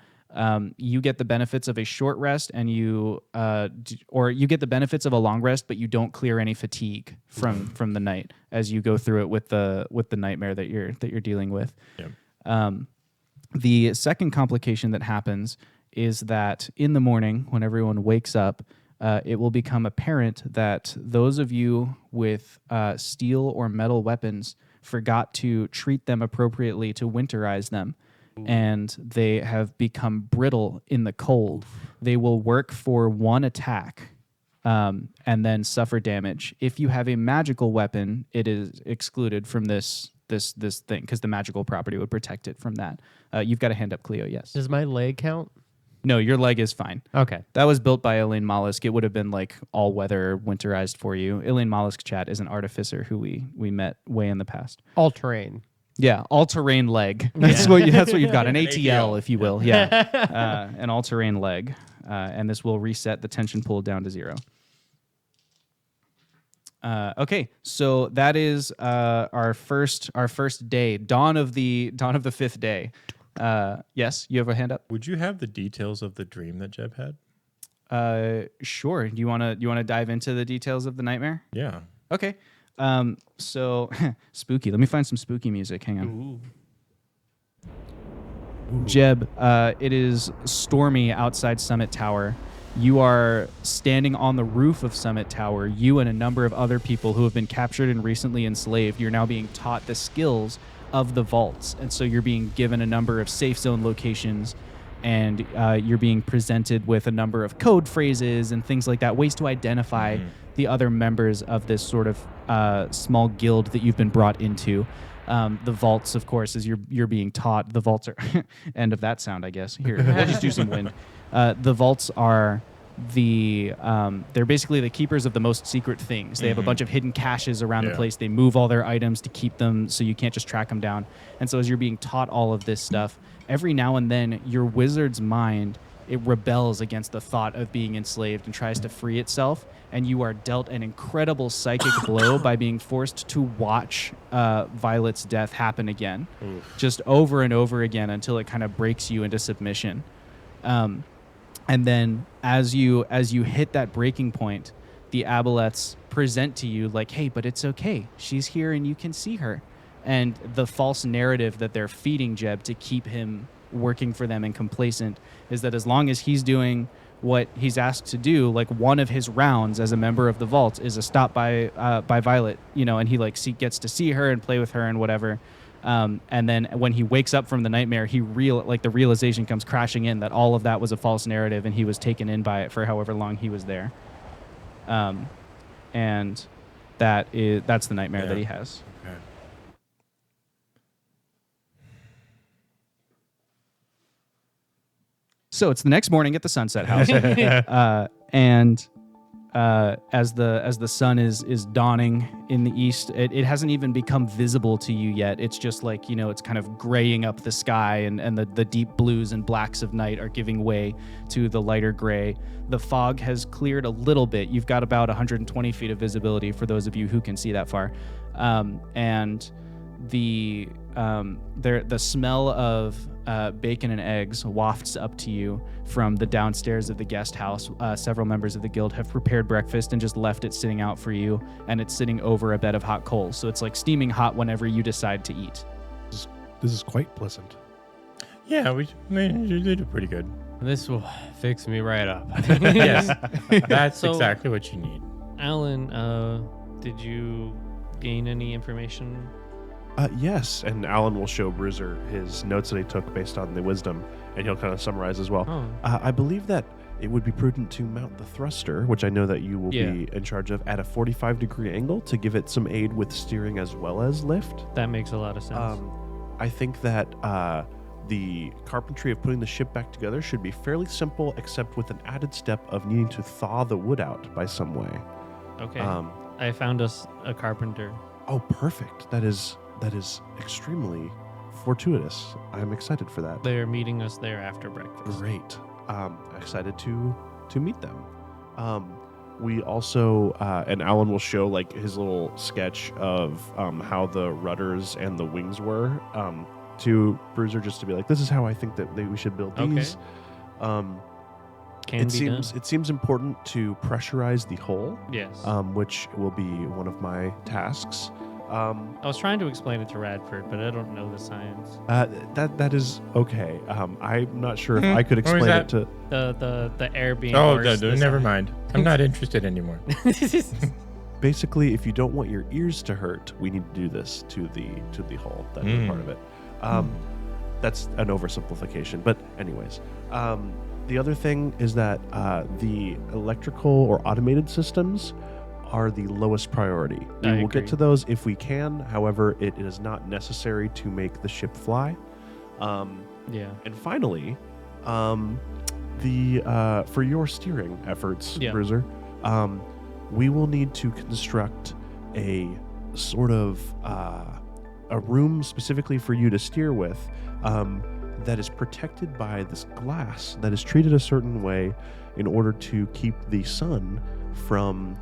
You get the benefits of a short rest, and you get the benefits of a long rest, but you don't clear any fatigue from the night as you go through it with the nightmare that you're dealing with. Yep. The second complication that happens is that in the morning, when everyone wakes up, it will become apparent that those of you with steel or metal weapons forgot to treat them appropriately to winterize them. And they have become brittle in the cold. They will work for 1 attack and then suffer damage. If you have a magical weapon, it is excluded from this thing because the magical property would protect it from that. You've got a hand up, Cleo, yes. Does my leg count? No, your leg is fine. Okay. That was built by Elaine Mollusk. It would have been like all-weather, winterized for you. Elaine Mollusk chat is an artificer who we met way in the past. All terrain. Yeah, all-terrain leg. That's what you've got. An ATL, if you will. Yeah, an all-terrain leg, and this will reset the tension pool down to 0. Okay, so that is our first day, dawn of the 5th day. Yes, you have a hand up. Would you have the details of the dream that Jeb had? Sure. Do you wanna dive into the details of the nightmare? Yeah. Okay. So spooky. Let me find some spooky music. Hang on. Jeb, it is stormy outside Summit Tower. You are standing on the roof of Summit Tower. You and a number of other people who have been captured and recently enslaved. You're now being taught the skills of the vaults, and so you're being given a number of safe zone locations, and you're being presented with a number of code phrases and things like that, ways to identify the other members of this sort of small guild that you've been brought into. The vaults, of course, as you're being taught, the vaults are end of that sound, I guess. Here, we'll just do some wind. The vaults are they're basically the keepers of the most secret things. They have a bunch of hidden caches around the place. They move all their items to keep them so you can't just track them down. And so as you're being taught all of this stuff, every now and then your wizard's mind, it rebels against the thought of being enslaved and tries to free itself. And you are dealt an incredible psychic blow by being forced to watch Violet's death happen again, just over and over again until it kind of breaks you into submission. And then as you hit that breaking point, the aboleths present to you like, hey, but it's okay. She's here and you can see her. And the false narrative that they're feeding Jeb to keep him working for them and complacent is that as long as he's doing what he's asked to do, like one of his rounds as a member of the vault is a stop by Violet, and he gets to see her and play with her and whatever. And then when he wakes up from the nightmare, the realization comes crashing in that all of that was a false narrative and he was taken in by it for however long he was there. And that's the nightmare that he has. Okay. So it's the next morning at the Sunset House, and as the sun is dawning in the east, it hasn't even become visible to you yet. It's just it's kind of graying up the sky, and the deep blues and blacks of night are giving way to the lighter gray. The fog has cleared a little bit. You've got about 120 feet of visibility for those of you who can see that far, and the smell of bacon and eggs wafts up to you from the downstairs of the guest house. Several members of the guild have prepared breakfast and just left it sitting out for you, and it's sitting over a bed of hot coals. So it's like steaming hot whenever you decide to eat. This is quite pleasant. Yeah, we did pretty good. This will fix me right up. Yes, that's So- exactly what you need. Aulen, did you gain any information? Yes, and Aulen will show Bruiser his notes that he took based on the wisdom, and he'll kind of summarize as well. Oh. I believe that it would be prudent to mount the thruster, which I know that you will be in charge of, at a 45-degree angle to give it some aid with steering as well as lift. That makes a lot of sense. I think that the carpentry of putting the ship back together should be fairly simple, except with an added step of needing to thaw the wood out by some way. Okay. I found us a carpenter. Oh, perfect. That is extremely fortuitous. I'm excited for that. They're meeting us there after breakfast. Great. Excited to meet them. We also, and Aulen will show his little sketch of how the rudders and the wings were to Bruiser, just to be like, this is how I think that we should build these. Can be done. It seems important to pressurize the hull, Yes. which will be one of my tasks. I was trying to explain it to Radford, but I don't know the science. That is okay. I'm not sure if I could What was explain it that? to. The air being. Oh, forced this never way. mind. I'm not interested anymore. Basically, if you don't want your ears to hurt, we need to do this to the hull. That is part of it. That's an oversimplification, but anyways. The other thing is that the electrical or automated systems are the lowest priority. I We will agree. get to those if we can. However, it is not necessary to make the ship fly. Yeah. And finally, for your steering efforts, Yeah. Bruiser, we will need to construct a sort of a room specifically for you to steer with that is protected by this glass that is treated a certain way in order to keep the sun from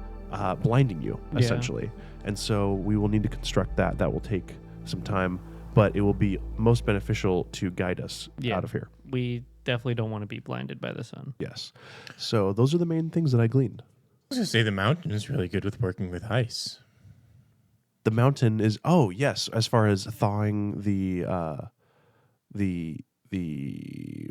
blinding you, Yeah. essentially. And so we will need to construct that. That will take some time, but it will be most beneficial to guide us Yeah. out of here. We definitely don't want to be blinded by the sun. Yes. So those are the main things that I gleaned. I was going to say the mountain is really good with working with ice. The mountain is yes, as far as thawing the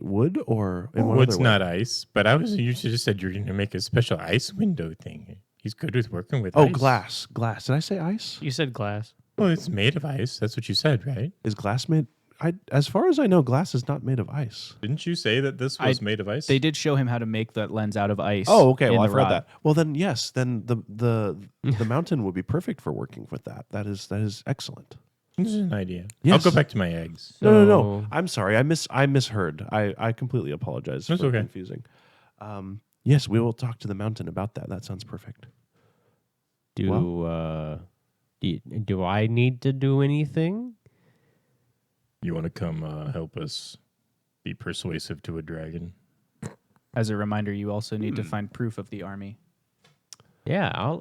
wood or in what Wood's other way? not ice, but you should have said you're going to make a special ice window thing. He's good with working with Oh, ice. glass. Did I say ice? You said glass. Well, it's made of ice. That's what you said, right? Is glass made? As far as I know, glass is not made of ice. Didn't you say that this was made of ice? They did show him how to make that lens out of ice. Oh, okay. Well, in I've the read rod. that. Well, then yes, then the mountain would be perfect for working with that. That is excellent. This is an idea. Yes. I'll go back to my eggs. No. So- I'm sorry. I misheard. I completely apologize That's for okay. confusing. Yes, we will talk to the mountain about that. That sounds perfect. Do I need to do anything? You want to come help us be persuasive to a dragon? As a reminder, you also need to find proof of the army. Yeah,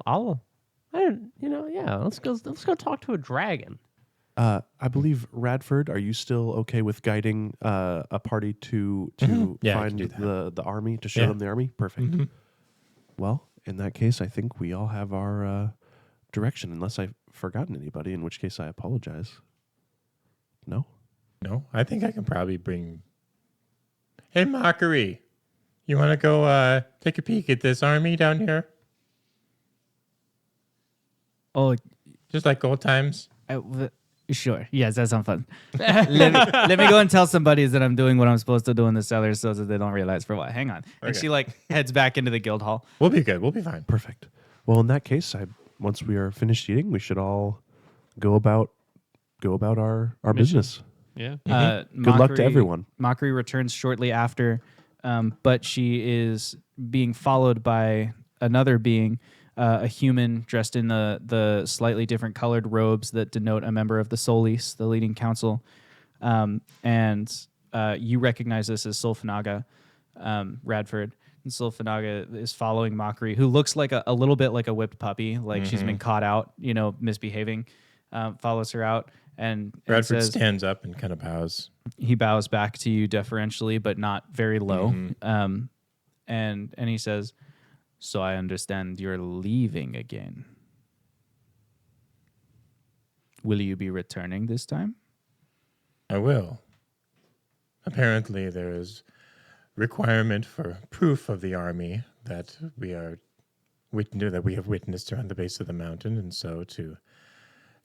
let's go talk to a dragon. I believe Radford. Are you still okay with guiding a party to Yeah, I find can do the army to show Yeah. them the army? Perfect. Mhm. Well, in that case, I think we all have our direction, unless I've forgotten anybody, in which case I apologize. No? No, I think I can probably bring. Hey, Mockery, you want to go take a peek at this army down here? Oh, Just like old times. sure. Yes, that sounds fun. let me go and tell somebody that I'm doing what I'm supposed to do in the cellar so that they don't realize for a while. Hang on. And Okay. she heads back into the guild hall. We'll be good. We'll be fine. Perfect. Well, in that case, once we are finished eating, we should all go about our Mission. business. Yeah. Good luck to everyone. Mockery returns shortly after, but she is being followed by another being, a human dressed in the slightly different colored robes that denote a member of the Solis, the leading council. And you recognize this as Sulfanaga, Radford. And Sulfanaga is following Mockery, who looks like a little bit like a whipped puppy, like she's been caught out, misbehaving. Follows her out and Bradford says, stands up and kind of bows. he bows back to you deferentially, but not very low. And he says, "So I understand you're leaving again. Will you be returning this time?" I will. Apparently, there is requirement for proof of the army that we have witnessed around the base of the mountain, and so to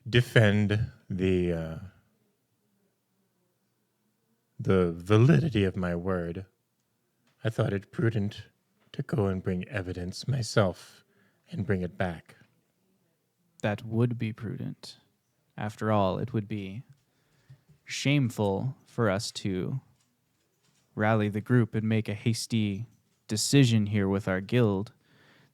defend the validity of my word, I thought it prudent to go and bring evidence myself and bring it back. That would be prudent. After all, it would be shameful for us to rally the group and make a hasty decision here with our guild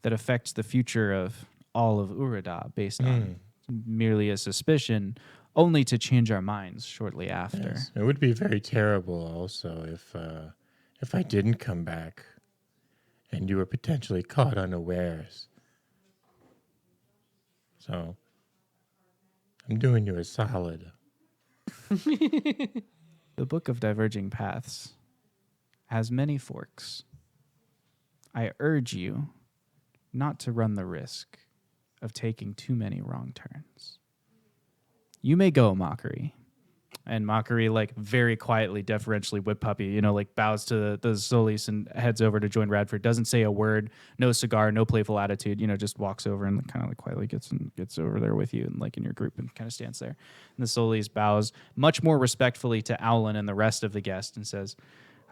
that affects the future of all of Urada based on merely a suspicion, only to change our minds shortly after. Yes. It would be very terrible also if I didn't come back and you were potentially caught unawares. So I'm doing you a solid. The Book of Diverging Paths has many forks. I urge you not to run the risk of taking too many wrong turns. You may go, Mockery. And Mockery, very quietly, deferentially, whip puppy, bows to the Solis and heads over to join Radford. Doesn't say a word, no cigar, no playful attitude, just walks over and kind of quietly gets over there with you and in your group and kind of stands there. And the Solis bows much more respectfully to Aulen and the rest of the guests and says,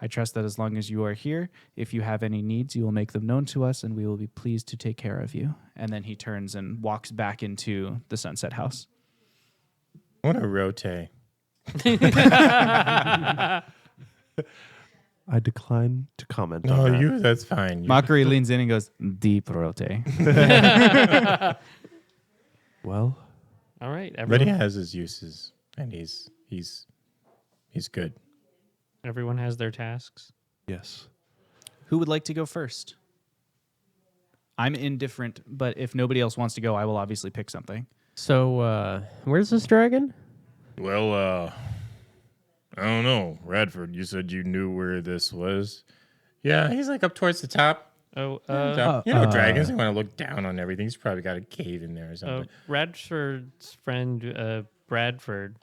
"I trust that as long as you are here, if you have any needs, you will make them known to us and we will be pleased to take care of you." And then he turns and walks back into the Sunset House. What a rote. I decline to comment No, on that. that's fine. Mockery leans in and goes, deep rote. Well, All right, But he everyone. has his uses, and he's good. Everyone has their tasks. yes. Who would like to go first? I'm indifferent, but if nobody else wants to go, I will obviously pick something. So, where's this dragon? Well, I don't know. Radford, you said you knew where this was. Yeah, he's like up towards the top. Oh, You know, dragons, they want to look down on everything. He's probably got a cave in there or something. Radford's friend Bradford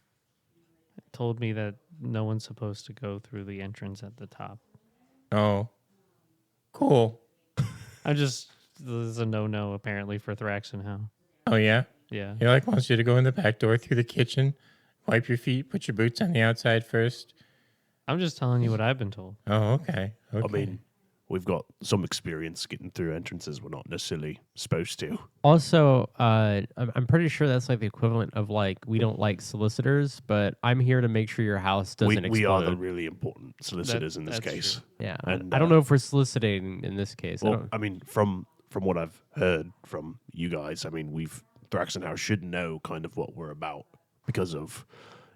told me that no one's supposed to go through the entrance at the top. Oh, cool. This is a no-no apparently for Thraxenhow. Oh, yeah? Yeah. He like wants you to go in the back door through the kitchen, wipe your feet, put your boots on the outside first. I'm just telling you what I've been told. Oh, okay. I mean, we've got some experience getting through entrances we're not necessarily supposed to. Also, I'm pretty sure that's like the equivalent of like we don't like solicitors, but I'm here to make sure your house doesn't We are the explode. really important solicitors in this that's case. true. Yeah, And, I don't know if we're soliciting in this case. I Well, don't- I mean, from what I've heard from you guys, I mean, Thraxenhow should know kind of what we're about because of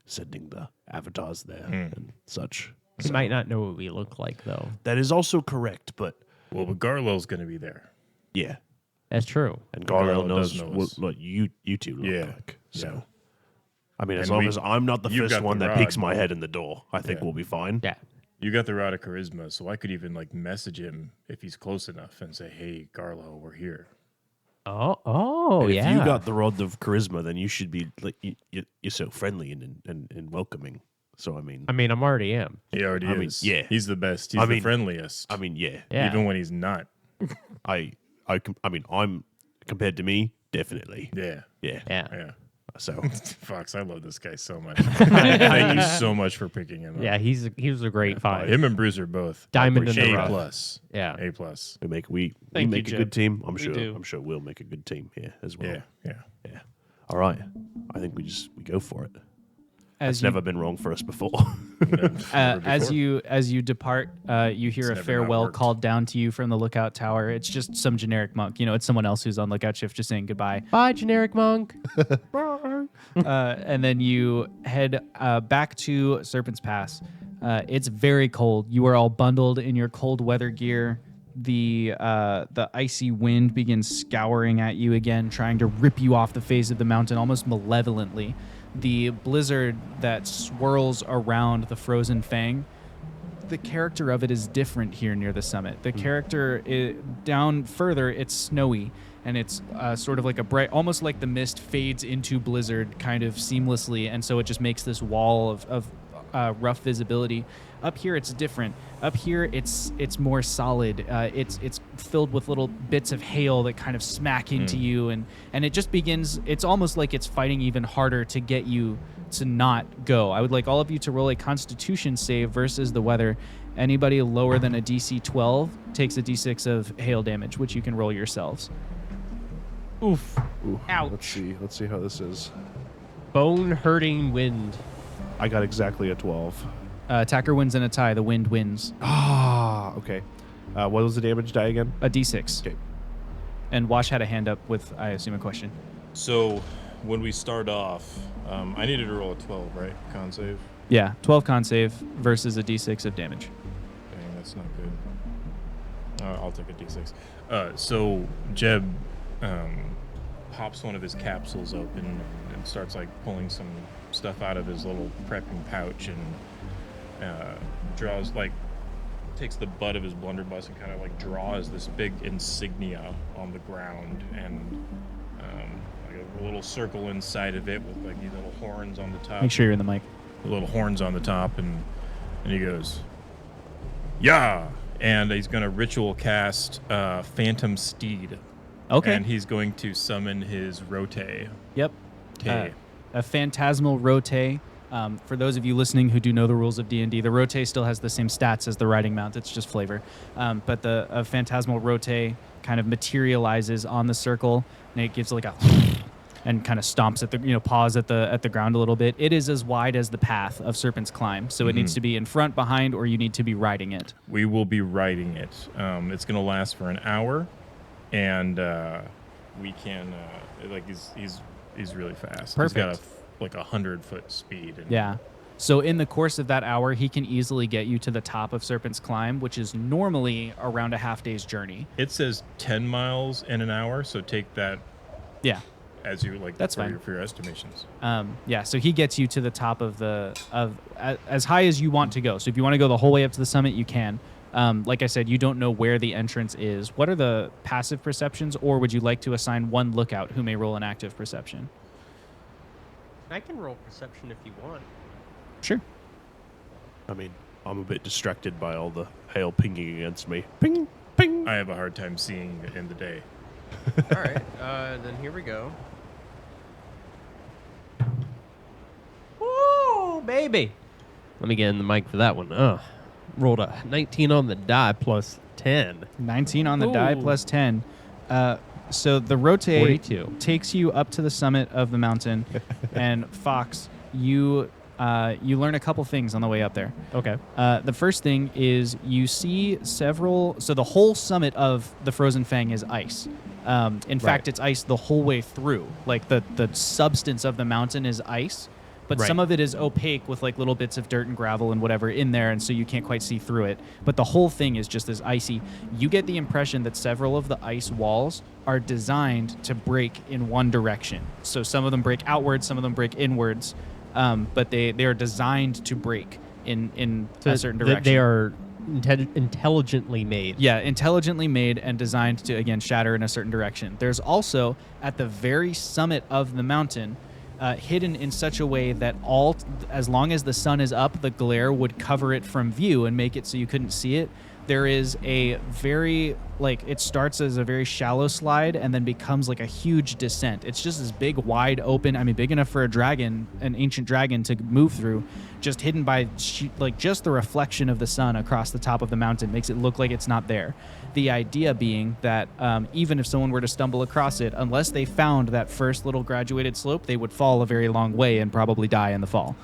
sending the avatars there and such. You might not know what we look like though. That is also correct, but Well, but Garlo's going to be there. yeah. That's true. And Garlo Garlo does knows know what, us. what you two look Yeah, like. So, yeah. I mean, as And long we- as I'm not the you've first got one the that peeks rod. my head in the door, I think Yeah. we'll be fine. Yeah. You got the rod of charisma, so I could even like message him if he's close enough and say, "Hey, Garlo, we're here." Oh, And yeah. if you got the rod of charisma, then you should be like you're so friendly and welcoming. So I mean, I'm already am. He already I mean, is. yeah. He's the best. He's I the mean- friendliest. yeah. Yeah. Even when he's not. I mean, I'm compared to me, definitely. Yeah. Yeah. Yeah. Yeah. So Fox, I love this guy so much. Thank you so much for picking him up. Yeah, he was a great find. Him and Bruiser both. Diamond in the A rough. plus. Yeah. A plus. we make Thank you, a Jeb. good team. I'm We sure. do. I'm sure we'll make a good team here as well. Yeah. Yeah. Yeah. All right. I think we go for it. As It's you, never been wrong for us before. as you depart, you hear a never not and worked. called down to you from the lookout tower. It's just some generic monk. You know, it's someone else who's on lookout shift, just saying goodbye. Bye, generic monk. And then you head back to Serpent's Pass. It's very cold. You are all bundled in your cold weather gear. The icy wind begins scouring at you again, trying to rip you off the face of the mountain almost malevolently. The blizzard that swirls around the frozen fang, the character of it is different here near the summit. The character down further, it's snowy, and it's sort of like a bright, almost like the mist fades into blizzard kind of seamlessly, and so it just makes this wall of rough visibility. Up here, it's different. Up here, it's more solid. It's filled with little bits of hail that kind of smack into you, and it just begins. It's almost like it's fighting even harder to get you to not go. I would like all of you to roll a Constitution save versus the weather. Anybody lower than a DC 12 takes a D6 of hail damage, which you can roll yourselves. Oof. Ooh, Ouch. Let's see how this is. Bone hurting wind. I got exactly a 12. Attacker wins in a tie. The wind wins. Ah, okay. What was the damage die again? A D6. Okay. And Wash had a hand up with, I assume, a question. So when we start off, I needed to roll a 12, right? Con save. Yeah, 12 con save versus a D6 of damage. Dang, that's not good. I'll take a D6. So Jeb pops one of his capsules open and starts like pulling some stuff out of his little prepping pouch and takes the butt of his blunderbuss and kind of like draws this big insignia on the ground and like a little circle inside of it with like these little horns on the top. Make sure you're in the mic. Little horns on the top, and he goes, "Yeah!" And he's going to ritual cast Phantom Steed. Okay. And he's going to summon his Rote. Yep. Okay. A phantasmal rote. For those of you listening who do know the rules of D&D, the rote still has the same stats as the riding mount. It's just flavor. But the phantasmal rote kind of materializes on the circle, and it gives like a and kind of stomps at the paws at the ground a little bit. It is as wide as the path of Serpent's Climb, so it needs to be in front, behind, or you need to be riding it. We will be riding it. It's going to last for an hour, and we can he's really fast. Perfect. He's got a 100-foot speed. And Yeah. So in the course of that hour, he can easily get you to the top of Serpent's Climb, which is normally around a half day's journey. It says 10 miles in an hour, so take that Yeah. as you That's fine. for your estimations. Yeah, so he gets you to the top of as high as you want to go. So if you want to go the whole way up to the summit, you can. Like I said, you don't know where the entrance is. What are the passive perceptions, or would you like to assign one lookout who may roll an active perception? I can roll perception if you want. Sure. I mean, I'm a bit distracted by all the hail pinging against me. Ping, ping. I have a hard time seeing in the day. All right, then here we go. Woo, baby! Let me get in the mic for that one. Rolled a 19 on the die plus 10. 19 on the die Ooh. plus 10. So the rotate 42. takes you up to the summit of the mountain, and Fox, you learn a couple things on the way up there. Okay. The first thing is you see several. So the whole summit of the Frozen Fang is ice. In fact, it's ice the whole way through. Like the substance of the mountain is ice, but Right. some of it is opaque with like little bits of dirt and gravel and whatever in there, and so you can't quite see through it. But the whole thing is just this icy. You get the impression that several of the ice walls are designed to break in one direction. So some of them break outwards, some of them break inwards, but they are designed to break in a certain direction. They are intelligently made. Yeah, intelligently made and designed to, again, shatter in a certain direction. There's also, at the very summit of the mountain, hidden in such a way that as long as the sun is up, the glare would cover it from view and make it so you couldn't see it. There is a very, it starts as a very shallow slide and then becomes like a huge descent. It's just this big, wide open, big enough for a dragon, an ancient dragon to move through, just hidden by just the reflection of the sun across the top of the mountain makes it look like it's not there. The idea being that even if someone were to stumble across it, unless they found that first little graduated slope, they would fall a very long way and probably die in the fall.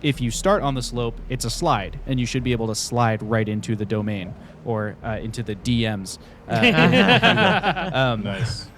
If you start on the slope, it's a slide, and you should be able to slide right into the domain or into the DMs Nice.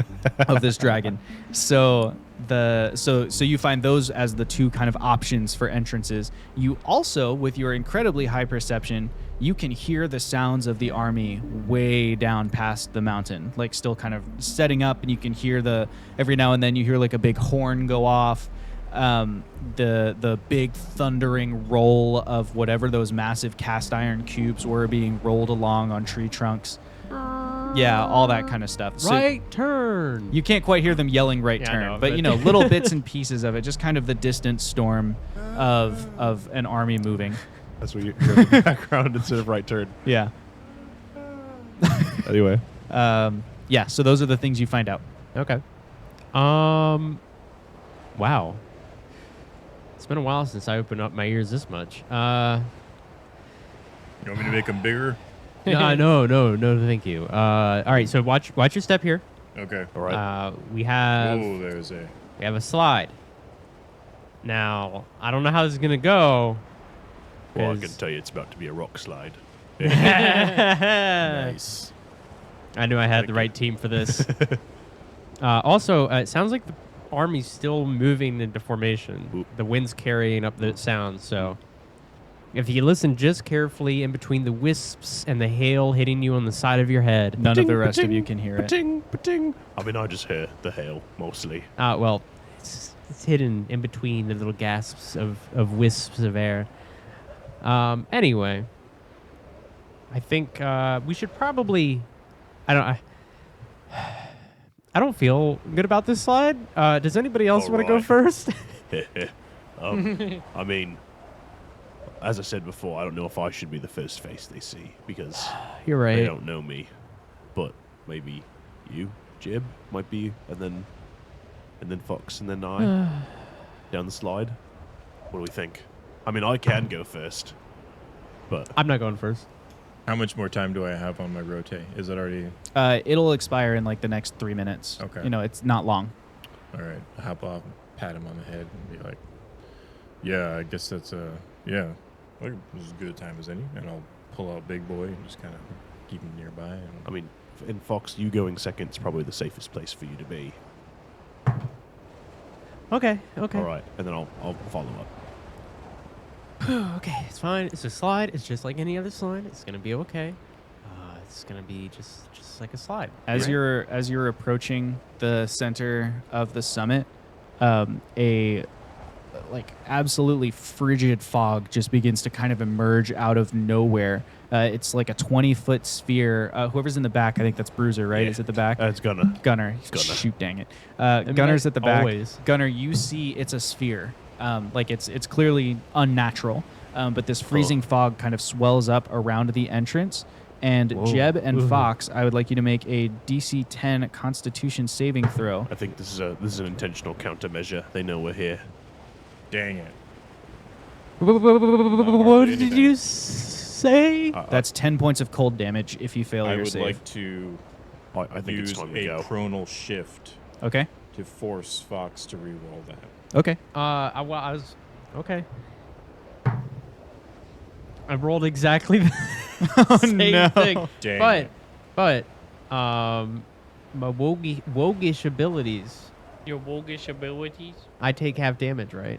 of this dragon. So you find those as the two kind of options for entrances. You also, with your incredibly high perception, you can hear the sounds of the army way down past the mountain, like still kind of setting up, and you can hear every now and then you hear like a big horn go off. The big thundering roll of whatever those massive cast iron cubes were being rolled along on tree trunks. Yeah, all that kind of stuff. So Right turn. you can't quite hear them yelling right Yeah, I turn, know, but but- little bits and pieces of it, just kind of the distant storm of an army moving. That's what you hear in the background instead of right turn. Yeah. Anyway. Yeah, so those are the things you find out. Okay. Wow. It's been a while since I opened up my ears this much. You want me to make them bigger? No, thank you. All right, so watch your step here. Okay. All right. We have Oh, there's a slide. Now, I don't know how this is gonna go. Well, I can 'cause- tell you it's about to be a rock slide. nice. I knew I had the right team for this. Also, it sounds like the army's still moving into formation. Oop. The wind's carrying up the sound, so if you listen just carefully in between the wisps and the hail hitting you on the side of your head. None of Ba-ting, the rest of ba-ting, you can hear it. ba-ting, ba-ting. I mean, I just hear the hail mostly. Well, it's hidden in between the little gasps of wisps of air. Anyway, I think we should probably. I don't feel good about this slide. Does anybody else want to go Alright. first? I mean, as I said before, I don't know if I should be the first face they see because You're they right. don't know me. But maybe you, Jeb, might be, and then Fox, and then I down the slide. What do we think? I mean, I can go first, but I'm not going first. How much more time do I have on my rotate? Is it already? It'll expire in like the next 3 minutes. Okay. It's not long. All right, I'll hop off, pat him on the head, and be like, "Yeah, I guess that's yeah, like it was as good a time as any." And I'll pull out Big Boy and just kind of keep him nearby. And I mean, in Fox, you going second is probably the safest place for you to be. Okay. Okay. All right, and then I'll follow up. Okay, it's fine. It's a slide. It's just like any other slide. It's gonna be okay. It's gonna be just like a slide. As right? you're approaching the center of the summit, a like absolutely frigid fog just begins to kind of emerge out of nowhere. It's like a 20-foot sphere. Whoever's in the back, I think that's Bruiser, right? Yeah. Is at the back? It's Gunnar. Gunnar. Gunnar. Shoot, dang it. mean, Gunnar's at the back. always. Gunnar, you see it's a sphere. Like it's clearly unnatural. But this freezing fog kind of swells up around the entrance. And Whoa. Jeb and Ooh. Fox, I would like you to make a DC 10 Constitution saving throw. I think this is an intentional countermeasure. They know we're here. dang it! What did you say? That's 10 points of cold damage if you fail I your would save. like to I think use it's time a to go. chronal shift Okay. to force Fox to reroll that. Okay. I was okay. I rolled exactly the same no. thing, Dang but my wogish abilities, Your wogish abilities. I take half damage, right?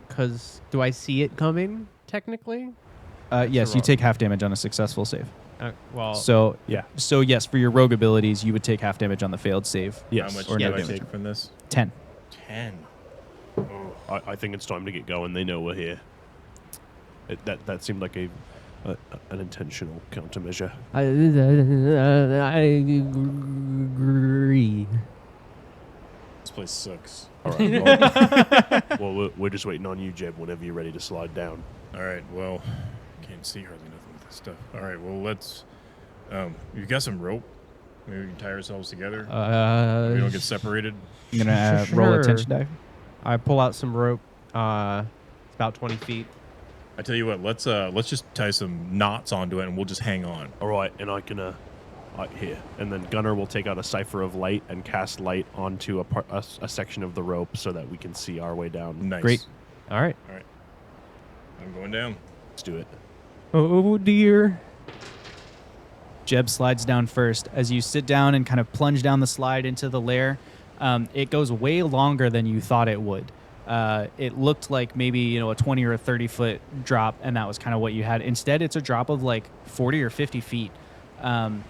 Because do I see it coming? Technically, Yes, you take half damage on a successful save. well, So Yeah. So yes, for your rogue abilities, you would take half damage on the failed save. Yes. How much Or do no I damage. take from this? 10. 10. I think it's time to get going. They know we're here. That seemed like an intentional countermeasure. I agree. This place sucks. All right. Well, we're just waiting on you, Jeb. Whenever you're ready to slide down. All right. Well, can't see hardly nothing with this stuff. All right. Well, let's. You got some rope? Maybe we can tie ourselves together. We don't get separated. I'm going to roll a Sure. tension die. I pull out some rope. It's about 20 feet. I tell you what. Let's just tie some knots onto it, and we'll just hang on. All right, and I can here, and then Gunnar will take out a cipher of light and cast light onto a section of the rope so that we can see our way down. Nice. Great. All right. I'm going down. Let's do it. Oh dear. Jeb slides down first. As you sit down and kind of plunge down the slide into the lair, it goes way longer than you thought it would. It looked like maybe a 20 or a 30-foot drop, and that was kind of what you had. Instead, it's a drop of like 40 or 50 feet,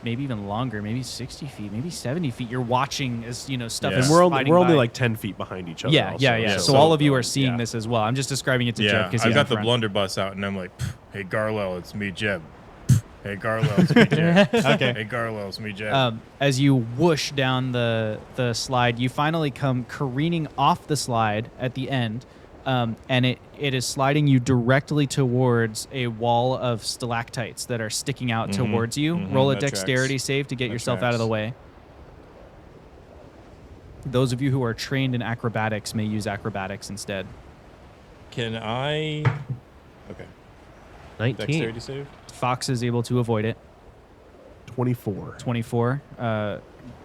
maybe even longer, maybe 60 feet, maybe 70 feet. You're watching as stuff Yeah. is And we're sliding only by. like 10 feet behind each other. yeah. Yeah, So so, all of you are seeing yeah. this as well. I'm just describing it to Jeb Yeah, because I've got the blunderbuss out, and I'm like, "Hey, Garlow, it's me, Jeb. Hey, Garlow, it's me, Jeb. Okay. Hey, Garlow, it's me, Jeb." As you whoosh down the slide, you finally come careening off the slide at the end, and it is sliding you directly towards a wall of stalactites that are sticking out towards you. Roll a that dexterity tracks. save to get That yourself out of the tracks. way. Those of you who are trained in acrobatics may use acrobatics instead. Can I? Okay. 19. Dexterity save. Fox is able to avoid it. 24. 24.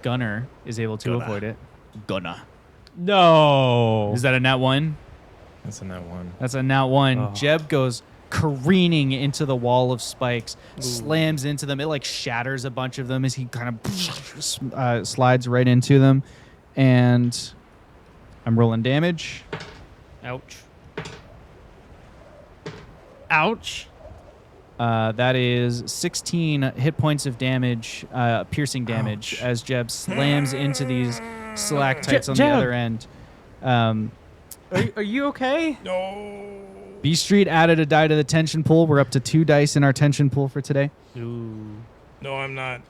Gunnar is able to Gunnar. avoid it. Gunnar. No. Is that a nat 1? That's in that one. That's a nat 1. Oh. Jeb goes careening into the wall of spikes, slams into them. It like shatters a bunch of them as he kind of slides right into them. And I'm rolling damage. Ouch. Ouch. That is 16 hit points of damage, piercing damage, Ouch. as Jeb slams into these stalactites on the Jeb. other end. Are you okay? No. B Street added a die to the tension pool. We're up to 2 dice in our tension pool for today. Ooh. No, I'm not.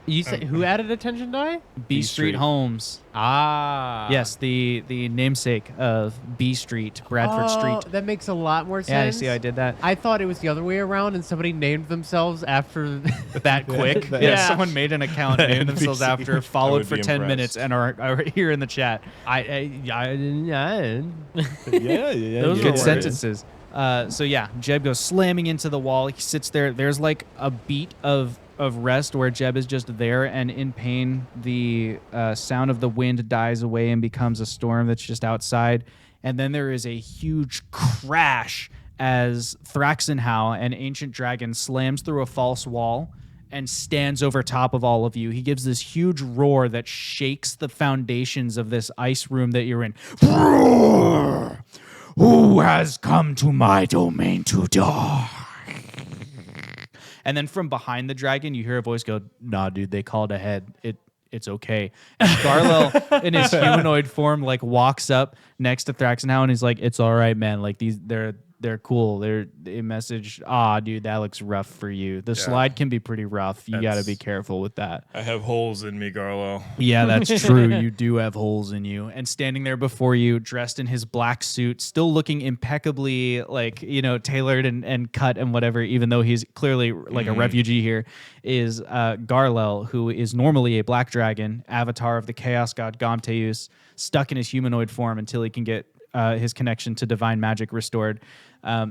You say who added a tension die? B Street Homes. Ah. Yes, the namesake of B Street, Bradford Street. That makes a lot more sense. Yeah, I see. I did that I thought it was the other way around, and somebody named themselves after that quick. Yeah. Yeah, someone made an account, named themselves after, I followed would for be 10 impressed. minutes, and are here in the chat. yeah. Those Good are sentences. So yeah, Jeb goes slamming into the wall. He sits there. There's like a beat of of rest where Jeb is just there, and in pain, the sound of the wind dies away and becomes a storm that's just outside. And then there is a huge crash as Thraxenhau, an ancient dragon, slams through a false wall and stands over top of all of you. He gives this huge roar that shakes the foundations of this ice room that you're in. Roar! Who has come to my domain to die? And then from behind the dragon, you hear a voice go, "Nah, dude, they called ahead. It's okay." And Garlel, in his humanoid form, like walks up next to Thraxenhau and he's like, "It's all right, man. Like they're cool. They message, dude, that looks rough for you. The slide can be pretty rough. You got to be careful with that." I have holes in me, Garlo. Yeah, that's true. You do have holes in you. And standing there before you, dressed in his black suit, still looking impeccably tailored and cut and whatever, even though he's clearly like a refugee here, is Garlel, who is normally a black dragon, avatar of the chaos god Gomteus, stuck in his humanoid form until he can get his connection to divine magic restored.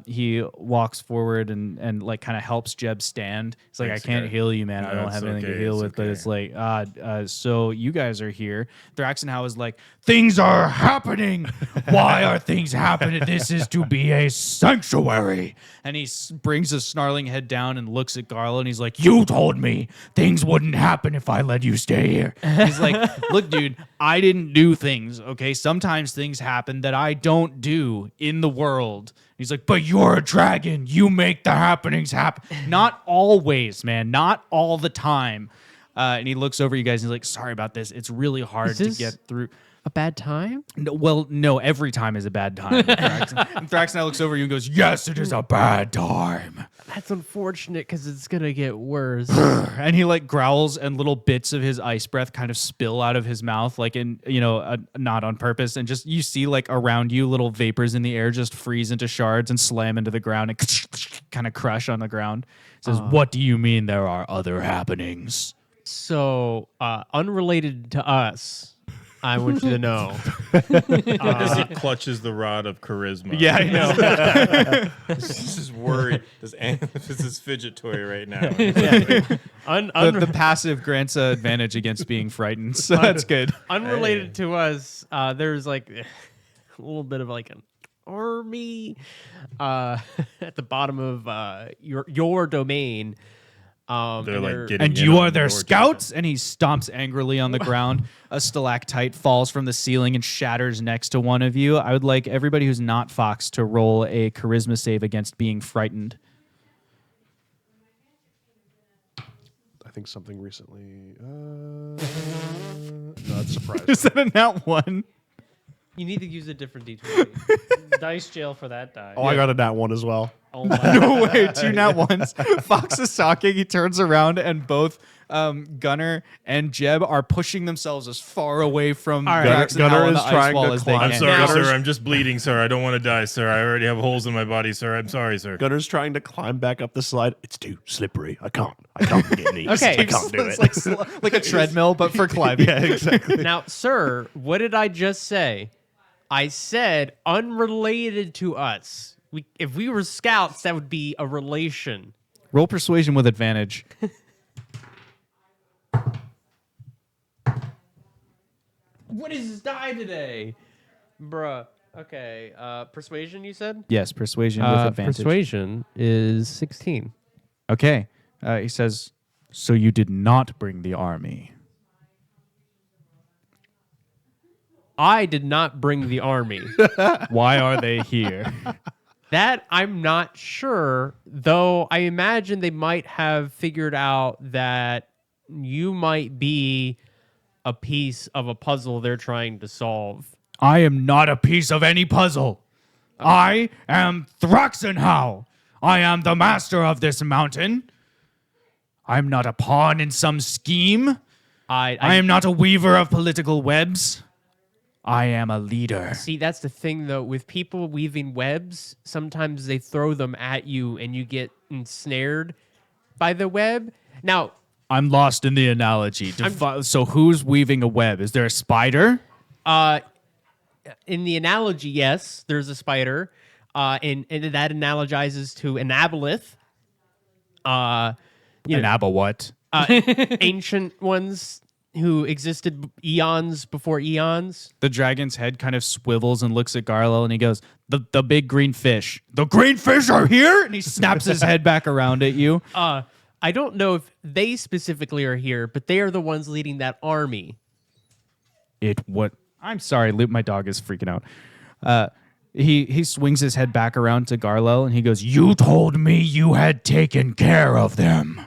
He walks forward and like kind of helps Jeb stand. He's like, Thanks, "I can't guy. heal you, man. I No, don't it's have anything to okay, heal it's with." But okay. it's like, so you guys are here. Thraxenhau is like, "Things are happening. Why are things happening? This is to be a sanctuary." And he brings his snarling head down and looks at Garlo and he's like, "You told me things wouldn't happen if I let you stay here." He's like, "Look, dude, I didn't do things, okay? Sometimes things happen that I don't do in the world." He's like, "But you're a dragon. You make the happenings happen." Not always, man. Not all the time. And he looks over at you guys and he's like, "Sorry about this. It's really hard to get through." A bad time? No, every time is a bad time. And Thraxenhau looks over at you and goes, "Yes, it is a bad time." That's unfortunate because it's going to get worse. And he like growls and little bits of his ice breath kind of spill out of his mouth, like not on purpose. And just you see like around you little vapors in the air just freeze into shards and slam into the ground and kind of crush on the ground. He says, "What do you mean there are other happenings?" So, unrelated to us, I want you to know. As he clutches the rod of charisma. Yeah, I know. This is worried. This is fidget toy right now. The passive grants an advantage against being frightened, so that's good. Unrelated to us, there's like a little bit of like an army at the bottom of your domain. They're like getting And in you on are their your scouts? And he stomps angrily on the ground. A stalactite falls from the ceiling and shatters next to one of you. I would like everybody who's not Fox to roll a charisma save against being frightened. I think something recently. No, that's surprise. Is that a nat one? You need to use a different D20. Dice jail for that die. Oh, I got a nat one as well. Oh my. No way, 2 nat ones. Fox is talking. He turns around and both Gunnar and Jeb are pushing themselves as far away from Thraxenhau Gunnar on is the ice trying wall to as they climb. can. I'm sorry, Now- sir. I'm just bleeding, sir. I don't want to die, sir. I already have holes in my body, sir. I'm sorry, sir. Gunner's trying to climb back up the slide. It's too slippery. I can't get these. Okay. I can't do It's it. like a treadmill, but for climbing. Yeah, exactly. Now, sir, what did I just say? I said unrelated to us. If we were scouts, that would be a relation. Roll persuasion with advantage. What is this die today? Bruh. Okay. Persuasion, you said? Yes, persuasion with advantage. Persuasion is 16. Okay. He says, "So you did not bring the army." I did not bring the army. Why are they here? That I'm not sure, though I imagine they might have figured out that you might be a piece of a puzzle they're trying to solve. I am not a piece of any puzzle. I am Thraxenhau. I am the master of this mountain. I'm not a pawn in some scheme. I am not a weaver of political webs. I am a leader. See, that's the thing, though. With people weaving webs, sometimes they throw them at you and you get ensnared by the web. Now, I'm lost in the analogy. So who's weaving a web? Is there a spider? in the analogy, yes, there's a spider. And that analogizes to an aboleth. An aba what? Ancient ones who existed eons before eons. The dragon's head kind of swivels and looks at Garlo, and he goes, the big green fish. The green fish are here? And he snaps his head back around at you. I don't know if they specifically are here, but they are the ones leading that army. I'm sorry, Luke, my dog is freaking out. He swings his head back around to Garlo, and he goes, you told me you had taken care of them.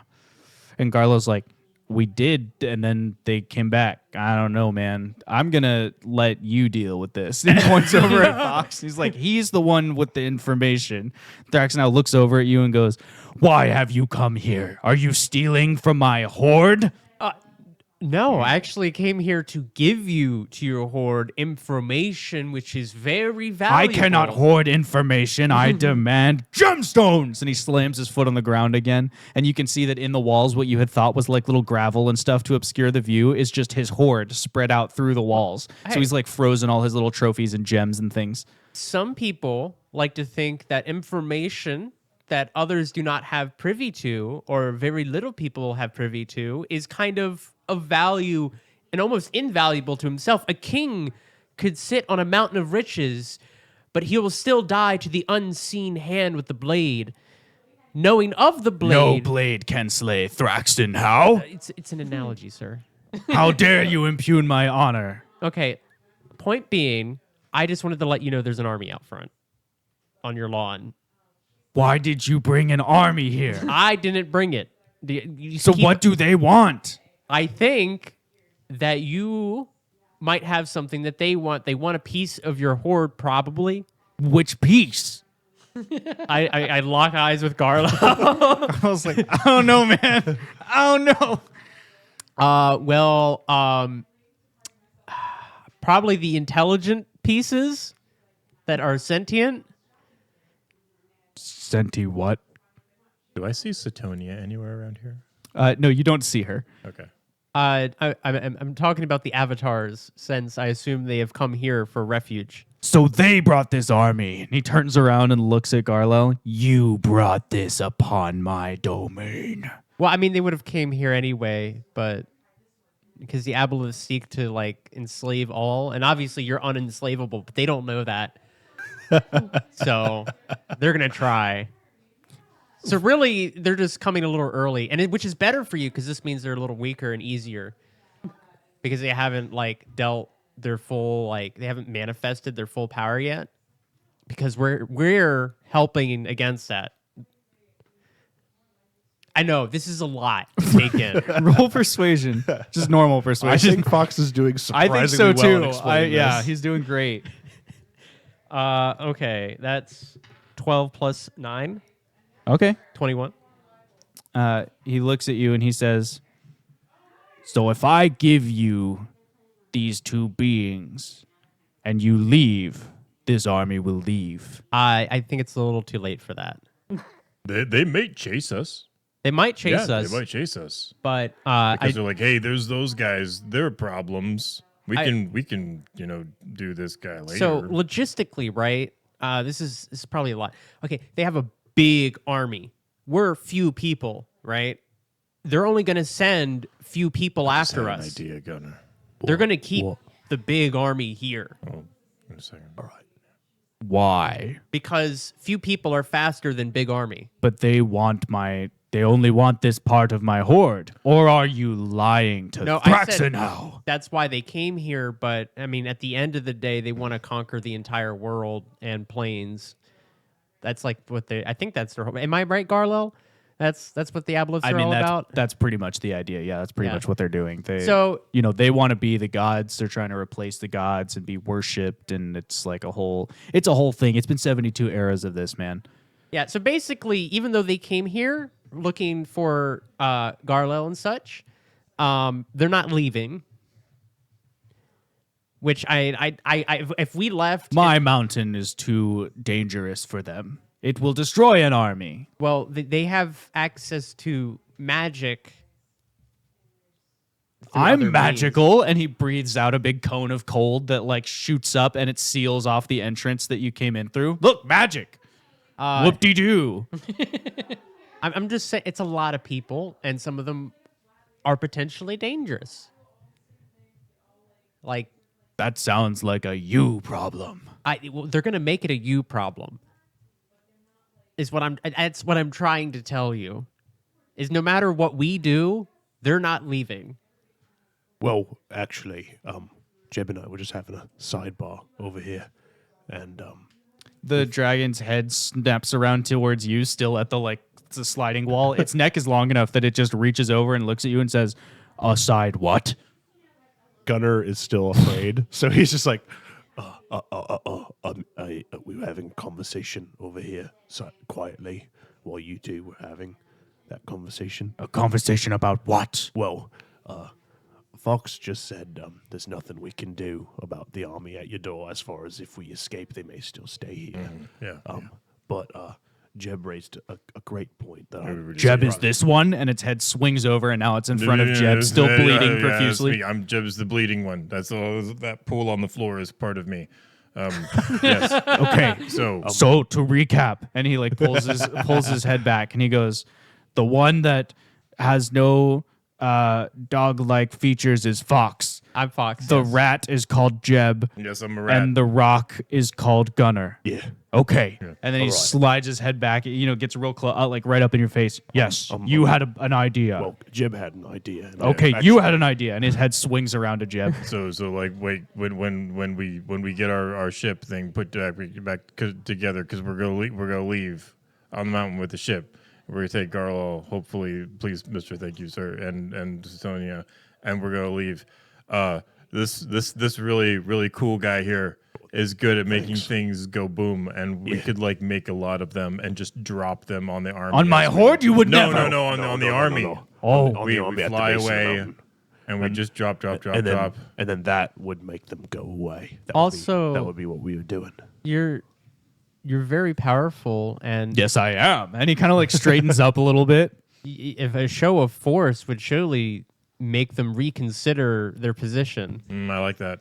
And Garlo's like, we did, and then they came back. I don't know, man. I'm going to let you deal with this. And he points over at Fox. He's like, he's the one with the information. Thrax now looks over at you and goes, why have you come here? Are you stealing from my horde? No, I actually came here to give you to your horde information, which is very valuable. I cannot hoard information. I demand gemstones. And he slams his foot on the ground again. And you can see that in the walls, what you had thought was like little gravel and stuff to obscure the view is just his horde spread out through the walls. So he's like frozen all his little trophies and gems and things. Some people like to think that information that others do not have privy to, or very little people have privy to, is kind of value and almost invaluable to himself. A king could sit on a mountain of riches, but he will still die to the unseen hand with the blade. Knowing of the blade... No blade can slay Thraxton, how? It's an analogy, sir. How dare you impugn my honor? Okay, point being, I just wanted to let you know there's an army out front on your lawn. Why did you bring an army here? I didn't bring it. So what do they want? I think that you might have something that they want. They want a piece of your horde, probably. Which piece? I lock eyes with Garlo. I was like, I don't know, man. I don't know. Probably the intelligent pieces that are sentient. Senti what? Do I see Satonia anywhere around here? No, you don't see her. Okay. I'm talking about the avatars, since I assume they have come here for refuge. So they brought this army. And he turns around and looks at Garlo. You brought this upon my domain. Well, I mean, they would have came here anyway, but because the abolitists seek to like enslave all, and obviously you're unenslavable, but they don't know that. So they're gonna try. So really, they're just coming a little early, and which is better for you because this means they're a little weaker and easier because they haven't like dealt their full they haven't manifested their full power yet. Because we're helping against that. I know this is a lot to take in. Roll persuasion, just normal I persuasion. think Fox is doing I surprisingly think so well in too. explaining Yeah, this. he's doing great. Okay, that's 12 plus 9, Okay. 21. He looks at you and he says, so if I give you these two beings and you leave, this army will leave. I think it's a little too late for that. They may chase us. They might chase us, They might chase us. but Because they're like, hey, there's those guys. They're problems. We can, do this guy later. so logistically, right? This is probably a lot. Okay, they have a big army. We're few people, right? They're only going to send few people Just after had an us. idea, Gunnar. They're going to keep the big army here Oh, in a second. All right. Why? because few people are faster than big army. But they only want this part of my horde. Or are you lying to No, I said Thraxenau? that's why they came here. But I mean, at the end of the day, they want to conquer the entire world and planes. That's like what they. I think that's their whole. Am I right, Garlo? That's what the abolitists are all about. That's pretty much the idea. Yeah, that's pretty Yeah. much what they're doing. So- they want to be the gods. They're trying to replace the gods and be worshipped, and it's like a whole thing. It's been 72 eras of this, man. Yeah. So basically, even though they came here looking for Garlo and such, they're not leaving. Which I if we left, My mountain is too dangerous for them. It will destroy an army. well, they have access to magic. through other I'm means. magical, and he breathes out a big cone of cold that like shoots up and it seals off the entrance that you came in through. Look, magic. Whoop-de-doo. I'm just saying it's a lot of people, and some of them are potentially dangerous. Like, That sounds like a you problem. they're going to make it a you problem. That's what I'm trying to tell you. Is no matter what we do, they're not leaving. Well, actually, Jeb and I were just having a sidebar over here, and The dragon's head snaps around towards you, still at the sliding wall. Its neck is long enough that it just reaches over and looks at you and says, "Aside what?" Gunnar is still afraid, so he's just like, we were having a conversation over here, so quietly, while you two were having that conversation. A conversation about what? Well, Fox just said there's nothing we can do about the army at your door. As far as if we escape, they may still stay here. Yeah. But Jeb raised a great point that Jeb is this one, and its head swings over, and now it's in front of Jeb, still bleeding profusely. I'm Jeb's the bleeding one. That's all. That pool on the floor is part of me. Yes. Okay, So to recap, and he pulls his head back, and he goes, "The one that has no dog-like features is Fox. I'm Fox. The rat is called Jeb, yes, I'm a rat. and the rock is called Gunnar." Yeah. Okay. And then he All right. slides his head back, gets real close, right up in your face. Yes, you had an idea. Well, Jeb had an idea. and Okay, actually- you had an idea, and his head swings around to Jeb. So wait, when we get our ship thing put back together, because we're gonna leave on the mountain with the ship. We're gonna take Garlo, hopefully, please, Mister, thank you, sir, and Sonia, and we're gonna leave. This really cool guy here is good at making things go boom, and we could make a lot of them and just drop them on the army. On my horde, you would never. No, on the army. Oh, On We the army at the fly base of the away, mountain. and we just drop. and then that would make them go away. That would be what we were doing. You're very powerful, and yes, I am. And he kind of straightens up a little bit. if a show of force would surely make them reconsider their position. I like that.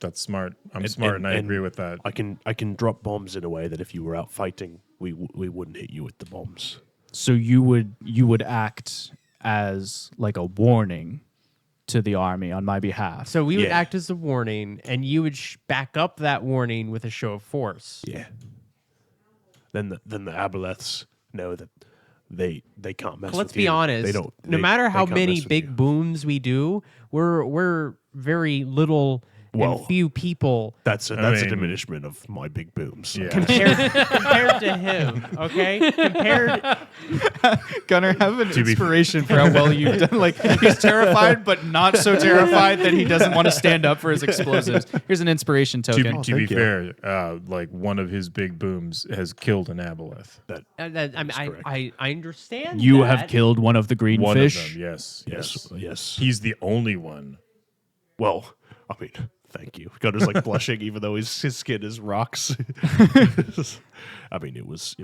That's smart. I'm smart, and I agree with that. I can drop bombs in a way that if you were out fighting, we wouldn't hit you with the bombs. So you would act as a warning to the army on my behalf. So we would Yeah. act as a warning, and you would back up that warning with a show of force. Yeah. Then the aboleths know that they can't mess with you. Let's be honest. They don't. No they- matter they how can't many mess with big you. booms we do, we're very little Well, and few people That's a mean- diminishment of my big booms. Yeah. compared to him. Okay, compared. Gunnar, have an be- inspiration for how well you've done. He's terrified, but not so terrified that he doesn't want to stand up for his explosives. Here's an inspiration token. To be thank you. fair, one of his big booms has killed an aboleth. I mean, correct. I understand. You that. have killed one of the green One fish. of them, yes. Yes. He's the only one. Well, I mean, thank you. Gunner's blushing, even though his skin is rocks. I mean, it was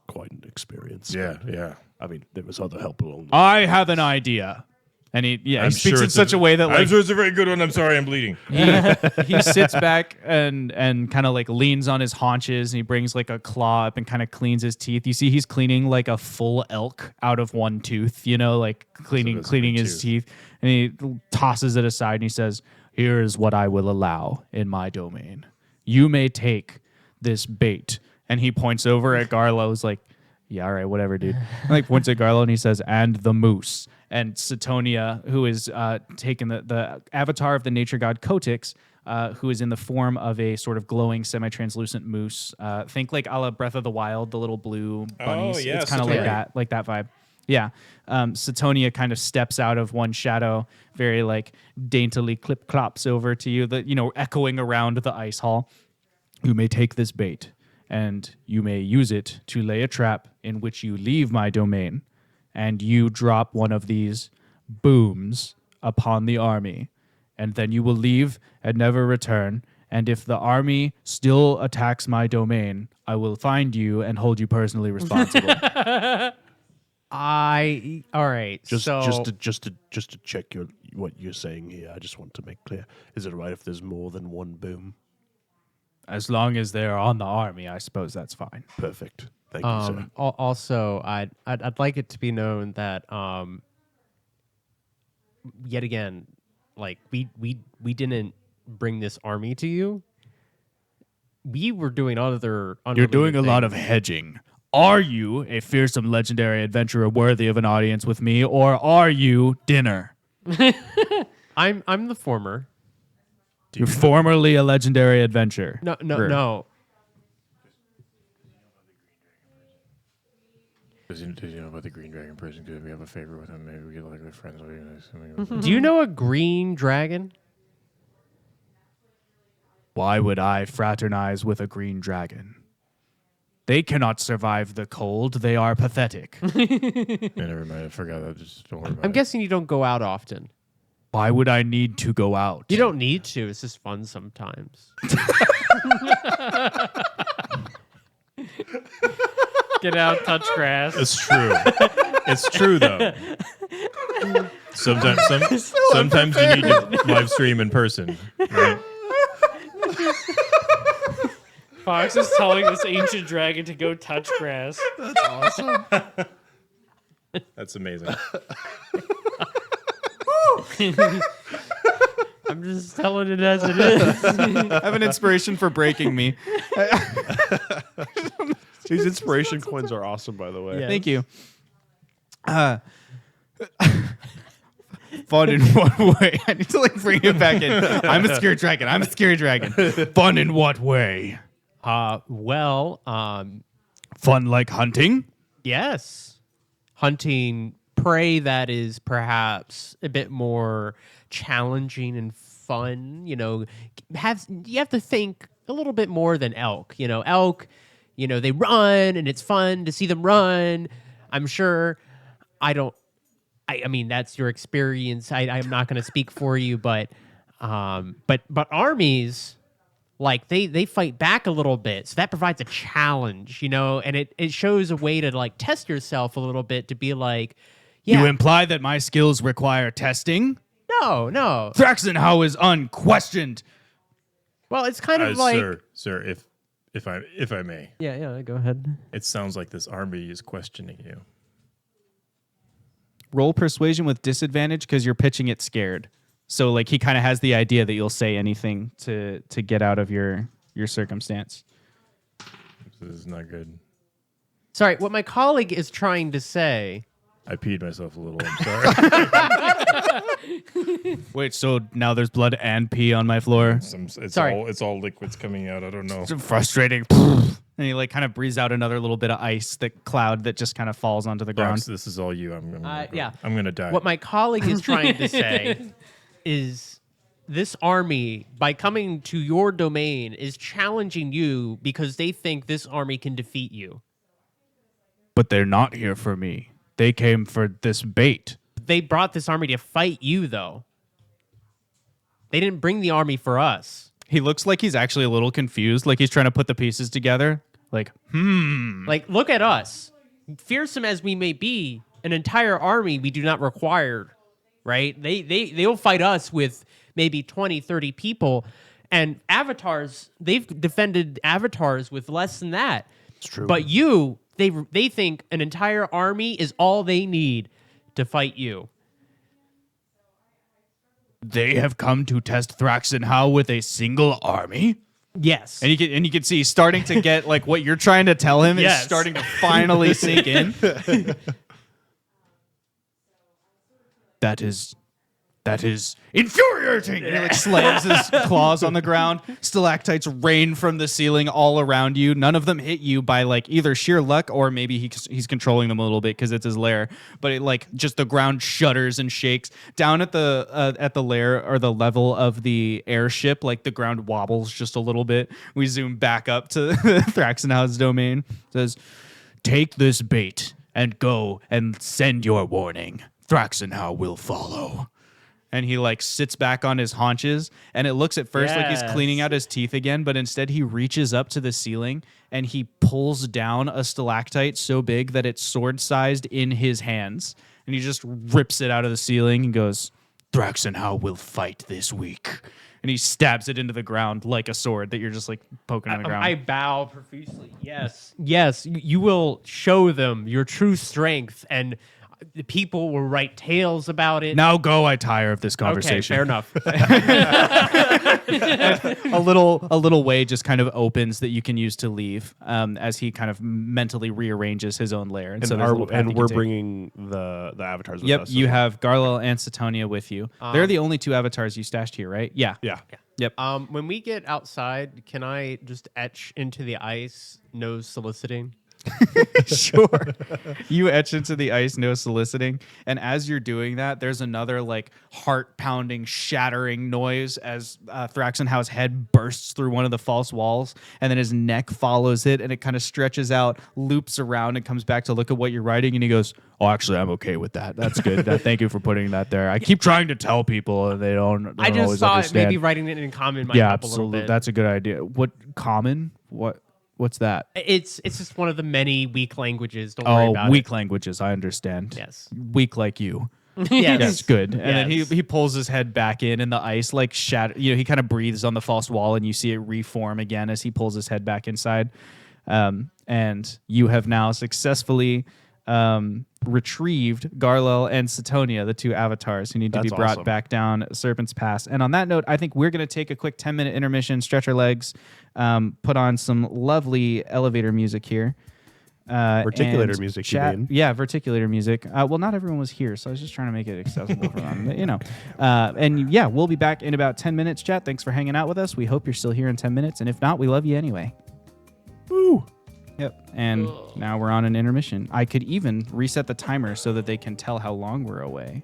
quite an experience. Yeah. I mean, there was other help along the I have an idea. And he I'm speaks sure in it's such a way that I'm sure it's a very good one. I'm sorry, I'm bleeding. he sits back and kind of leans on his haunches, and he brings a claw up and kind of cleans his teeth. You see he's cleaning a full elk out of one tooth, cleaning that's a big his tooth. teeth, and he tosses it aside and he says, "Here is what I will allow in my domain. You may take this bait." And he points over at Garlo. He's like, "Yeah, all right, whatever, dude." And points at Garlo and he says, "And the moose." And Satonia, who is taken the avatar of the nature god Kotix, who is in the form of a sort of glowing, semi-translucent moose. Think a la Breath of the Wild, the little blue bunnies. yeah, it's kind of Satonia. like that vibe. Yeah. Satonia kind of steps out of one shadow, very daintily clip-clops over to you, echoing around the ice hall. "You may take this bait, and you may use it to lay a trap in which you leave my domain, and you drop one of these booms upon the army, and then you will leave and never return. And if the army still attacks my domain, I will find you and hold you personally responsible." All right. Just so to check what you're saying here. I just want to make clear: is it right if there's more than one boom? As long as they're on the army, I suppose that's fine. Perfect. Thank you, sir. Also, I'd like it to be known that yet again, like we didn't bring this army to you. We were doing other. You're doing a lot of things. hedging. Are you a fearsome legendary adventurer worthy of an audience with me, or are you dinner? I'm the former. You're formerly a legendary adventurer. No. Does he know about the green dragon person? Because we have a favorite with him. Maybe we get like good friends. Do you know a green dragon? Why would I fraternize with a green dragon? They cannot survive the cold. They are pathetic. Never mind. I forgot that. Just don't worry about I'm it. guessing you don't go out often. Why would I need to go out? You don't need to. It's just fun sometimes. Get out, touch grass. It's true. It's true though. Sometimes you need to live stream in person, right? Fox is telling this ancient dragon to go touch grass. That's awesome. That's amazing. I'm just telling it as it is. I have an inspiration for breaking me. These inspiration coins are awesome, by the way. Yeah. Thank you. Fun in what way? I need to like bring it back in. I'm a scary dragon. I'm a scary dragon. Fun in what way? Well, Fun like hunting? yes. Hunting prey that is perhaps a bit more challenging and fun. You know, you have to think a little bit more than elk. You know, elk, you know, they run and it's fun to see them run. I'm sure. I mean, that's your experience. I'm not going to speak for you, but armies, like they fight back a little bit, so that provides a challenge, you know, and it shows a way to like test yourself a little bit to be like, yeah, You imply that my skills require testing? no. Thraxenhau is unquestioned. Well, it's kind of like, Sir, if I may, yeah, go ahead. it sounds like this army is questioning you. Roll persuasion with disadvantage because you're pitching it scared. So like he kind of has the idea that you'll say anything to get out of your circumstance. This is not good. Sorry, what my colleague is trying to say. I peed myself a little. I'm sorry. Wait, so now there's blood and pee on my floor? Sorry. It's all liquids coming out. I don't know. It's frustrating. And he like kind of breathes out another little bit of ice, the cloud that just kind of falls onto the ground. Fox, this is all you. I'm gonna die. What my colleague is trying to say is this army, by coming to your domain, is challenging you because they think this army can defeat you. But they're not here for me. They came for this bait. They brought this army to fight you, though. They didn't bring the army for us. He looks like he's actually a little confused, like he's trying to put the pieces together. Like, Like, look at us. Fearsome as we may be, an entire army we do not require, right? They'll fight us with maybe 20, 30 people. And avatars, they've defended avatars with less than that. It's true. But they think an entire army is all they need to fight you. they have come to test Thraxenhau with a single army. Yes. And you can see he's starting to get like what you're trying to tell him Yes. is starting to finally sink in. That is infuriating. And he like slams his claws on the ground. Stalactites rain from the ceiling all around you. None of them hit you by like either sheer luck or maybe he's controlling them a little bit because it's his lair. But it like just the ground shudders and shakes. Down at the lair or the level of the airship, like the ground wobbles just a little bit. We zoom back up to Thraxenhau's domain. It says, "Take this bait and go and send your warning. Thraxenhau will follow." And he like sits back on his haunches, and it looks at first like he's Yes. cleaning out his teeth again, but instead he reaches up to the ceiling and he pulls down a stalactite so big that it's sword-sized in his hands, and he just rips it out of the ceiling and goes, "Thraxenhau will fight this week." And he stabs it into the ground like a sword that you're just like poking on the ground. I bow profusely. Yes. Yes. You will show them your true strength. And the people will write tales about it. Now go, I tire of this Okay, conversation. fair enough. a little way just kind of opens that you can use to leave as he kind of mentally rearranges his own lair. And so there's a little path you can we're take. bringing the avatars with Yep, us. you have Garlo and Satonia with you. They're the only two avatars you stashed here, right? Yeah. Yeah. Yep. When we get outside, can I just etch into the ice, no soliciting? Sure. You etch into the ice, no soliciting. And as you're doing that, there's another like heart pounding, shattering noise as Thraxenhow's head bursts through one of the false walls, and then his neck follows it, and it kind of stretches out, loops around, and comes back to look at what you're writing. And he goes, "Oh, actually, I'm okay with that. That's good. Thank you for putting that there. I keep trying to tell people, and they don't I just always thought understand." maybe writing it in common might Yeah, help a little absolutely. bit. That's a good idea. What common? What's that? It's just one of the many weak languages. Don't worry Oh, about weak it. languages. I understand. Yes. Weak like you. Yes. That's good. And then Yes. he pulls his head back in the ice, like shatter. You know, he kind of breathes on the false wall, and you see it reform again as he pulls his head back inside. And you have now successfully retrieved Garlo and Satonia, the two avatars who need to be That's brought awesome. back down Serpent's Pass. And on that note, I think we're going to take a quick 10-minute intermission, stretch our legs, put on some lovely elevator music here. Verticulator and music, you chat. mean? Yeah, verticulator music. Well, not everyone was here, so I was just trying to make it accessible for them. But, you know, and yeah, we'll be back in about 10 minutes, chat. Thanks for hanging out with us. We hope you're still here in 10 minutes, and if not, we love you anyway. Woo. Yep. And now we're on an intermission. I could even reset the timer so that they can tell how long we're away.